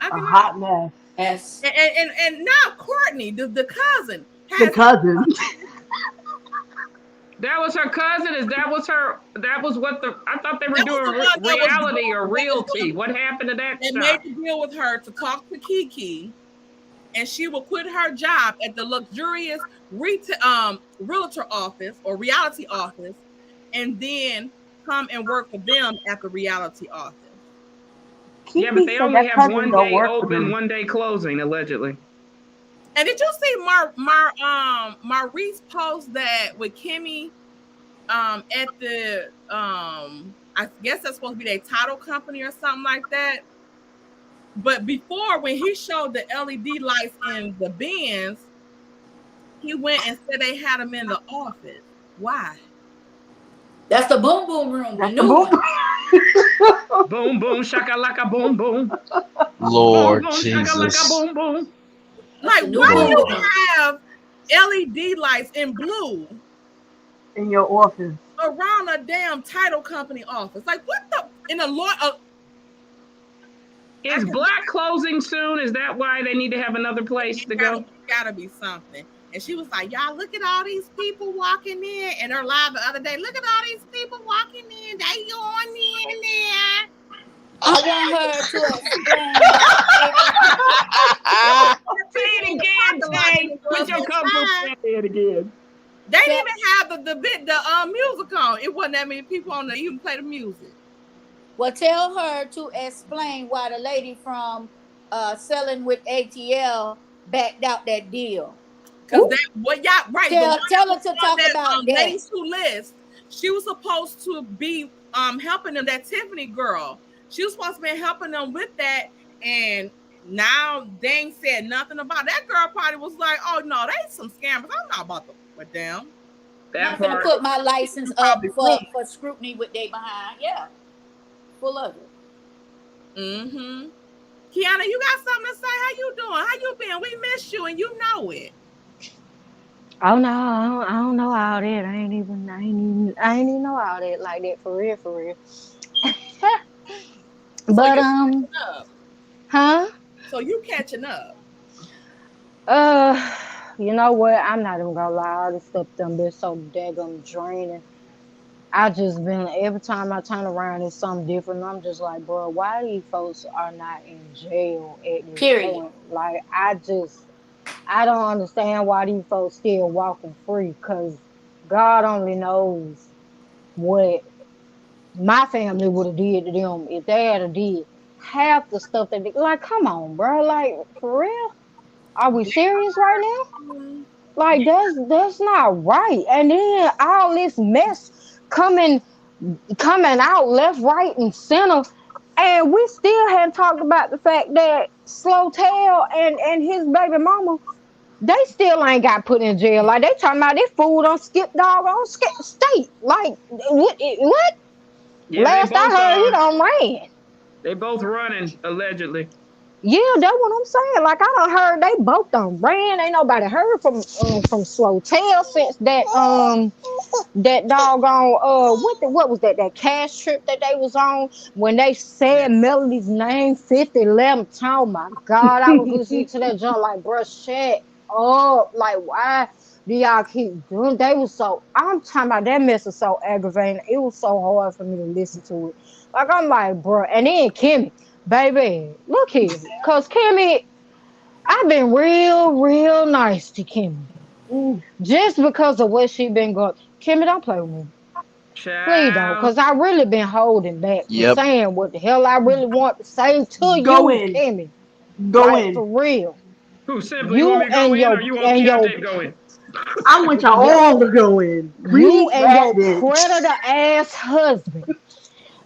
I A cannot. hot mess. Yes. And now Courtney, the cousin, The has cousin. That was her cousin. That was what I thought they were that was the doing one that was reality or that was realty. doing, What happened to that they made shop? the deal with her to talk to Kiki, and she will quit her job at the luxurious realtor office or reality office, and then come and work for them at the reality office. Yeah, but Kiki they said only that have cousin one don't day work for open, them. 1 day closing, allegedly. And did you see Maurice post that with Kimmy at the I guess that's supposed to be their title company or something like that. But before, when he showed the LED lights in the bins, he went and said they had them in the office. Why? That's the boom boom room, the That's the new boom. one. Boom, boom, shakalaka, boom, boom. Boom, Lord boom, shakalaka, Jesus. boom, boom. That's Like, the new why do boom you Lord. boom. have LED lights in blue In your office. around a damn title company office? Like, what the in a law? I Is can Black closing soon? Is that why they need to have another place to go? it gotta be something. And she was like, y'all, look at all these people walking in. And her live the other day, look at all these people walking in. They going in there. I want her to explain why the lady. Say it again, Tay. Put your comfort say it again. They didn't Tell, even have the music on. It wasn't that many people on there even play the music. well, tell her to explain why the lady from selling with ATL backed out that deal. Cause that what y'all right, Tell her to one talk that about that. ladies who list, she was supposed to be helping them, that Tiffany girl. She was supposed to be helping them with that, and now they ain't said nothing about that girl. Probably was like, oh no, they some scammers. I'm not about to with them. Not That gonna part. put my license up Probably front. for scrutiny with they behind. Yeah, full of it. Mm-hmm. Kiana, you got something to say? How you doing? How you been? We missed you, and you know it. Oh no, I don't know all that. I ain't even know all that like that for real, for real. So But you catching up. huh? So you catching up. Uh, you know what? I'm not even gonna lie. All this stuff done been so daggum draining. I just been every time I turn around, it's something different. I'm just like, bro, why these folks are not in jail at this Period. point? Like, I don't understand why these folks still walking free. Cause God only knows what my family would have did to them if they had a did half the stuff that they like. Come on, bro. Like for real? Are we serious right now? Like that's not right. And then all this mess coming out left, right, and center. And we still hadn't talked about the fact that Slow Tail and his baby mama, they still ain't got put in jail. Like they talking about this fool on skip dog on skip state. Like what? Yeah, Last I heard, he done ran. They both running allegedly. Yeah, that's what I'm saying. Like I done heard they both done ran. Ain't nobody heard from Slow Tail since that doggone what was that cash trip that they was on when they said Melody's name 5011. Oh my God, I was listening to that junk like, bruh, shut up. Like why do y'all keep doing? They was so, I'm talking about that mess was so aggravating. It was so hard for me to listen to it. Like I'm like, bruh, and then Kimmy. Baby, look here. Because Kimmy, I've been real nice to Kimmy. Just because of what she been going. Kimmy, don't play with me. Child. Please don't. Because I really been holding back from saying what the hell I really want to say to Kimmy. Go in. For real. Who simply you want me to go in or you want Keontae to go in? I want y'all all to go in. You and your predator ass husband.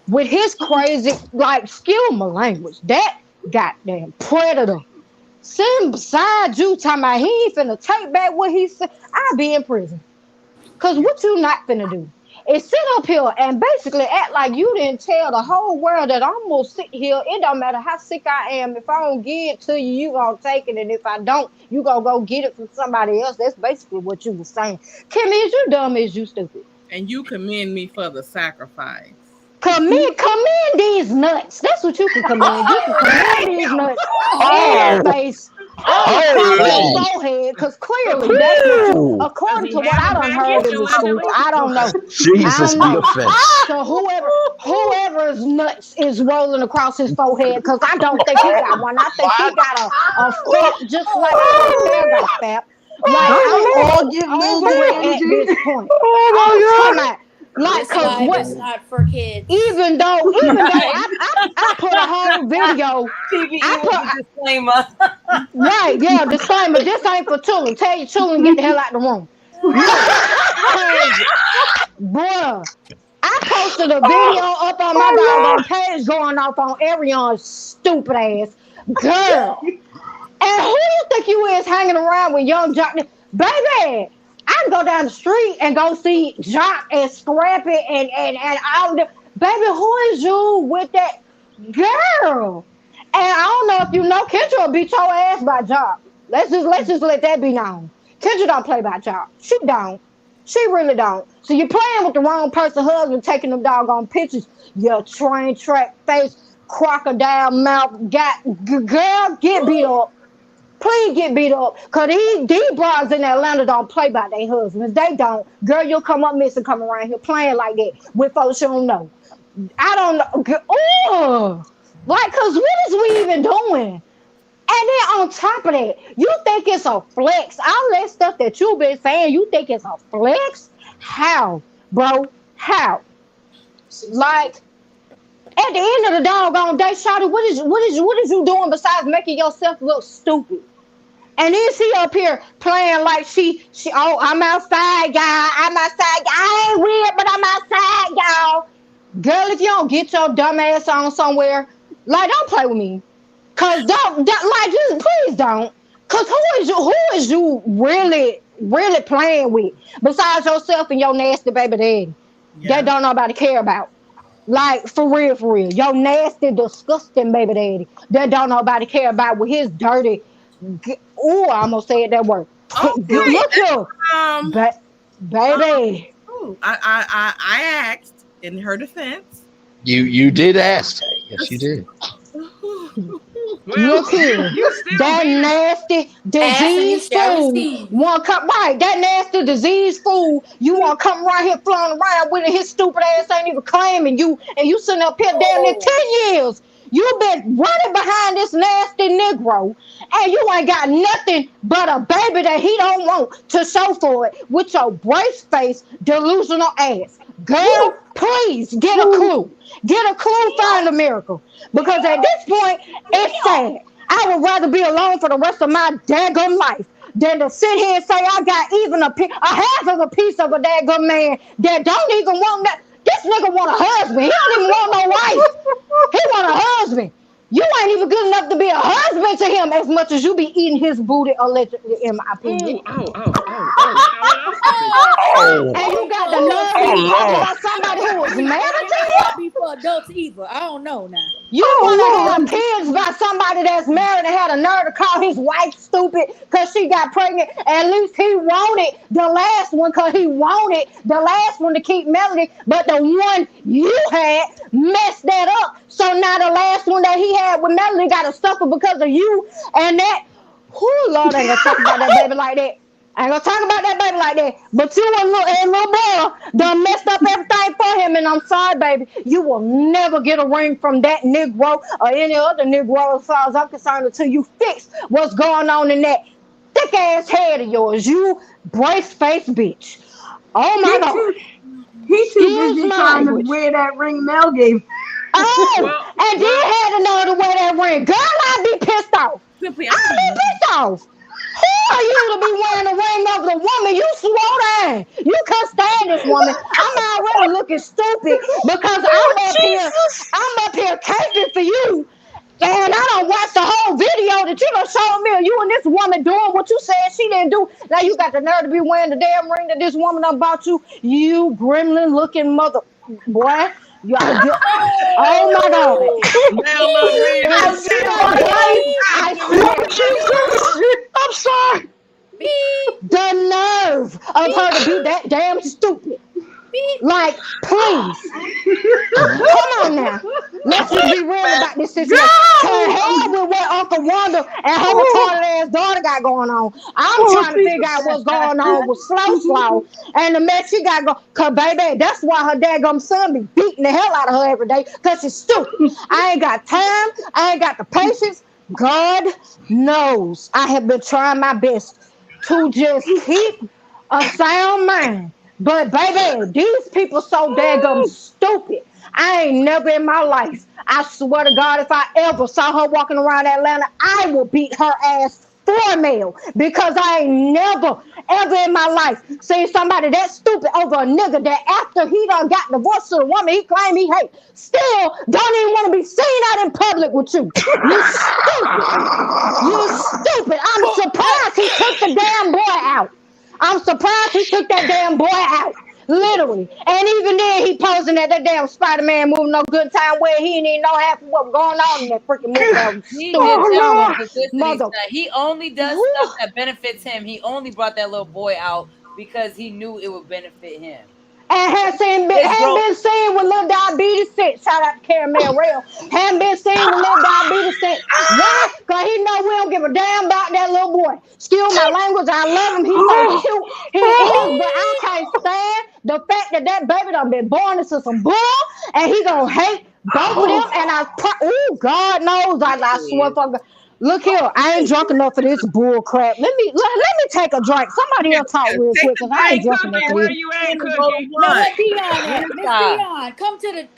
With his crazy, like, excuse my language, that goddamn predator sitting beside you talking about he ain't finna take back what he said, I'll be in prison. Because what you not finna do is sit up here and basically act like you didn't tell the whole world that I'm gonna sit here. It don't matter how sick I am. If I don't give it to you, you gonna take it. And if I don't, you gonna go get it from somebody else. That's basically what you were saying. Kimmy, is you dumb? Is you stupid? And you commend me for the sacrifice. Commend these nuts. That's what you can commend. You can commend these nuts on your face, on your forehead, because clearly that's what you, according to what I done heard in the streets, I don't know. Jesus be offense. So whoever's nuts is rolling across his forehead, because I don't think he got one. I think he got a fap just like Tail got a fap. Like I'm over it at this point. Oh my God. Like, cause what? It's not for kids. Even though I put a whole video. I put a disclaimer. Right, yeah, disclaimer. This ain't for children. Tell your children get the hell out the room. Bruh, I posted a video up on my doggone page going off on Arion's stupid ass girl. And who you think you is hanging around with young Jock? Baby, I can go down the street and go see Jock and Scrappy and all the baby. Who is you with that girl? And I don't know if you know, Kendra will beat your ass by Jock. Let's just let that be known. Kendra don't play by Jock. She don't. She really don't. So you're playing with the wrong person, husband, taking them doggone pictures. Your train track face, crocodile mouth, girl, get beat up. Please get beat up. Because these bras in Atlanta don't play by their husbands. They don't. Girl, you'll come up missing, come around here playing like that with folks you don't know. I don't know. Oh, like, because what is we even doing? And then on top of that, you think it's a flex. All that stuff that you've been saying, you think it's a flex? How, bro? How? Like, at the end of the doggone day, shawty, what is you doing besides making yourself look stupid? And then she up here playing like she I'm outside, y'all. I'm outside. I ain't weird, but I'm outside, y'all. Girl, if you don't get your dumb ass on somewhere, like, don't play with me. Cause just please don't. Cause who is you really playing with besides yourself and your nasty baby daddy that don't nobody care about? Like, for real. Your nasty, disgusting baby daddy that don't nobody care about with his dirty. Oh, I almost said that word. Okay. Look here, baby. I asked in her defense. You did ask. Yes, you did. Look here, that nasty disease fool want to come right. That nasty disease fool, you want to come right here flying around with it. His stupid ass ain't even claiming you, and you sitting up here damn near 10 years. You been running behind this nasty Negro, and you ain't got nothing but a baby that he don't want to show for it with your brace face, delusional ass. Girl, please get a clue. Get a clue, find a miracle. Because at this point, it's sad. I would rather be alone for the rest of my daggone life than to sit here and say I got even a half of a piece of a daggum man that don't even want that. This nigga want a husband. He don't even want no wife. He want a husband. You ain't even good enough to be a husband to him as much as you be eating his booty, allegedly, in my opinion. Oh. And you got the nerve to be talking about somebody who was married to him? Be for adults either. I don't know now. You want to have kids by somebody that's married and had a nerve to call his wife stupid because she got pregnant. At least he wanted the last one because he wanted the last one to keep Melody. But the one you had messed that up. So now the last one that he had with Melody got to suffer because of you. And that, Lord, I ain't going to talk about that baby like that. I ain't gonna talk about that baby like that. But you and little boy done messed up everything for him. And I'm sorry, baby. You will never get a ring from that Negro or any other Negro as far as I'm concerned until you fix what's going on in that thick ass head of yours. You brace face bitch. Oh my God. He too busy trying to wear that ring Mel gave. And then had to know to wear that ring. Girl, I'd be pissed off. I'd be pissed off. Who are you to be wearing a ring over the woman? You slow down. You can't stand this woman. I'm already looking stupid because I'm up here caping for you. And I don't watch the whole video that you done showed me of you and this woman doing what you said she didn't do. Now you got the nerve to be wearing the damn ring that this woman done bought you. You gremlin looking mother boy. Oh my God. I'm sorry. The nerve of her to be that damn stupid. Like, please. Come on now. Let's just be real about this situation. To hell with what Uncle Wanda and her retarded ass daughter got going on. I'm trying to figure out what's going on with Slow and the mess she got going. Cause baby, that's why her daggum son be beating the hell out of her every day. Cause she's stupid. I ain't got time. I ain't got the patience. God knows I have been trying my best to just keep a sound mind. But baby, these people so daggum stupid. I ain't never in my life. I swear to God, if I ever saw her walking around Atlanta, I will beat her ass for male. Because I ain't never, ever in my life seen somebody that stupid over a nigga that after he done got divorced to the woman he claimed he hate, still don't even want to be seen out in public with you. You stupid. You stupid. I'm surprised he took the damn boy out. I'm surprised he took that damn boy out. Literally. And even then, he posing at that damn Spider-Man movie No Good Time where he didn't even know half of what was going on in that freaking movie. He only does stuff that benefits him. He only brought that little boy out because he knew it would benefit him. And hadn't been seen with Little Diabetes since. Shout out to Caramel Rail. Hadn't been seen with Little Diabetes since. Why? Because he know we don't give a damn about that little boy. Excuse my language. I love him. He's so cute. He is, but I can't stand the fact that that baby done been born into some bull and he gonna hate both of them. And God knows. I swear for God. Look here, I ain't drunk enough for this bull crap. Let me take a drink. Somebody else talk real quick because I ain't drunk enough for Where this. you at, Cookie? Miss Dion, come to the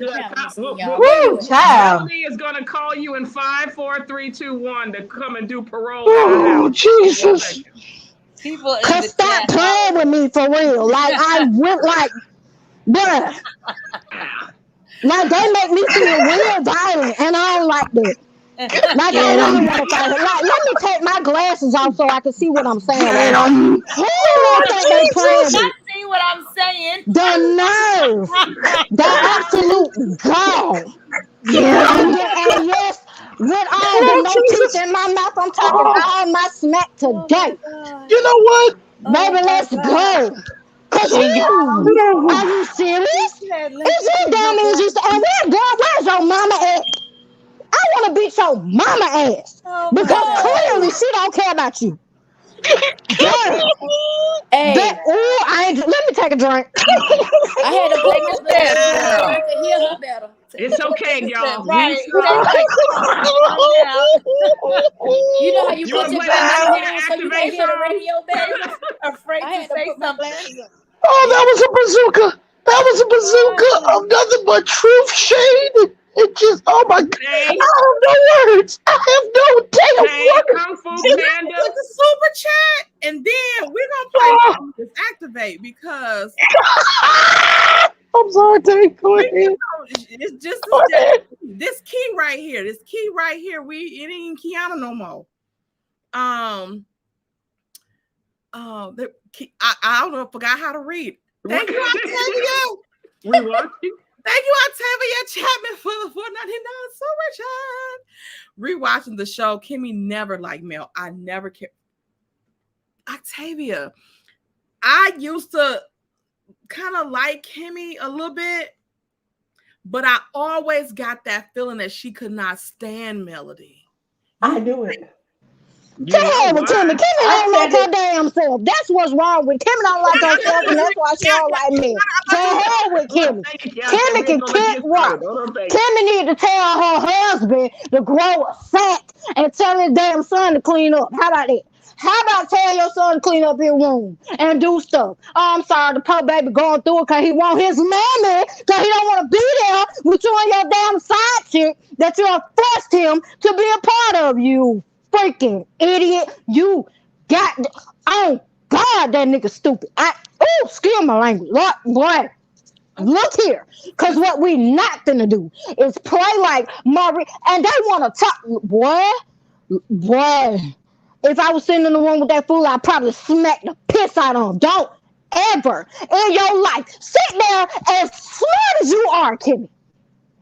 panel. Woo, child. Melody is gonna call you in 5, 4, 3, 2, 1 to come and do parole. Oh, Jesus. People Cause stop playing with me for real. Like I went like, bruh. Like they make me feel real violent, and I don't like that. Like I don't want to fight. Like let me take my glasses off so I can see what I'm saying. Who they playing with? See what I'm saying? The nerve, the absolute gall. And yes, with all the no teeth in my mouth, I'm talking all my smack today. You know what? Baby, let's go. Cause are you serious? Is you dumb as you say? Where's your mama at? I want to beat your mama ass because clearly she don't care about you. Girl, let me take a drink. I had to play this better. I could hear her better. It's okay, y'all. Right. You know how you put your glasses on so you can hear the radio better? Afraid to say something. Oh, that was a bazooka. That was a bazooka of nothing but truth shade. It just, oh my God. I have no words. I have no damn words. Kung Fu Put Panda. the super chat, and then we're gonna play this activate because I'm sorry, Dave. Go ahead. It's just this key right here. This key right here. It ain't Kiana no more. The key, I don't know. I forgot how to read. Thank you, Octavia. Thank you, Octavia Chapman, for the $4.99 super chat. Rewatching the show, Kimmy never liked Mel. I never cared. Octavia, I used to kind of like Kimmy a little bit, but I always got that feeling that she could not stand Melody. I do it. Tell her with Kimmy. Kimmy don't like her damn self. That's what's wrong with Kimmy. Don't like herself, and that's why she don't like me. Tell her with Kimmy. Kimmy can kick rock. Kimmy need to tell her husband to grow a sack and tell his damn son to clean up. How about that? How about tell your son to clean up his room and do stuff? Oh, I'm sorry, the poor baby going through it because he want his mammy, because he don't want to be there with you and your damn side chick that you have forced him to be a part of, you freaking idiot. You got, oh God, that nigga stupid. Excuse my language. Boy, look here, because what we not gonna do is play like Marie, and they want to talk, boy. If I was sitting in the room with that fool, I'd probably smack the piss out of him. Don't ever in your life sit there as smart as you are, Kimmy.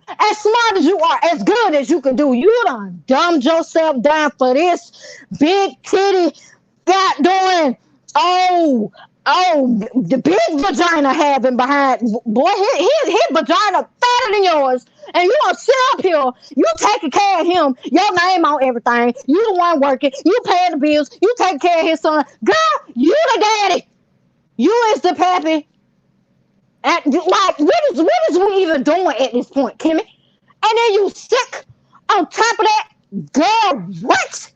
As smart as you are, as good as you can do. You done dumbed yourself down for this big titty got doing. The big vagina having behind. Boy, his vagina fatter than yours. And you gonna sit up here, you taking care of him, your name on everything, you the one working, you paying the bills, you taking care of his son. Girl, you the daddy. You is the pappy. Like, what is we even doing at this point, Kimmy? And then you sick on top of that? Girl, what?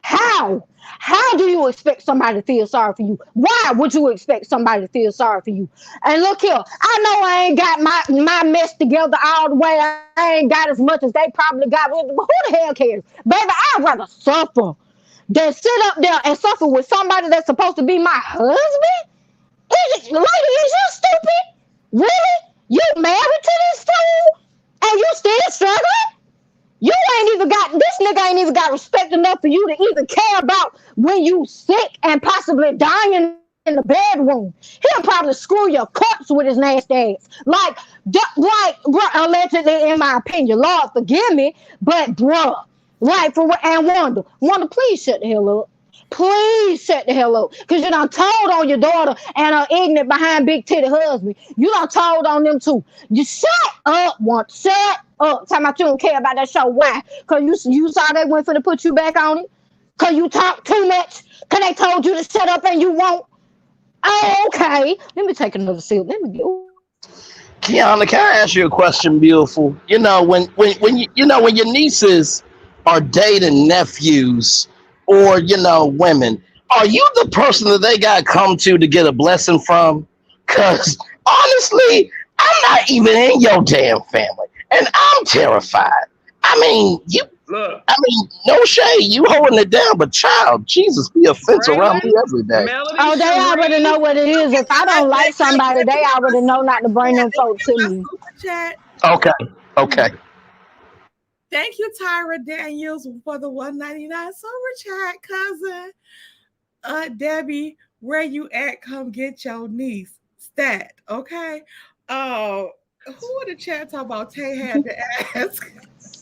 How? How do you expect somebody to feel sorry for you? Why would you expect somebody to feel sorry for you? And look here, I know I ain't got my mess together all the way. I ain't got as much as they probably got. But who the hell cares? Baby, I'd rather suffer than sit up there and suffer with somebody that's supposed to be my husband? Lady, is you stupid? Really? You married to this fool? And you still struggling? This nigga ain't even got respect enough for you to even care about when you sick and possibly dying in the bedroom. He'll probably screw your corpse with his nasty ass. Like, allegedly, in my opinion. Lord, forgive me, but bruh. Right, and Wanda, please shut the hell up. Please shut the hell up. Because you done told on your daughter and her ignorant behind big titty husband. You done told on them too. You shut up, Wanda. Shut up. Talking about you don't care about that show. Why? Because you saw they went for to put you back on it? Because you talk too much? Because they told you to shut up and you won't? Oh, okay. Let me take another sip. Let me go. Kiana, can I ask you a question, beautiful? You know, when your nieces are dating nephews or, women, are you the person that they got to come to get a blessing from? Because honestly, I'm not even in your damn family, and I'm terrified. I mean, no shade, you holding it down, but child, Jesus, be a fence around me every day. Oh, they already know what it is. If I don't like somebody, they already know not to bring them folks to me. Okay. Thank you, Tyra Daniels, for the $1.99 super chat, cousin. Debbie, where you at? Come get your niece. Stat, okay? Who in the chat talk about Tay had to ask?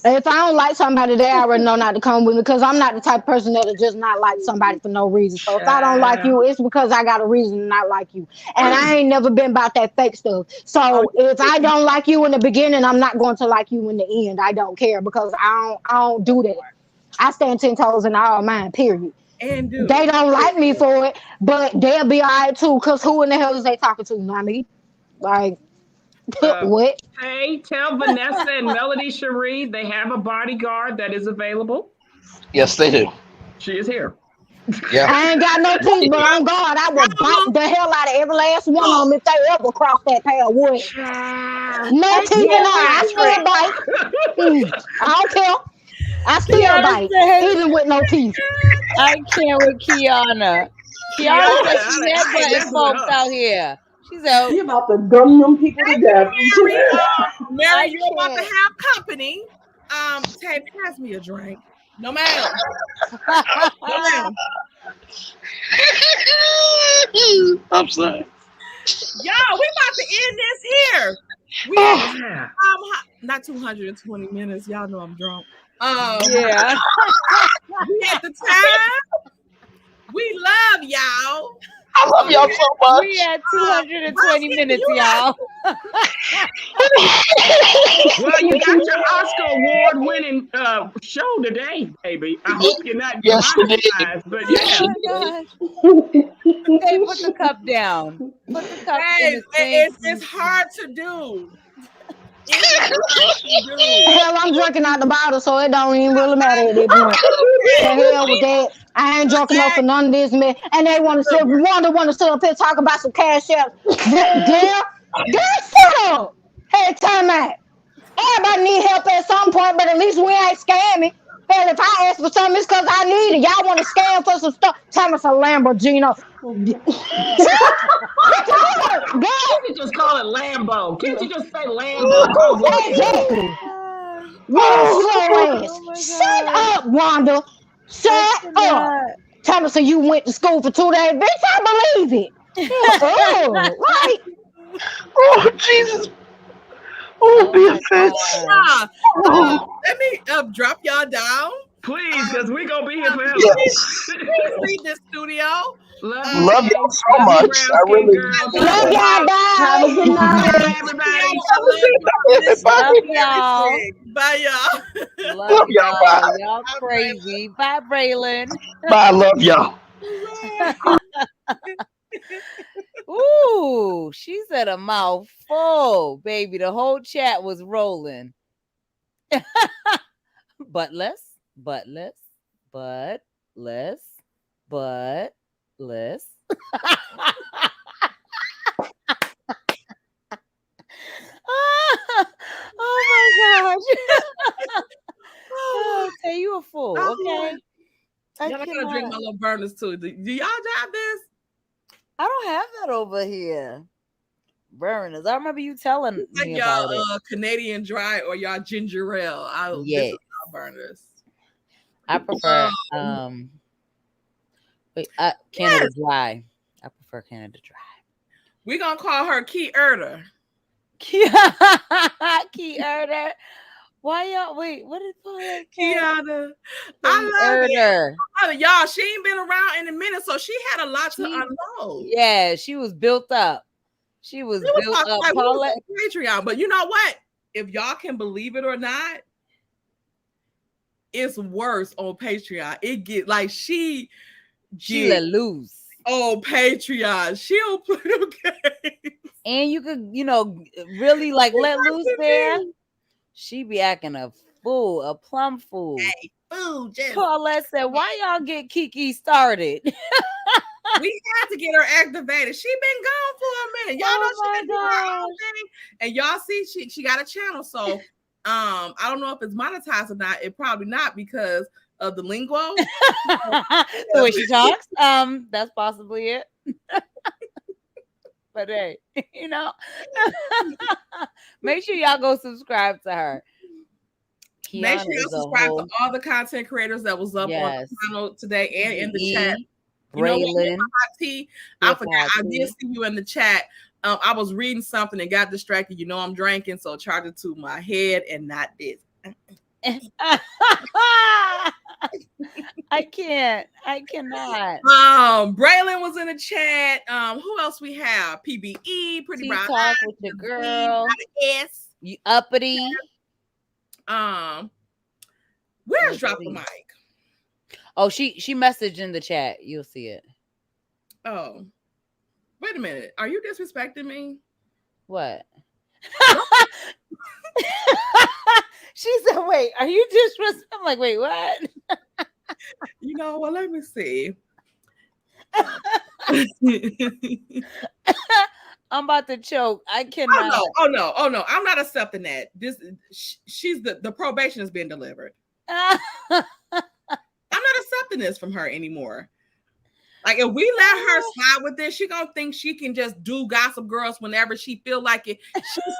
If I don't like somebody, they already know not to come with me because I'm not the type of person that'll just not like somebody for no reason. So if I don't like you, it's because I got a reason to not like you. And I ain't never been about that fake stuff. So if I don't like you in the beginning, I'm not going to like you in the end. I don't care because I don't do that. I stand 10 toes in all mine, period. And they don't like me for it, but they'll be all right too because who in the hell is they talking to? Not me. Like, what? Hey, tell Vanessa and Melody Cherie they have a bodyguard that is available. Yes, they do. She is here. Yeah. I ain't got no teeth, but on God, I will bite the hell out of every last one of them if they ever cross that path. What? No teeth and I still bite. I don't care. I still bite, even with no teeth. I can't with Kiana. Kiana said she headbutting folks out here. She said, She about to gum them people to death. Mary, you're about to have company. Tay, pass me a drink. No, ma'am. No, ma'am. I'm sorry. Y'all, we about to end this here. We not 220 minutes. Y'all know I'm drunk. yeah. We at the time. We love y'all. I love y'all so much. We had 220 minutes, y'all. Well, you got your Oscar award-winning show today, baby. I hope you're not demonetized, but yeah. Hey, put the cup down. Put the cup in the sink. It's hard to do. Hell, I'm drinking out the bottle, so it don't even really matter at this point. The hell with that. I ain't drunk enough for none of this, man. And they want to sit, Wanda want to sit up here talk about some cash out. Damn, shut up. Hey, time out. Everybody need help at some point, but at least we ain't scamming. Hell, if I ask for something, it's because I need it. Y'all want to scam for some stuff? Tell me some Lamborghini. Can't you just call it Lambo? Can't you just say Lambo? Exactly. Shut up, Wanda. Shut up. Tell me so you went to school for 2 days. Bitch, I believe it. Right. Oh, Jesus. Oh, be offensive. Let me drop y'all down. Please, because we're going to be here forever. Yes. Please leave this studio. Love y'all so much. I really love y'all. Bye. Have a good night, everybody. Love y'all. Bye, y'all. Love y'all. Bye. Y'all crazy. Bye, Braylon. Bye. Love y'all. Ooh, she said a mouthful, baby. The whole chat was rolling. Buttless. Oh my gosh. Oh, Tay, you a fool. Okay. Y'all gotta drink my little burners too. Do y'all have this? I don't have that over here. Burners. I remember you telling me y'all about it. Canadian dry or y'all ginger ale. Yes. Burners. I prefer Canada Dry. I prefer Canada Dry. We're gonna call her Key Erder. Key Erder. Why y'all wait? What is it? Kiana. I love it. Y'all, she ain't been around in a minute, so she had a lot to unload. Yeah, she was built up. She was built up. Like, Patreon, but you know what? If y'all can believe it or not, it's worse on Patreon. It get like she let loose on Patreon. She don't play no games. And you could, really like let loose there. She be acting a fool, a plum fool. Hey, fool, Paulette said, why y'all get Kiki started? We had to get her activated. She been gone for a minute. Y'all know she been doing her own thing. And y'all see she got a channel. So I don't know if it's monetized or not. It probably not because of the lingo. The way she talks. That's possibly it. But hey, make sure y'all go subscribe to her. Kiana, make sure y'all subscribe to all the content creators that was up on the channel today and in the chat. Braylon. I forgot. I did see you in the chat. I was reading something and got distracted. I'm drinking, so charge it to my head and not this. I cannot. Braylon was in the chat. Who else we have? PBE, Pretty Brown Talk with your girl. S. You uppity. Where's Drop the Mic? Oh, she messaged in the chat. You'll see it. Oh, wait a minute. Are you disrespecting me? What? She said, wait, are you disrespecting? I'm like, wait, what? Well, let me see. I'm about to choke. I cannot. Oh no. I'm not accepting that. She's the probation has been delivered. I'm not accepting this from her anymore. Like, if we let her slide with this, she gonna think she can just do Gossip Girls whenever she feel like it. She's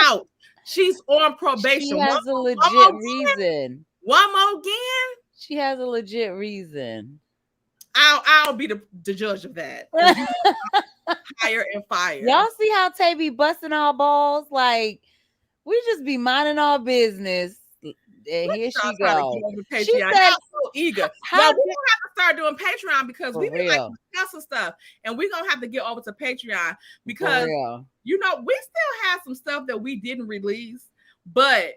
out. She's on probation. She has a legit reason. One more again. She has a legit reason. I'll be the judge of that. Hire and fire. Y'all see how Tay be busting our balls? Like, we just be minding our business. And here she goes. She said, I'm so eager. Well, we don't have to start doing Patreon because we be like discussing stuff, and we're gonna have to get over to Patreon because you know we still have some stuff that we didn't release, but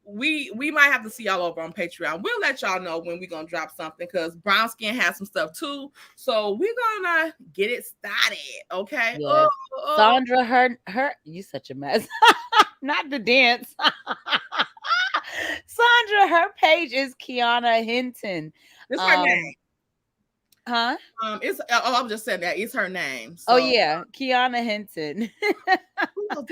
we might have to see y'all over on Patreon. We'll let y'all know when we're gonna drop something because Brown Skin has some stuff too. So we're gonna get it started. Okay. Yes. Sandra, her you such a mess. Not the dance. Sandra, her page is Kiana Hinton. It's her name. Huh? It's I'm just saying that it's her name. So. Oh yeah, Kiana Hinton. Talk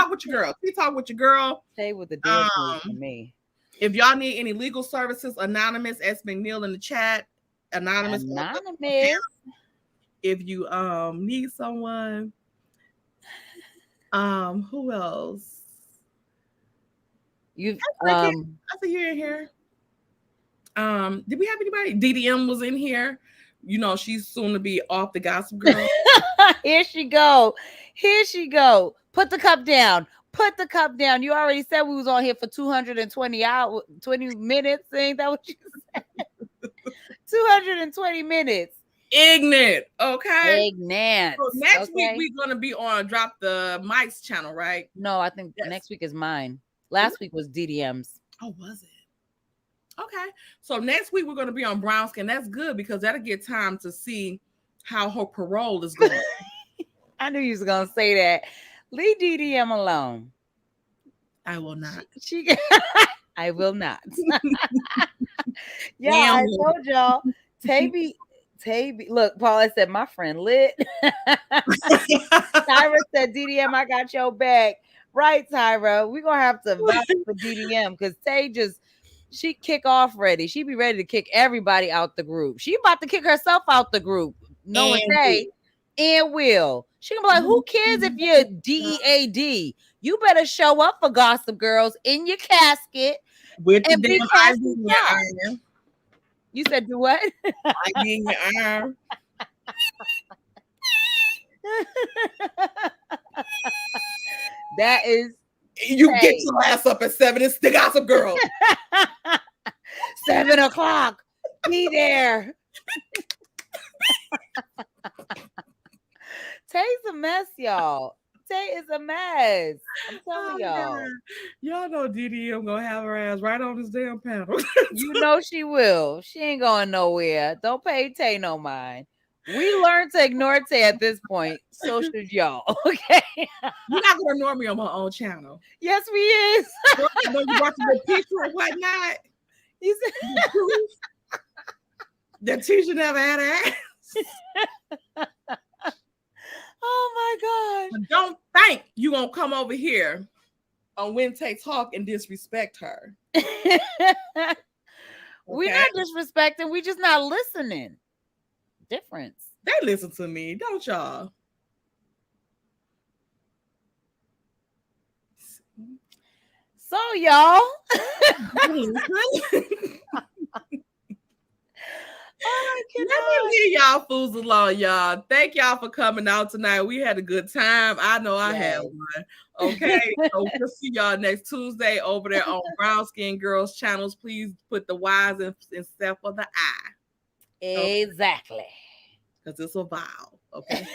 with your girl. Talk with your girl. Stay with the dance for me. If y'all need any legal services, Anonymous S. McNeil in the chat. Anonymous. If you need someone, who else? I see you in here. Did we have anybody? DDM was in here. You know, she's soon to be off the Gossip Girl. Here she go. Put the cup down. You already said we was on here for 20 minutes. Ain't that what you said? 220 minutes. Ignorant. Okay. Ignorant. So next week we're gonna be on Drop the Mics channel, right? No, I think next week is mine. Last week was DDM's. Oh, was it? Okay. So next week we're going to be on Brown Skin. That's good because that'll get time to see how her parole is going. I knew you was going to say that. Leave DDM alone. I will not. I will not. Yeah, I told y'all. Taby. Look, Paula said, my friend lit. Tyra said, DDM, I got your back. Right, Tyra. We're going to have to vouch for DDM because Tay she kick off ready. She be ready to kick everybody out the group. She about to kick herself out the group. Knowing Tay and Will. She gonna be like, who cares if you're DEAD? You better show up for Gossip Girls in your casket. With the damn ID in your arm. You said do what? ID in your arm. That is you get your ass up at 7 and the Gossip Girl. 7 o'clock. Be there. Tay's a mess, y'all. Tay is a mess. I'm telling y'all. God. Y'all know DDM gonna have her ass right on this damn panel. You know she will. She ain't going nowhere. Don't pay Tay no mind. We learned to ignore Tay at this point. So should y'all. Okay. You're not gonna ignore me on my own channel. Yes, we is. You watching the picture or whatnot. You said the teacher never had ass. Oh my gosh. But don't think you gonna come over here on when Tay talk and disrespect her. We're not disrespecting, we just not listening. Difference. They listen to me, don't y'all? So y'all. Let me leave y'all fools alone, y'all. Thank y'all for coming out tonight. We had a good time. I know I had one. Okay, so we'll see y'all next Tuesday over there on Brown Skin Girls channels. Please put the Y's instead for the I. Exactly. Because it's a vowel. Okay.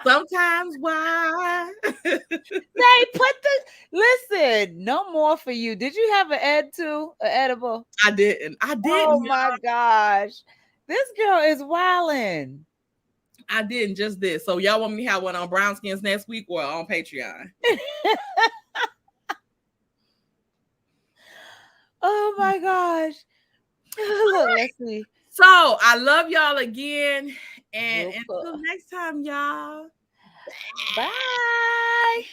Sometimes why? They put listen, no more for you. Did you have an ed too? An edible? I didn't. Oh my gosh. This girl is wilding. I didn't, just this. So y'all want me to have one on Brown Skins next week or on Patreon? Oh my gosh. Look, let's see. So I love y'all again. And until next time, y'all. Bye.